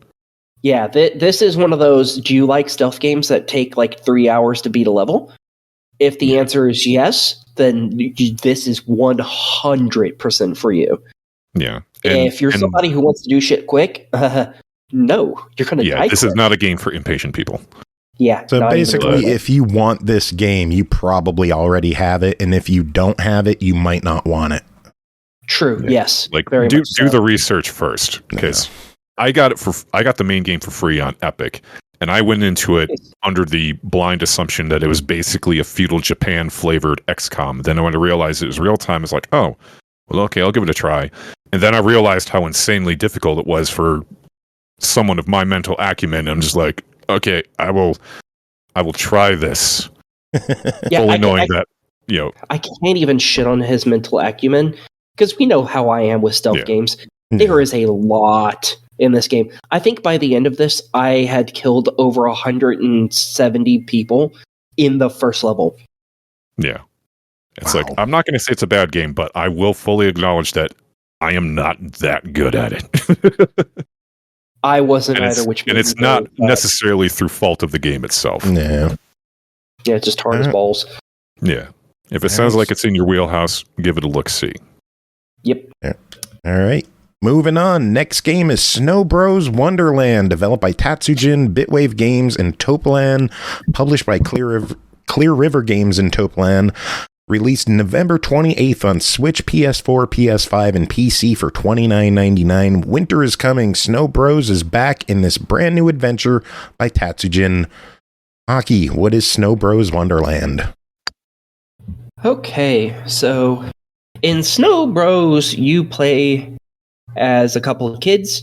Yeah, this is one of those, do you like stealth games that take 3 hours to beat a level? If the answer is yes, then this is 100% for you. Yeah. If you're somebody who wants to do shit quick, no, you're going to die. This is not a game for impatient people. Yeah. So basically, if you want this game, you probably already have it, and if you don't have it, you might not want it. True. Yeah. Yes. Do the research first, because I got the main game for free on Epic, and I went into it under the blind assumption that it was basically a feudal Japan flavored XCOM. Then when I realized it was real time, it's okay, I'll give it a try. And then I realized how insanely difficult it was for someone of my mental acumen. I'm just okay, I will try this. Fully knowing that, I can't even shit on his mental acumen, because we know how I am with stealth games. There is a lot in this game. I think by the end of this, I had killed over 170 people in the first level. Yeah. It's I'm not going to say it's a bad game, but I will fully acknowledge that I am not that good at it. I wasn't either, and it's not necessarily through fault of the game itself. Yeah. Yeah, it's just hard as balls. Yeah. If it sounds like it's in your wheelhouse, give it a look-see. Yep. Yeah. All right. Moving on. Next game is Snow Bros Wonderland, developed by Tatsujin, Bitwave Games, and Toaplan, published by Clear River Games and Toaplan. Released November 28th on Switch, PS4, PS5, and PC for $29.99. Winter is coming. Snow Bros is back in this brand new adventure by Tatsujin. Aki, what is Snow Bros Wonderland? Okay, so in Snow Bros, you play as a couple of kids,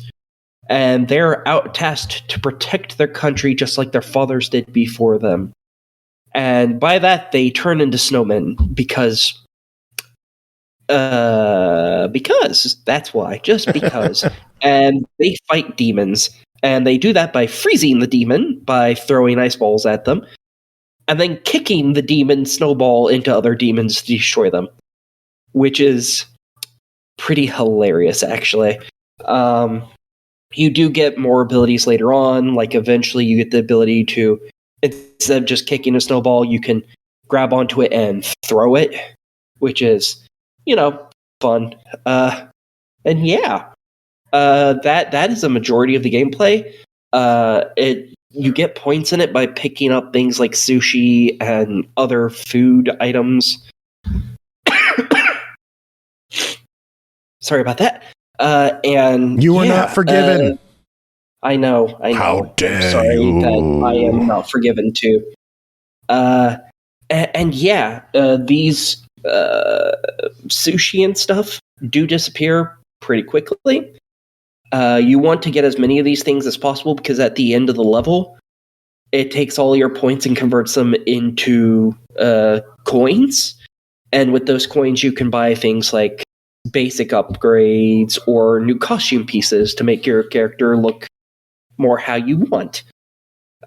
and they're out tasked to protect their country just like their fathers did before them. And by that, they turn into snowmen because that's why, just because. And they fight demons, and they do that by freezing the demon by throwing ice balls at them, and then kicking the demon snowball into other demons to destroy them, which is pretty hilarious, actually. You do get more abilities later on, like eventually you get the ability to, instead of just kicking a snowball, you can grab onto it and throw it, which is, fun. And yeah, that is a majority of the gameplay. You get points in it by picking up things like sushi and other food items. Sorry about that. And you are not forgiven. I know. How dare I'm sorry you? that I am not forgiven too. These sushi and stuff do disappear pretty quickly. You want to get as many of these things as possible because at the end of the level, it takes all your points and converts them into coins. And with those coins, you can buy things like basic upgrades or new costume pieces to make your character look more how you want.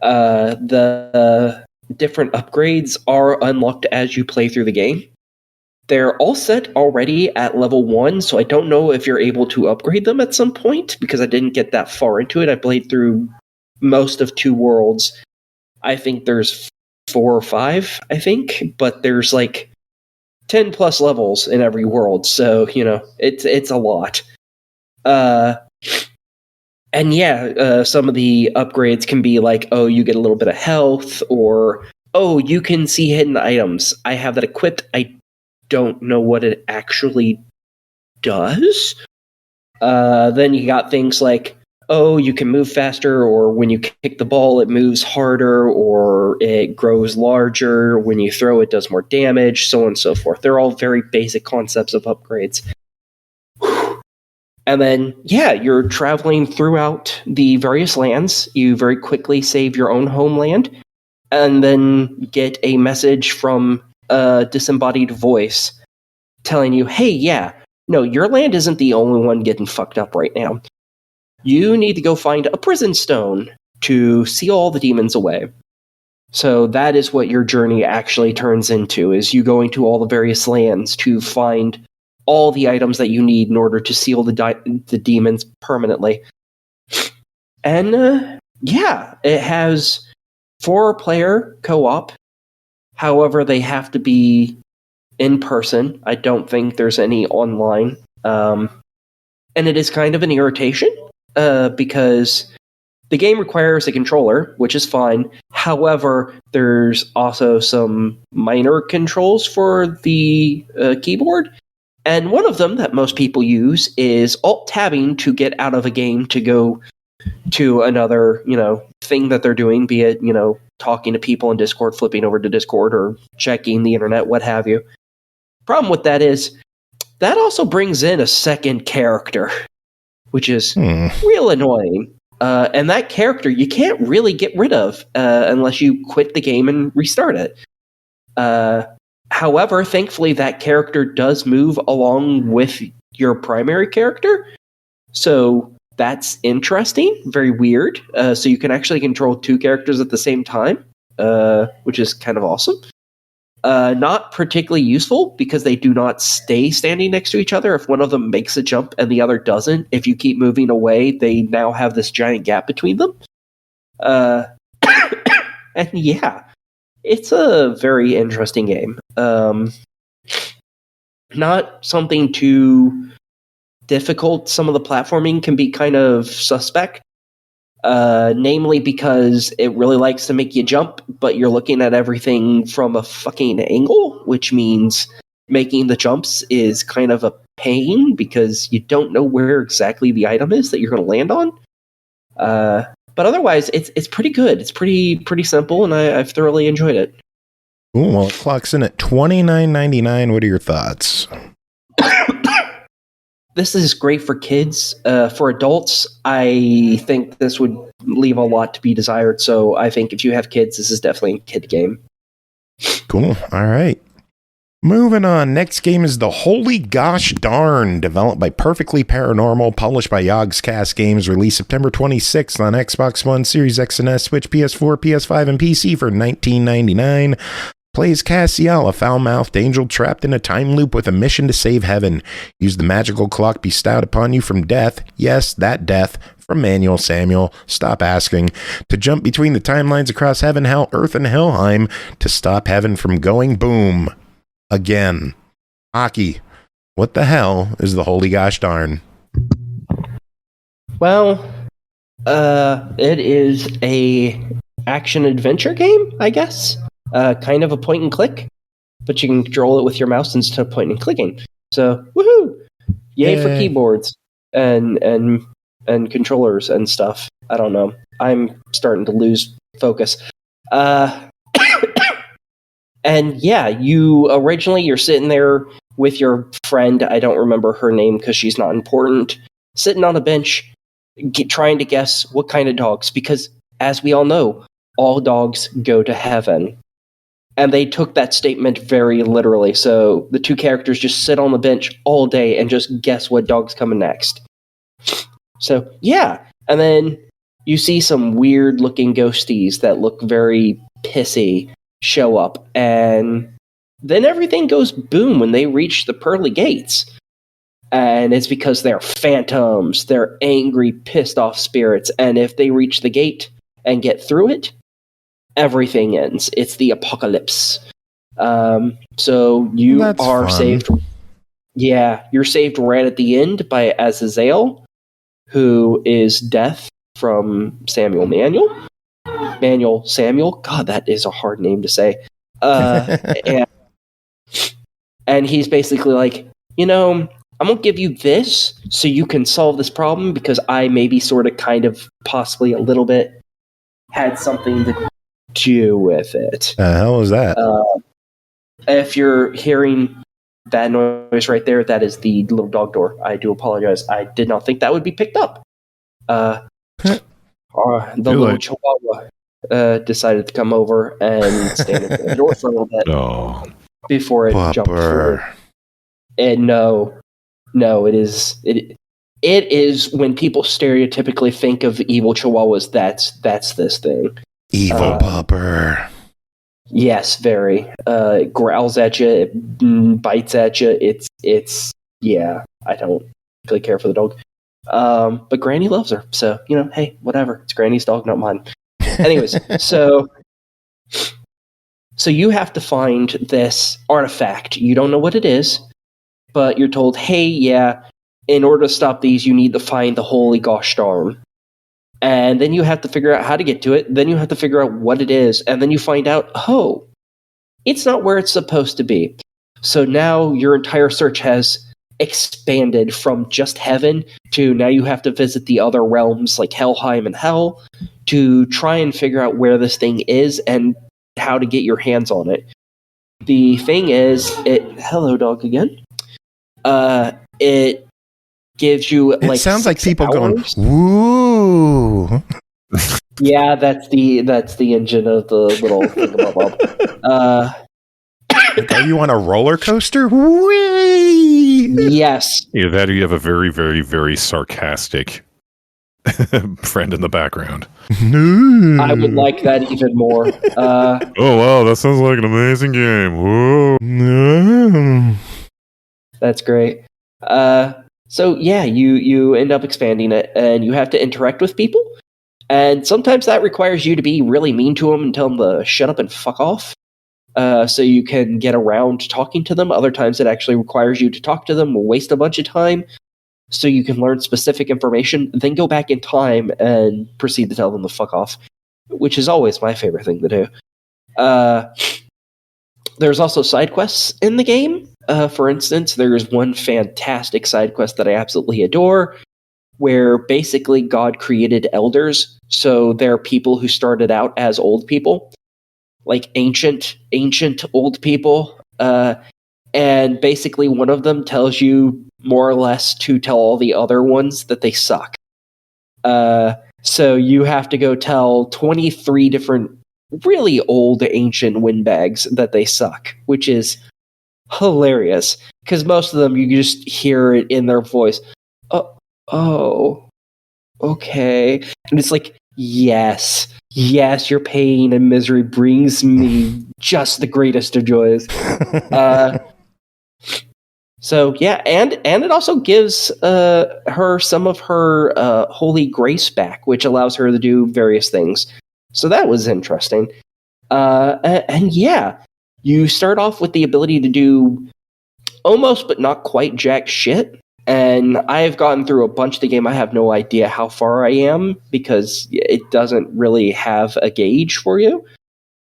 The different upgrades are unlocked as you play through the game. They're all set already at level 1, so I don't know if you're able to upgrade them at some point, because I didn't get that far into it. I played through most of 2 worlds. I think there's 4 or 5, but there's like 10 plus levels in every world, so, it's a lot. Some of the upgrades can be like, you get a little bit of health, or, you can see hidden items. I have that equipped. I don't know what it actually does. Then you got things like, you can move faster, or when you kick the ball, it moves harder, or it grows larger. When you throw, it does more damage, so on and so forth. They're all very basic concepts of upgrades. And then, you're traveling throughout the various lands. You very quickly save your own homeland, and then get a message from a disembodied voice telling you, hey, your land isn't the only one getting fucked up right now. You need to go find a prison stone to seal all the demons away. So that is what your journey actually turns into, is you going to all the various lands to find all the items that you need in order to seal the demons permanently. And it has 4-player co-op. However, they have to be in person. I don't think there's any online. And it is kind of an irritation, because the game requires a controller, which is fine. However, there's also some minor controls for the keyboard. And one of them that most people use is Alt-tabbing to get out of a game to go to another, thing that they're doing, be it, talking to people in Discord, flipping over to Discord, or checking the internet, what have you. Problem with that is, that also brings in a second character, which is real annoying. And that character you can't really get rid of unless you quit the game and restart it. However, thankfully, that character does move along with your primary character. So that's interesting, very weird. So you can actually control 2 characters at the same time, which is kind of awesome. Not particularly useful, because they do not stay standing next to each other. If one of them makes a jump and the other doesn't, if you keep moving away, they now have this giant gap between them. And it's a very interesting game. Not something too difficult. Some of the platforming can be kind of suspect, Namely because it really likes to make you jump, but you're looking at everything from a fucking angle, which means making the jumps is kind of a pain because you don't know where exactly the item is that you're going to land on. But otherwise, it's pretty good. It's pretty simple, and I've thoroughly enjoyed it. Cool. Well, it clocks in at $29.99. What are your thoughts? This is great for kids. For adults, I think this would leave a lot to be desired. So I think if you have kids, this is definitely a kid game. Cool. All right. Moving on. Next game is The Holy Gosh Darn, developed by Perfectly Paranormal, published by Yogscast Games, released September 26th on Xbox One, Series X and S, Switch, PS4, PS5, and PC for $19.99. Plays Cassiel, a foul-mouthed angel trapped in a time loop with a mission to save heaven. Use the magical clock bestowed upon you from death, yes, that death, from Manuel Samuel, stop asking, to jump between the timelines across heaven, hell, earth, and Helheim to stop heaven from going boom. Again. Aki, what the hell is The Holy Gosh Darn? Well, it is a action-adventure game, I guess. Kind of a point and click, but you can control it with your mouse instead of point and clicking. So, woohoo! Yay for keyboards and controllers and stuff. I don't know. I'm starting to lose focus. And yeah, you're sitting there with your friend. I don't remember her name because she's not important. Sitting on a bench, trying to guess what kind of dogs, because as we all know, all dogs go to heaven. And they took that statement very literally. So the two characters just sit on the bench all day and just guess what dog's coming next. So, yeah. And then you see some weird-looking ghosties that look very pissy show up. And then everything goes boom when they reach the pearly gates. And it's because they're phantoms. They're angry, pissed-off spirits. And if they reach the gate and get through it, everything ends. It's the apocalypse. So you are fun. Saved. Yeah, you're saved right at the end by Azazel, who is death from Samuel Samuel. God, that is a hard name to say. And he's basically like, I'm going to give you this so you can solve this problem because I maybe sort of kind of possibly a little bit had something to do with it. The hell is that? If you're hearing that noise right there, that is the little dog door. I do apologize. I did not think that would be picked up. The little chihuahua decided to come over and stand at the door for a little bit before it jumped through. And no, it is when people stereotypically think of evil chihuahuas. That's this thing. Evil pupper. Yes, very. It growls at you, it bites at you. It's yeah. I don't really care for the dog, but Granny loves her. So hey, whatever. It's Granny's dog, not mine. Anyways, so you have to find this artifact. You don't know what it is, but you're told, hey, yeah, in order to stop these, you need to find the Holy Gosh Darn. And then you have to figure out how to get to it. Then you have to figure out what it is. And then you find out, it's not where it's supposed to be. So now your entire search has expanded from just heaven to now you have to visit the other realms like Helheim and Hell to try and figure out where this thing is and how to get your hands on it. The thing is, hello dog again. It gives you like. It sounds like people hours. Going woo. Yeah, that's the engine of the little thingamabob. Are you on a roller coaster? Whee! Yes. Either that or you have a very, very, very sarcastic friend in the background. I would like that even more. Oh wow, that sounds like an amazing game. Whoa. That's great. So yeah, you end up expanding it, and you have to interact with people. And sometimes that requires you to be really mean to them and tell them to shut up and fuck off. So you can get around talking to them. Other times it actually requires you to talk to them, waste a bunch of time. so you can learn specific information, then go back in time and proceed to tell them to fuck off, which is always my favorite thing to do. There's also side quests in the game. For instance, there's one fantastic side quest that I absolutely adore, where basically God created elders. So there are people who started out as old people, like ancient old people. And basically one of them tells you more or less to tell all the other ones that they suck. So you have to go tell 23 different really old ancient windbags that they suck, which is hilarious, because most of them you just hear it in their voice. Oh, okay. And it's like, yes, your pain and misery brings me just the greatest of joys. So yeah, and it also gives her some of her holy grace back, which allows her to do various things. So that was interesting. And yeah, you start off with the ability to do almost but not quite jack shit. And I've gotten through a bunch of the game. I have no idea how far I am because it doesn't really have a gauge for you.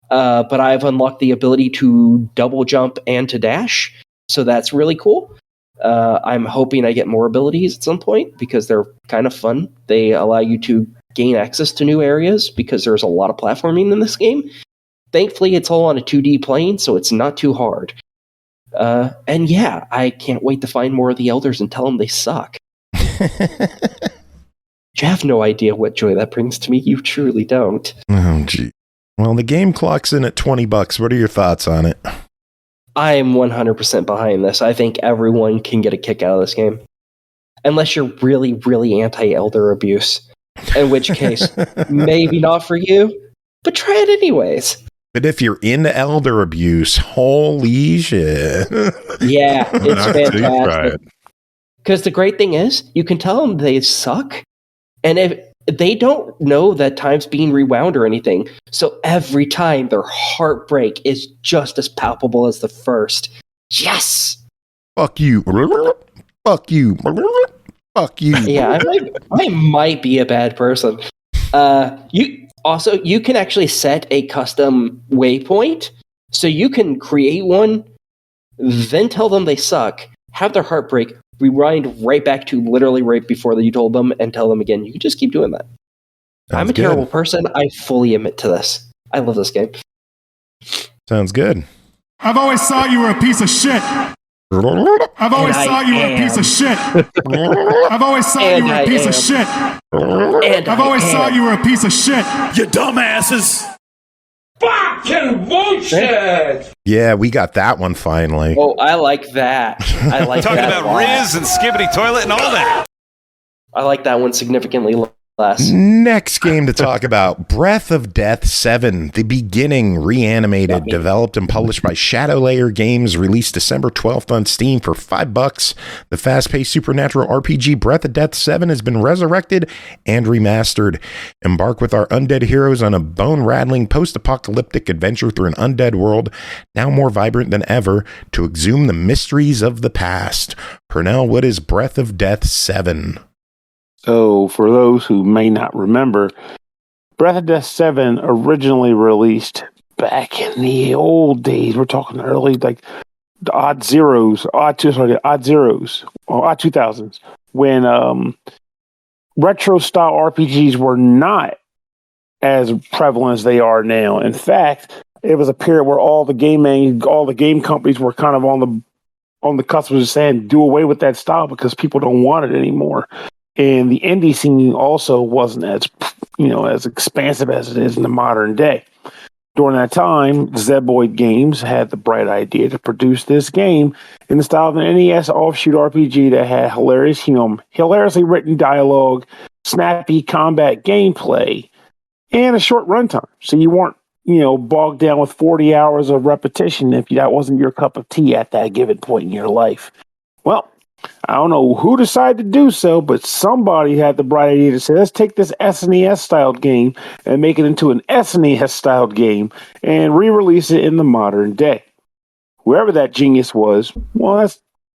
But I've unlocked the ability to double jump and to dash. So that's really cool. I'm hoping I get more abilities at some point because they're kind of fun. They allow you to gain access to new areas because there's a lot of platforming in this game. Thankfully, it's all on a 2D plane, so it's not too hard. And yeah, I can't wait to find more of the elders and tell them they suck. You have no idea what joy that brings to me. You truly don't. Oh, gee. Well, the game clocks in at $20. What are your thoughts on it? I am 100% behind this. I think everyone can get a kick out of this game. Unless you're really, really anti-elder abuse. In which case, maybe not for you, but try it anyways. But if you're into elder abuse, holy shit. Yeah, it's fantastic. Because the great thing is, you can tell them they suck, and if they don't know that time's being rewound or anything, so every time their heartbreak is just as palpable as the first. Yes! Fuck you. Fuck you. Fuck you. Yeah, I might be a bad person. You can actually set a custom waypoint, so you can create one, then tell them they suck, have their heartbreak, rewind right back to literally right before you told them, and tell them again. You can just keep doing that. I'm a terrible person. I fully admit to this. I love this game. Sounds good. I've always thought you were a piece of shit. I've always thought you were a piece of shit. I've always thought you were a piece of shit. I've always thought you were a piece of shit. You dumbasses! Fucking bullshit! Yeah, we got that one finally. Oh, I like that. I like Talking that about Riz and Skibbity Toilet and all that. I like that one significantly less. Next game to talk about, Breath of Death 7, The Beginning, Reanimated, developed and published by Shadow Layer Games, released December 12th on Steam for $5. The fast-paced supernatural RPG Breath of Death 7 has been resurrected and remastered. Embark with our undead heroes on a bone-rattling post-apocalyptic adventure through an undead world, now more vibrant than ever, to exhume the mysteries of the past. Pernell, what is Breath of Death 7? So, for those who may not remember, Breath of Death 7 originally released back in the old days. We're talking early, like the odd 2000s, when retro style RPGs were not as prevalent as they are now. In fact, it was a period where all the game companies were kind of on the cusp of saying, do away with that style because people don't want it anymore. And the indie scene also wasn't as expansive as it is in the modern day. During that time, Zeboyd Games had the bright idea to produce this game in the style of an NES offshoot RPG that had hilariously written dialogue, snappy combat gameplay, and a short runtime. So you weren't, bogged down with 40 hours of repetition if that wasn't your cup of tea at that given point in your life. Well, I don't know who decided to do so, but somebody had the bright idea to say, let's take this SNES-styled game and make it into an SNES-styled game and re-release it in the modern day. Whoever that genius was, well,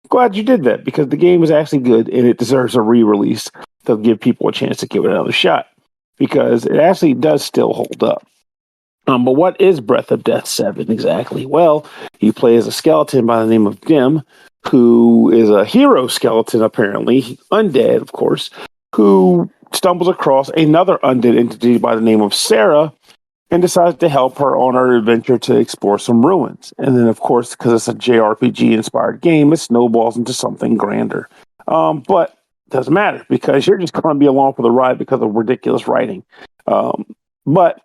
glad you did that because the game is actually good and it deserves a re-release to give people a chance to give it another shot because it actually does still hold up. But what is Breath of Death 7 exactly? Well, you play as a skeleton by the name of Dim, who is a hero skeleton, apparently, undead, of course, who stumbles across another undead entity by the name of Sarah and decides to help her on her adventure to explore some ruins. And then, of course, because it's a JRPG-inspired game, it snowballs into something grander. But it doesn't matter because you're just going to be along for the ride because of ridiculous writing. But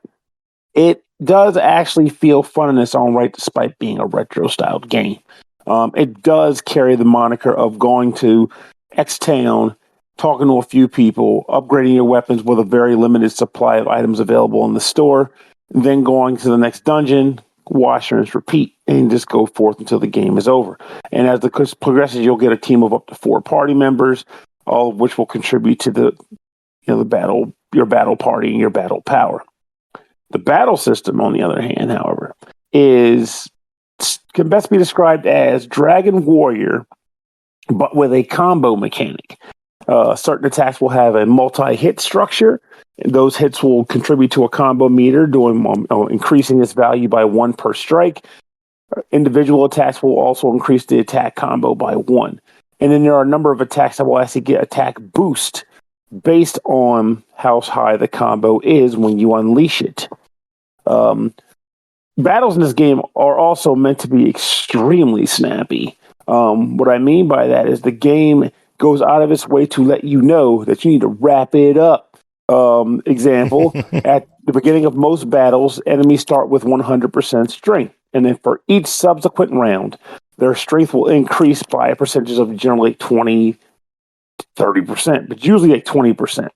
it does actually feel fun in its own right, despite being a retro-styled game. It does carry the moniker of going to X town, talking to a few people, upgrading your weapons with a very limited supply of items available in the store, then going to the next dungeon, wash, rinse, repeat, and just go forth until the game is over. And as the course progresses, you'll get a team of up to 4 party members, all of which will contribute to the battle, your battle party, and your battle power. The battle system, on the other hand, however, can best be described as Dragon Warrior, but with a combo mechanic. Certain attacks will have a multi-hit structure. Those hits will contribute to a combo meter, increasing its value by 1 per strike. Individual attacks will also increase the attack combo by 1. And then there are a number of attacks that will actually get attack boost based on how high the combo is when you unleash it. Battles in this game are also meant to be extremely snappy. What I mean by that is the game goes out of its way to let you know that you need to wrap it up. Example, at the beginning of most battles, enemies start with 100% strength. And then for each subsequent round, their strength will increase by a percentage of generally 20, 30%, but usually like 20%.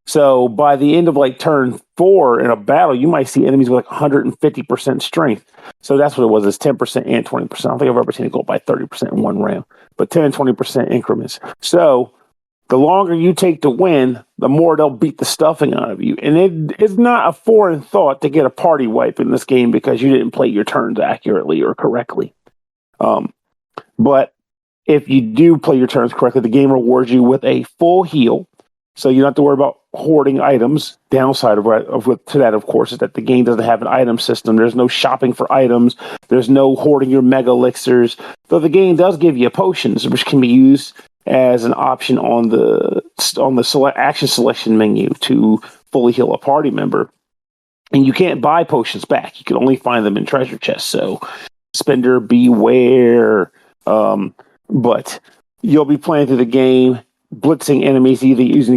So by the end of like turn 4 in a battle, you might see enemies with like 150% strength. So that's what it was, is 10% and 20%. I don't think I've ever seen it go by 30% in one round, but 10 and 20% increments. So the longer you take to win, the more they'll beat the stuffing out of you. And it's not a foreign thought to get a party wipe in this game because you didn't play your turns accurately or correctly. But if you do play your turns correctly, the game rewards you with a full heal. So you don't have to worry about hoarding items. Downside to that, of course, is that the game doesn't have an item system. There's no shopping for items. There's no hoarding your mega elixirs. Though the game does give you potions, which can be used as an option on the action selection menu to fully heal a party member. And you can't buy potions back. You can only find them in treasure chests. So spender beware. But you'll be playing through the game, blitzing enemies, either use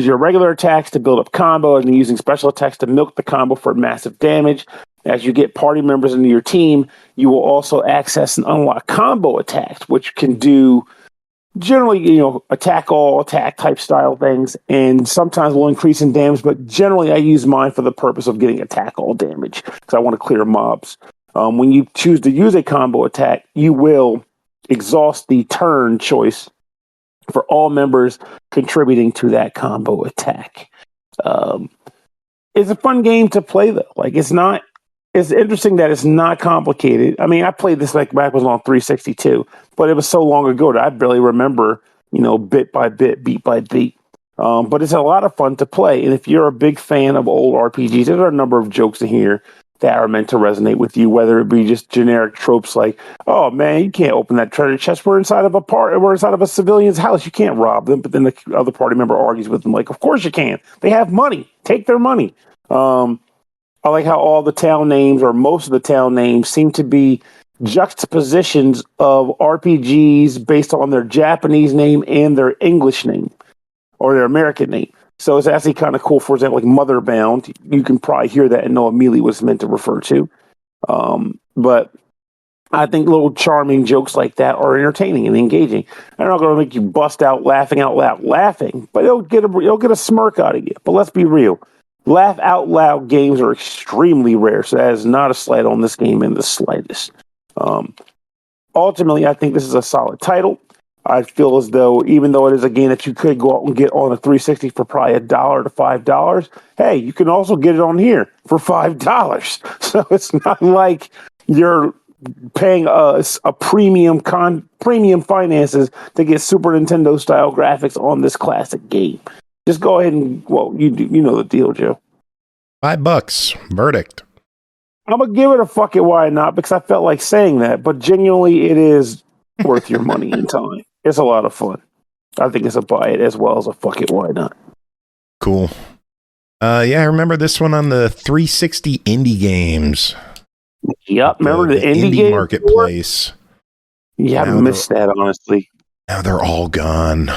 your regular attacks to build up combo and then using special attacks to milk the combo for massive damage. As you get party members into your team, you will also access and unlock combo attacks, which can do generally, attack all, attack type style things, and sometimes will increase in damage, but generally I use mine for the purpose of getting attack all damage because I want to clear mobs. When you choose to use a combo attack, you will exhaust the turn choice for all members contributing to that combo attack. It's a fun game to play though. It's interesting that it's not complicated. I mean, I played this back when I was on 362, but it was so long ago that I barely remember, bit by bit, beat by beat. But it's a lot of fun to play. And if you're a big fan of old RPGs, there are a number of jokes in here that are meant to resonate with you, whether it be just generic tropes like, oh man, you can't open that treasure chest. We're inside of a civilian's house. You can't rob them. But then the other party member argues with them like, of course you can. They have money. Take their money. I like how all the town names, or most of the town names, seem to be juxtapositions of RPGs based on their Japanese name and their English name or their American name. So it's actually kind of cool. For example, like Motherbound, you can probably hear that and know immediately what it's meant to refer to. But I think little charming jokes like that are entertaining and engaging. They're not going to make you bust out loud laughing, but it'll get a smirk out of you. But let's be real. Laugh out loud games are extremely rare, so that is not a slight on this game in the slightest. Ultimately, I think this is a solid title. I feel as though, even though it is a game that you could go out and get on a 360 for probably $1 to $5, hey, you can also get it on here for $5. So it's not like you're paying us a premium finances to get Super Nintendo style graphics on this classic game. Just go ahead and you know the deal, Joe. $5. Verdict. I'm gonna give it a fuck it, why not? Because I felt like saying that, but genuinely, it is worth your money and time. It's a lot of fun. I think it's a buy it as well as a fuck it, why not? Cool. Yeah, I remember this one on the 360 indie games. Yep, remember the indie game marketplace. Yeah, I missed that, honestly. Now they're all gone.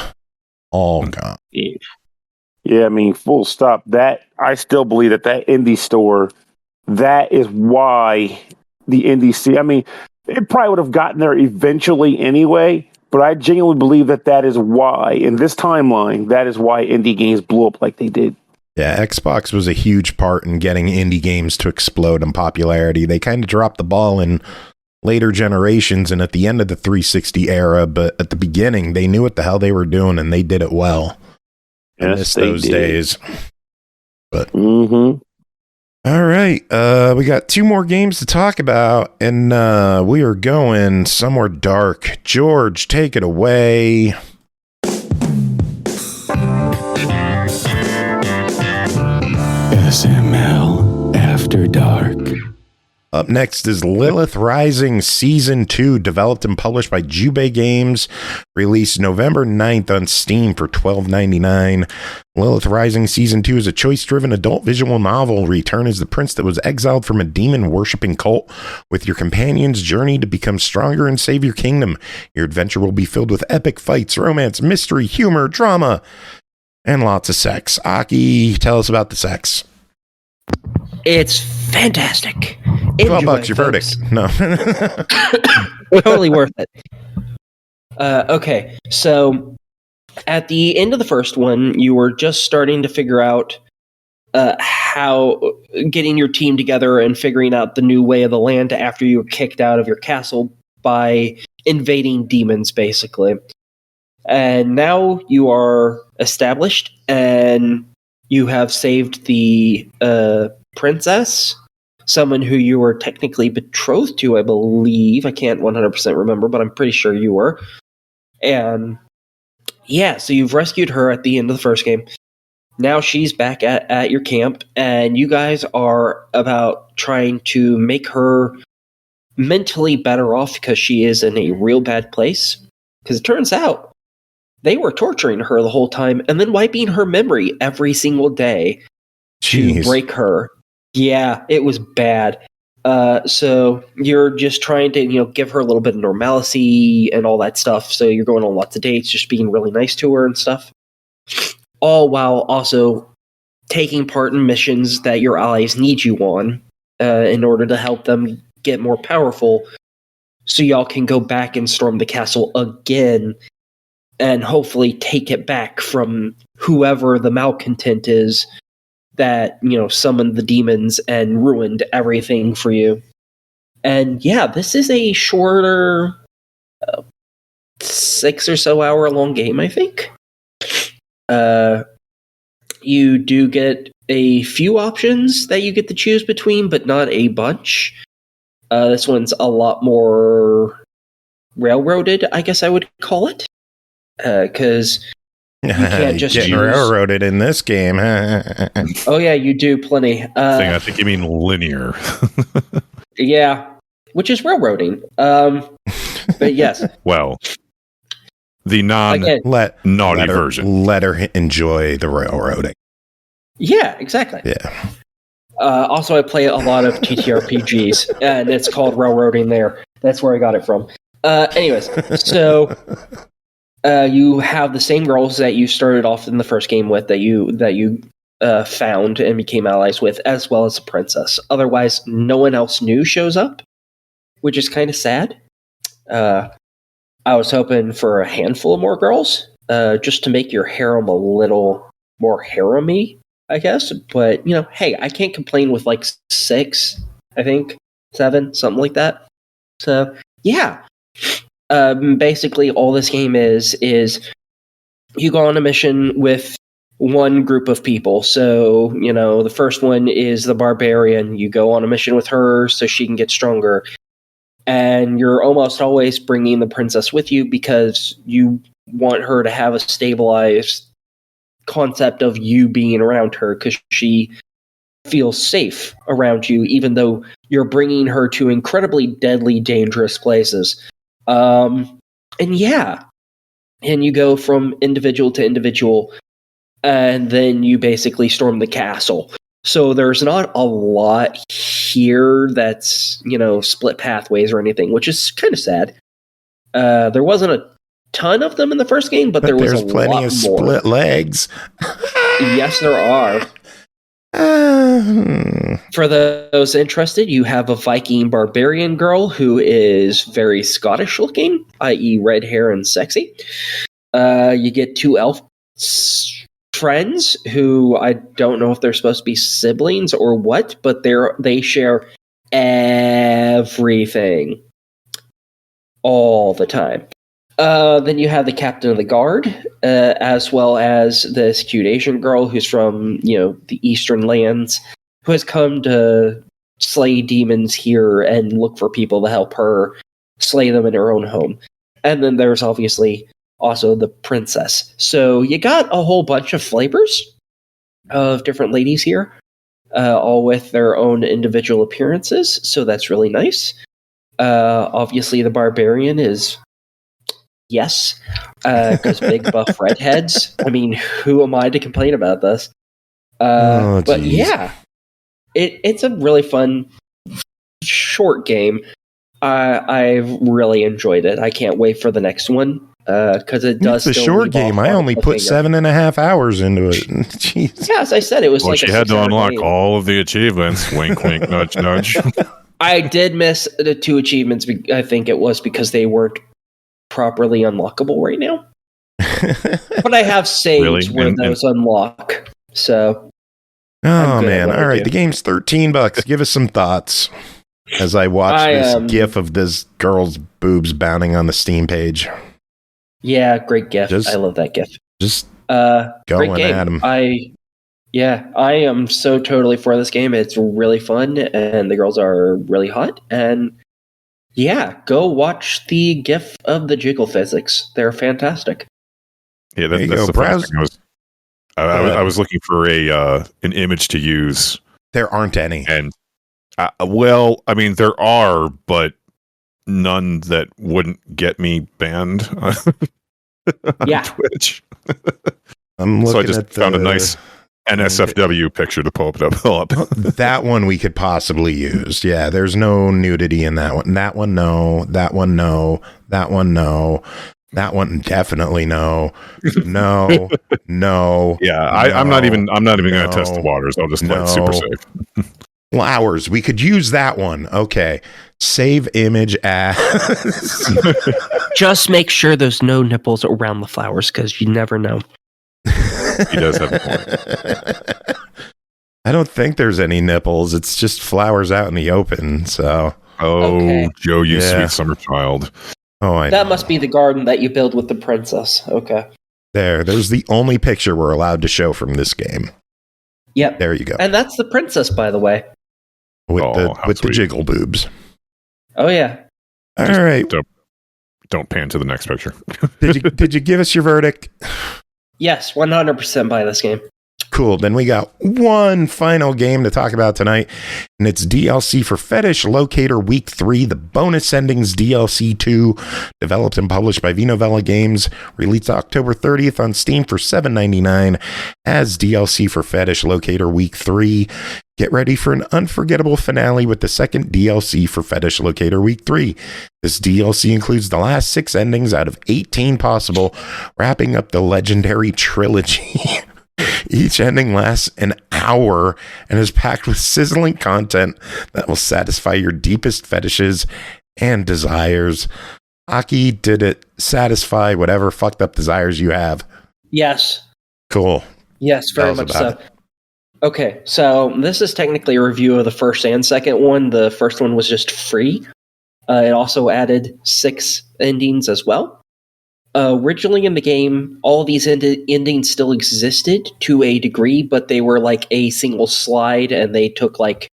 All gone. Yeah, I mean, full stop. That I still believe that indie store, that is why the indie scene. I mean, it probably would have gotten there eventually anyway, but I genuinely believe that is why, in this timeline, that is why indie games blew up like they did. Yeah, Xbox was a huge part in getting indie games to explode in popularity. They kind of dropped the ball in later generations and at the end of the 360 era, but at the beginning, they knew what the hell they were doing and they did it well. I miss those days. But all right, we got 2 more games to talk about, and we are going somewhere dark. George, take it away. SML After Dark. Up next is Lilith Rising Season 2, developed and published by Jubei Games, released November 9th on Steam for $12.99. Lilith Rising Season 2 is a choice-driven adult visual novel. Return as the prince that was exiled from a demon-worshipping cult, with your companion's journey to become stronger and save your kingdom. Your adventure will be filled with epic fights, romance, mystery, humor, drama, and lots of sex. Aki, tell us about the sex. It's fantastic. $12, your verdict. No. Totally worth it. Okay, so at the end of the first one, you were just starting to figure out how getting your team together and figuring out the new way of the land after you were kicked out of your castle by invading demons, basically. And now you are established and you have saved the princess, someone who you were technically betrothed to, I believe. I can't 100% remember, but I'm pretty sure you were. And yeah, so you've rescued her at the end of the first game. Now she's back at your camp, and you guys are about trying to make her mentally better off because she is in a real bad place. Because it turns out they were torturing her the whole time and then wiping her memory every single day to break her. Yeah, it was bad. So you're just trying to, give her a little bit of normalcy and all that stuff. So you're going on lots of dates, just being really nice to her and stuff. All while also taking part in missions that your allies need you on in order to help them get more powerful. So y'all can go back and storm the castle again and hopefully take it back from whoever the malcontent is that, summoned the demons and ruined everything for you. And yeah, this is a shorter 6 or so hour long game, I think. You do get a few options that you get to choose between, but not a bunch. This one's a lot more railroaded, I guess I would call it. Because you can't just getting railroaded in this game. Oh yeah, you do plenty. I think you mean linear. Yeah, which is railroading. But yes. Well, the naughty version. Let her enjoy the railroading. Yeah, exactly. Yeah. Also, I play a lot of TTRPGs, and it's called railroading there. That's where I got it from. Anyways, so you have the same girls that you started off in the first game with, that you found and became allies with, as well as the princess. Otherwise, no one else new shows up, which is kind of sad. I was hoping for a handful of more girls, just to make your harem a little more harem-y, I guess. But, hey, I can't complain with like 6, I think, 7, something like that. So, yeah. Basically, all this game is you go on a mission with one group of people. So, the first one is the barbarian. You go on a mission with her so she can get stronger. And you're almost always bringing the princess with you because you want her to have a stabilized concept of you being around her, because she feels safe around you, even though you're bringing her to incredibly deadly, dangerous places. And you go from individual to individual, and then you basically storm the castle. So there's not a lot here that's, split pathways or anything, which is kind of sad. There wasn't a ton of them in the first game, but there was there's plenty of split legs. Yes, there are. For those interested, you have a Viking barbarian girl who is very Scottish looking, i.e. red hair and sexy. You get 2 elf friends who I don't know if they're supposed to be siblings or what, but they share everything all the time. Then you have the captain of the guard, as well as this cute Asian girl who's from, the eastern lands, who has come to slay demons here and look for people to help her slay them in her own home. And then there's obviously also the princess. So you got a whole bunch of flavors of different ladies here, all with their own individual appearances. So that's really nice. Obviously the barbarian is... yes, because big buff redheads. I mean, who am I to complain about this? But yeah, it's a really fun, short game. I've really enjoyed it. I can't wait for the next one because it does. It's a short game. I only put 7.5 hours into it. Jeez. Yeah, as I said, it was like she had to unlock all of the achievements. Wink, wink, nudge, nudge. I did miss the 2 achievements. I think it was because they weren't properly unlockable right now. But I have saves where those unlock. So. Oh man! All right, the game's $13. Give us some thoughts as I watch this GIF of this girl's boobs bounding on the Steam page. Yeah, great GIF. I love that GIF. Just going at him. I am so totally for this game. It's really fun, and the girls are really hot. And yeah, go watch the GIF of the jiggle physics. They're fantastic. Yeah, that's the first thing I was looking for an image to use. There aren't any. And well, I mean there are, but none that wouldn't get me banned on Twitch. So I just found a nice NSFW picture to pull up. That one we could possibly use. Yeah, there's no nudity in that one. That one, no. That one, no. That one, no. That one, definitely no. No. No. Yeah, I'm not even going to test the waters. I'll just play it super safe. Flowers. We could use that one. Okay. Save image as. Just make sure there's no nipples around the flowers, because you never know. He does have a point. I don't think there's any nipples. It's just flowers out in the open. So. Okay. Joe, you sweet summer child. Oh, I that know. must be the garden that you build with the princess. Okay. There's the only picture we're allowed to show from this game. Yep. There you go. And that's the princess, by the way. With the jiggle boobs. Oh yeah. All right. Don't pan to the next picture. Did you give us your verdict? Yes, 100% buy this game. Cool. Then we got one final game to talk about tonight, and it's DLC for Fetish Locator Week 3, the Bonus Endings DLC 2, developed and published by ViNovella Games, released October 30th on Steam for $7.99 as DLC for Fetish Locator Week 3. Get ready for an unforgettable finale with the second DLC for Fetish Locator Week 3. This DLC includes the last 6 endings out of 18 possible, wrapping up the legendary trilogy. Each ending lasts an hour and is packed with sizzling content that will satisfy your deepest fetishes and desires. Aki, did it satisfy whatever fucked up desires you have? Yes. Cool. Yes, very much so. Okay, so this is technically a review of the first and second one. The first one was just free. It also added 6 endings as well. Originally in the game, all these endings still existed to a degree, but they were like a single slide, and they took like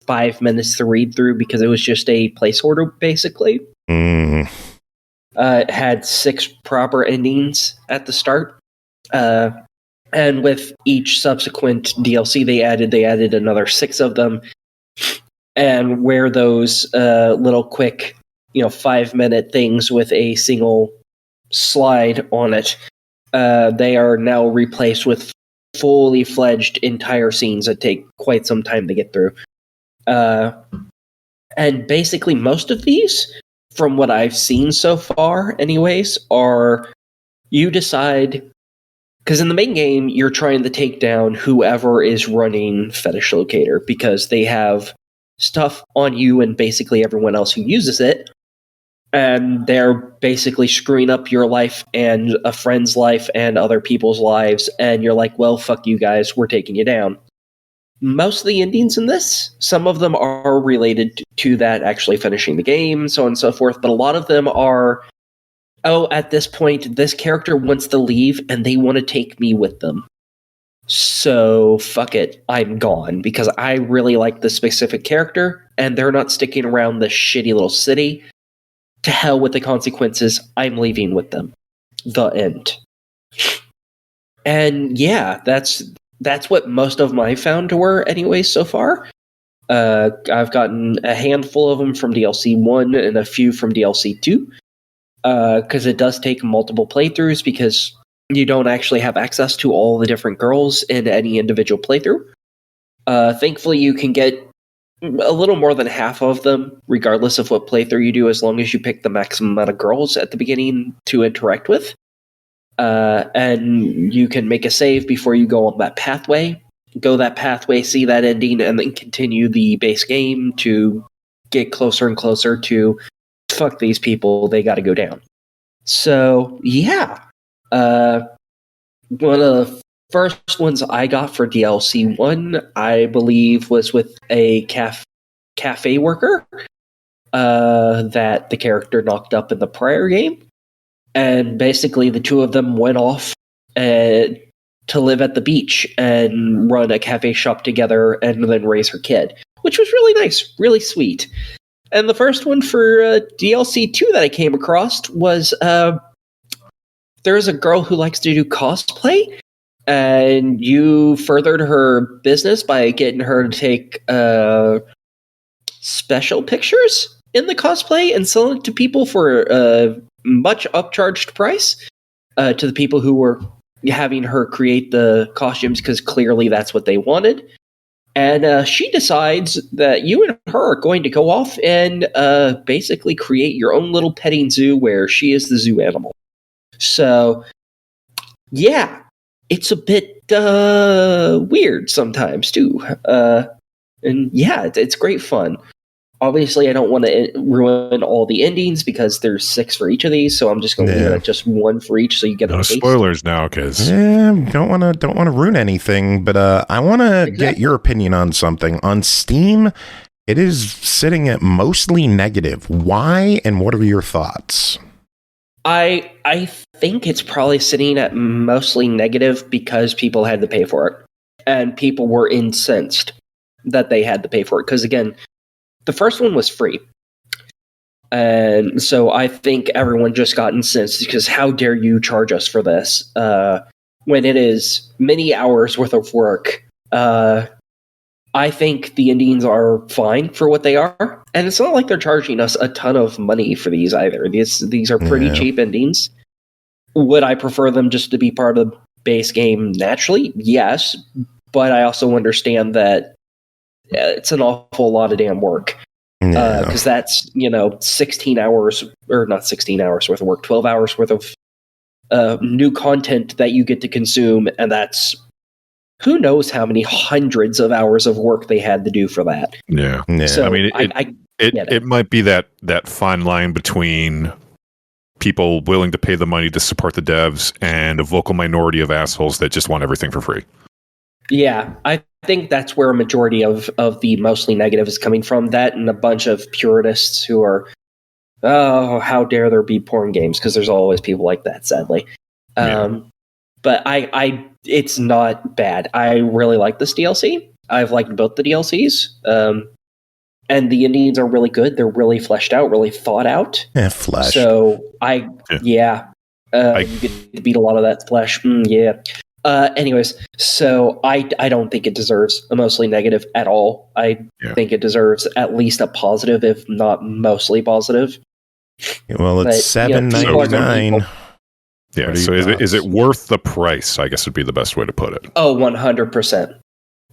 5 minutes to read through because it was just a placeholder, basically. It had 6 proper endings at the start. And with each subsequent DLC they added another 6 of them. And where those little quick, 5-minute things with a single slide on it, they are now replaced with fully fledged entire scenes that take quite some time to get through. And basically most of these, from what I've seen so far anyways, are you decide, because in the main game you're trying to take down whoever is running Fetish Locator because they have stuff on you and basically everyone else who uses it, and they're basically screwing up your life and a friend's life and other people's lives, and you're like, well, fuck you guys, we're taking you down. Most of the endings in this, some of them are related to that actually finishing the game, so on and so forth, but a lot of them are, at this point, this character wants to leave and they want to take me with them. So, fuck it, I'm gone, because I really like this specific character, and they're not sticking around this shitty little city. To hell with the consequences, I'm leaving with them. The end. And yeah, that's what most of my found were anyway so far. I've gotten a handful of them from DLC 1 and a few from DLC 2. Because it does take multiple playthroughs, because you don't actually have access to all the different girls in any individual playthrough. Thankfully, you can get a little more than half of them, regardless of what playthrough you do, as long as you pick the maximum amount of girls at the beginning to interact with. And you can make a save before you go on that pathway. Go that pathway, see that ending, and then continue the base game to get closer and closer to fuck these people, they gotta go down. So, yeah. One of the first ones I got for DLC 1, I believe, was with a cafe worker that the character knocked up in the prior game. And basically the two of them went off to live at the beach and run a cafe shop together and then raise her kid, which was really nice, really sweet. And the first one for DLC 2 that I came across was there's a girl who likes to do cosplay, and you furthered her business by getting her to take special pictures in the cosplay and selling it to people for a much upcharged price to the people who were having her create the costumes, because clearly that's what they wanted. And she decides that you and her are going to go off and basically create your own little petting zoo where she is the zoo animal. So, yeah, it's a bit weird sometimes, too. And yeah, it's great fun. Obviously, I don't want to ruin all the endings because there's 6 for each of these, so I'm just going to leave it at just 1 for each, so you get no spoilers now, because don't want to ruin anything. But I want to get your opinion on something. On Steam, it is sitting at mostly negative. Why, and what are your thoughts? I think it's probably sitting at mostly negative because people had to pay for it, and people were incensed that they had to pay for it. Because again, the first one was free. And so I think everyone just got incensed because how dare you charge us for this when it is many hours worth of work. I think the endings are fine for what they are. And it's not like they're charging us a ton of money for these either. These are pretty cheap endings. Would I prefer them just to be part of the base game naturally? Yes. But I also understand that it's an awful lot of damn work. Because that's, 16 hours, or not 16 hours worth of work, 12 hours worth of new content that you get to consume, and that's who knows how many hundreds of hours of work they had to do for that. Yeah. So I mean, it might be that fine line between people willing to pay the money to support the devs and a vocal minority of assholes that just want everything for free. Yeah, I think that's where a majority of the mostly negative is coming from. That and a bunch of purists who are, oh, how dare there be porn games? Because there's always people like that, sadly. But it's not bad. I really like this DLC. I've liked both the DLCs. and the endings are really good. They're really fleshed out, really thought out. Yeah, flesh. So you get to beat a lot of that flesh. Anyways, so I don't think it deserves a mostly negative at all. I think it deserves at least a positive, if not mostly positive. Well, it's $7.99. Yeah, so is it worth the price, I guess would be the best way to put it. Oh, 100%.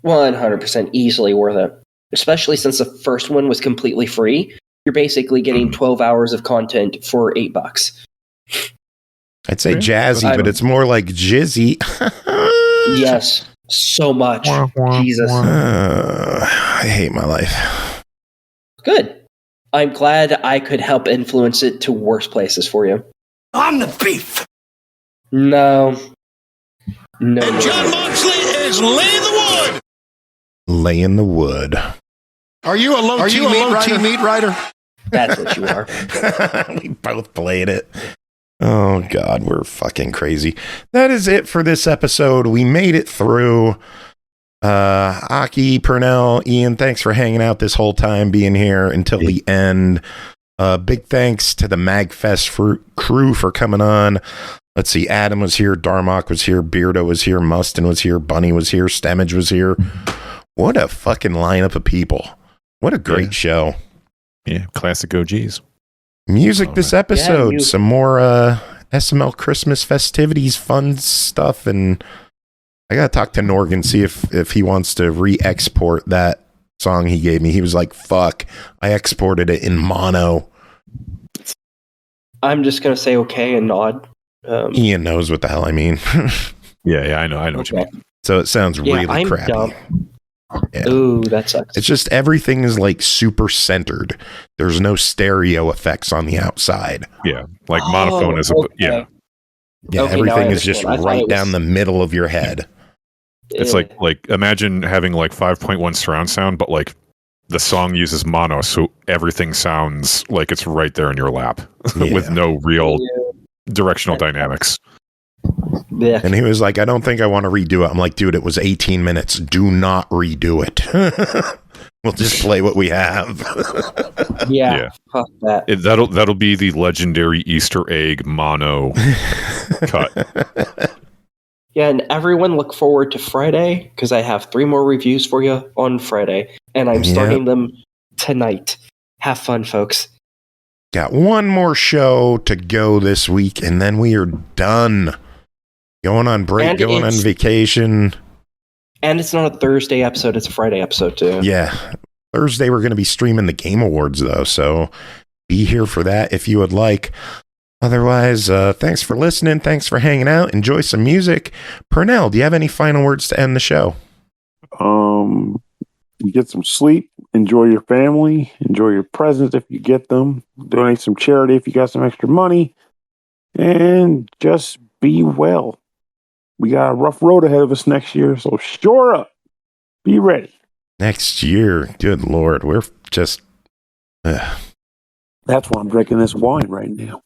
100% easily worth it. Especially since the first one was completely free. You're basically getting 12 hours of content for $8. I'd say jazzy, but it's more like jizzy. Yes, so much. Jesus. I hate my life. Good. I'm glad I could help influence it to worse places for you. I'm the beef. No. And John Moxley is laying the wood. Laying the wood. Are you a low T meat writer? That's what you are. We both played it. Oh, God, we're fucking crazy. That is it for this episode. We made it through. Aki, Pernell, Ian, thanks for hanging out this whole time, being here until the end. Big thanks to the MAGFest crew for coming on. Let's see, Adam was here, Darmock was here, Beardo was here, Mustin was here, Bunny was here, Stemage was here. What a fucking lineup of people. What a great show. Yeah, classic OGs. Music this episode, some more SML Christmas festivities, fun stuff, and I gotta talk to Norg and see if he wants to re-export that song he gave me. He was like, fuck, I exported it in mono. I'm just gonna say okay and nod. Ian knows what the hell I mean. I know what you mean. So it sounds really crappy. Dumb. Yeah. Ooh, that sucks. It's just everything is like super centered. There's no stereo effects on the outside. Yeah, like monophone is Yeah, everything is just right down the middle of your head. It's like imagine having like 5.1 surround sound, but like the song uses mono, so everything sounds like it's right there in your lap with no real directional dynamics. Yeah. And he was like, I don't think I want to redo it. I'm like, dude, it was 18 minutes. Do not redo it. We'll just play what we have. Fuck that. That'll be the legendary Easter egg mono cut. Yeah, and everyone look forward to Friday, because I have 3 more reviews for you on Friday, and I'm starting them tonight. Have fun, folks. Got one more show to go this week, and then we are done. Going on break, going on vacation. And it's not a Thursday episode, it's a Friday episode, too. Yeah. Thursday, we're going to be streaming the Game Awards, though, so be here for that if you would like. Otherwise, thanks for listening. Thanks for hanging out. Enjoy some music. Pernell, do you have any final words to end the show? Get some sleep. Enjoy your family. Enjoy your presents if you get them. Donate some charity if you got some extra money. And just be well. We got a rough road ahead of us next year, so shore up. Be ready. Next year, good Lord, we're just... That's why I'm drinking this wine right now.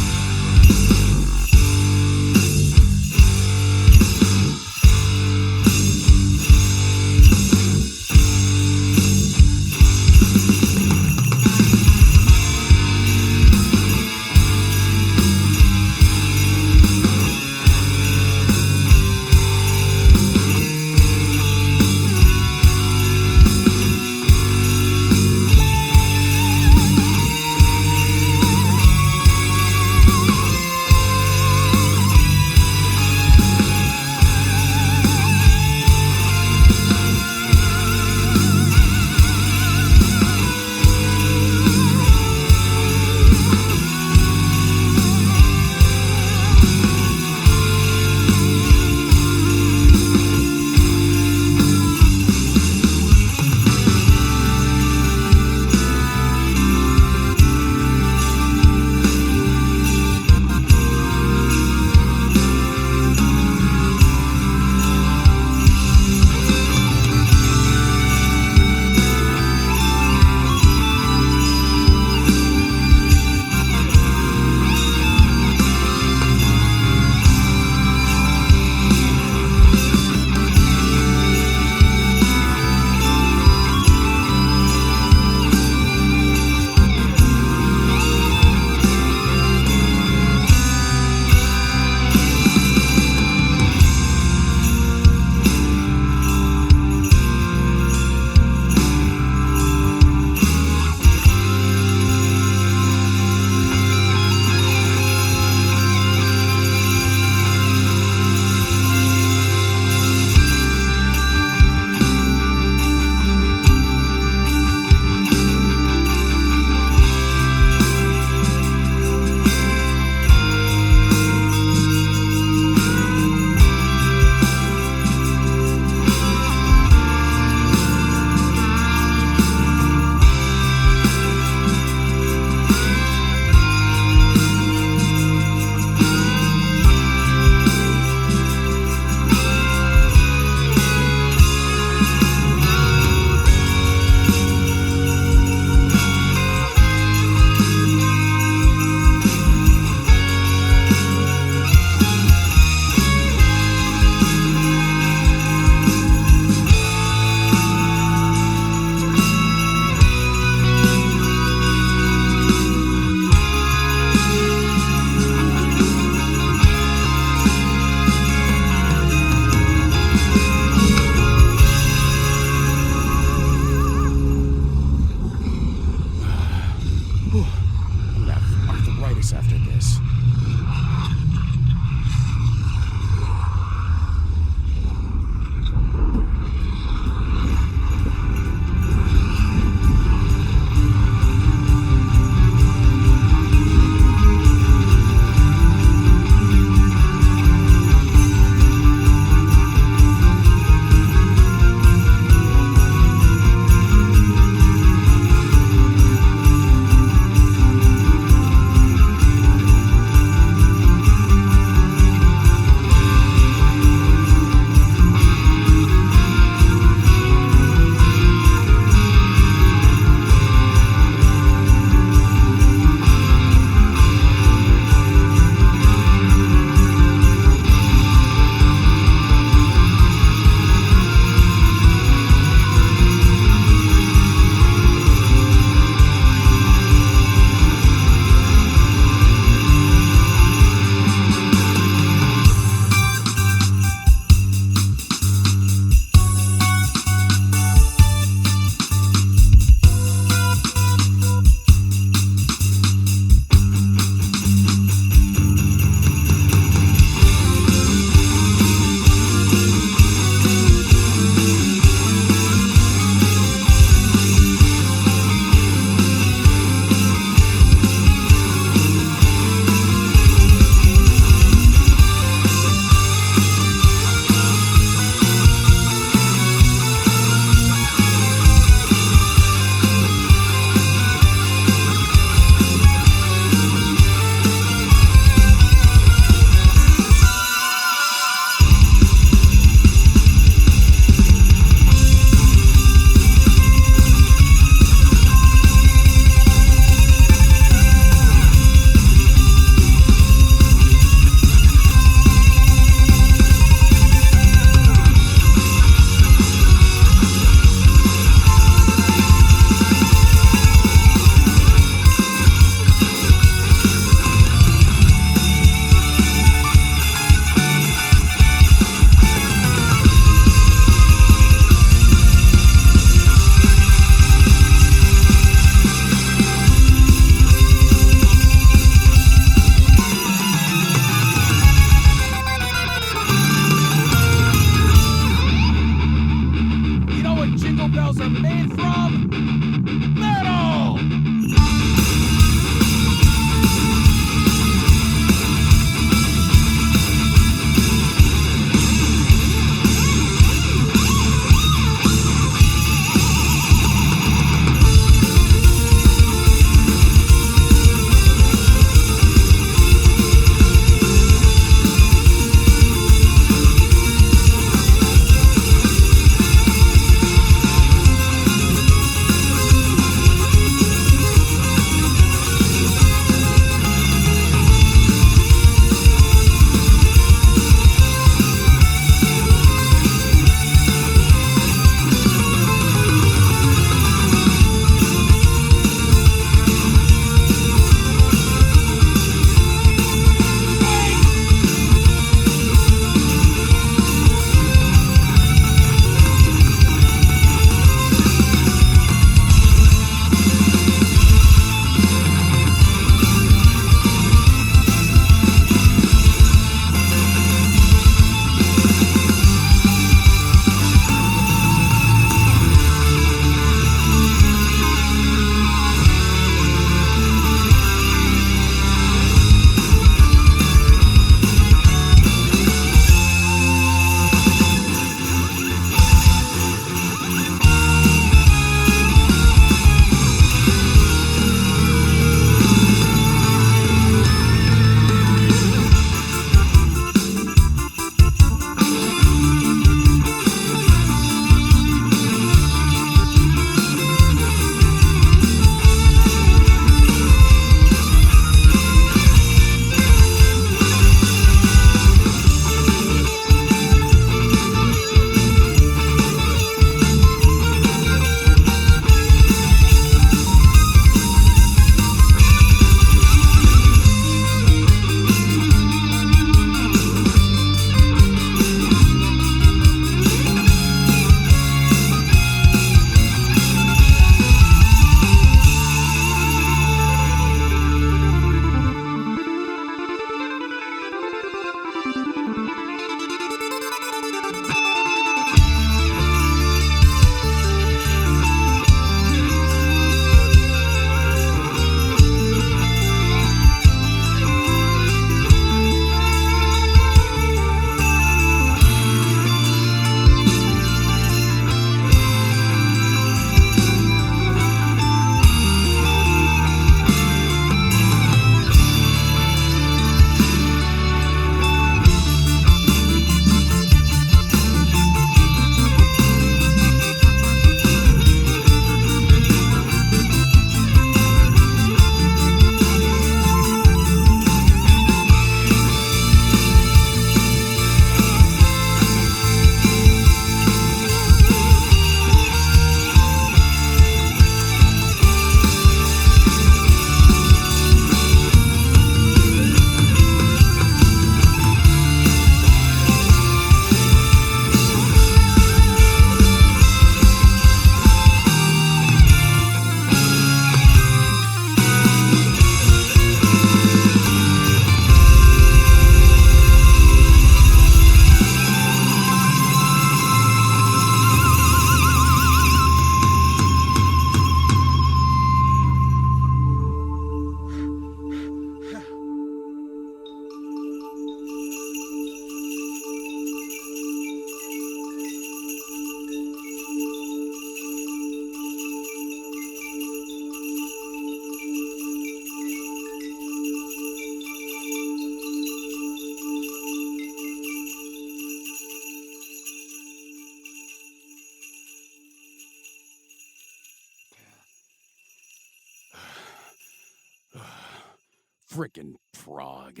Frickin' frog.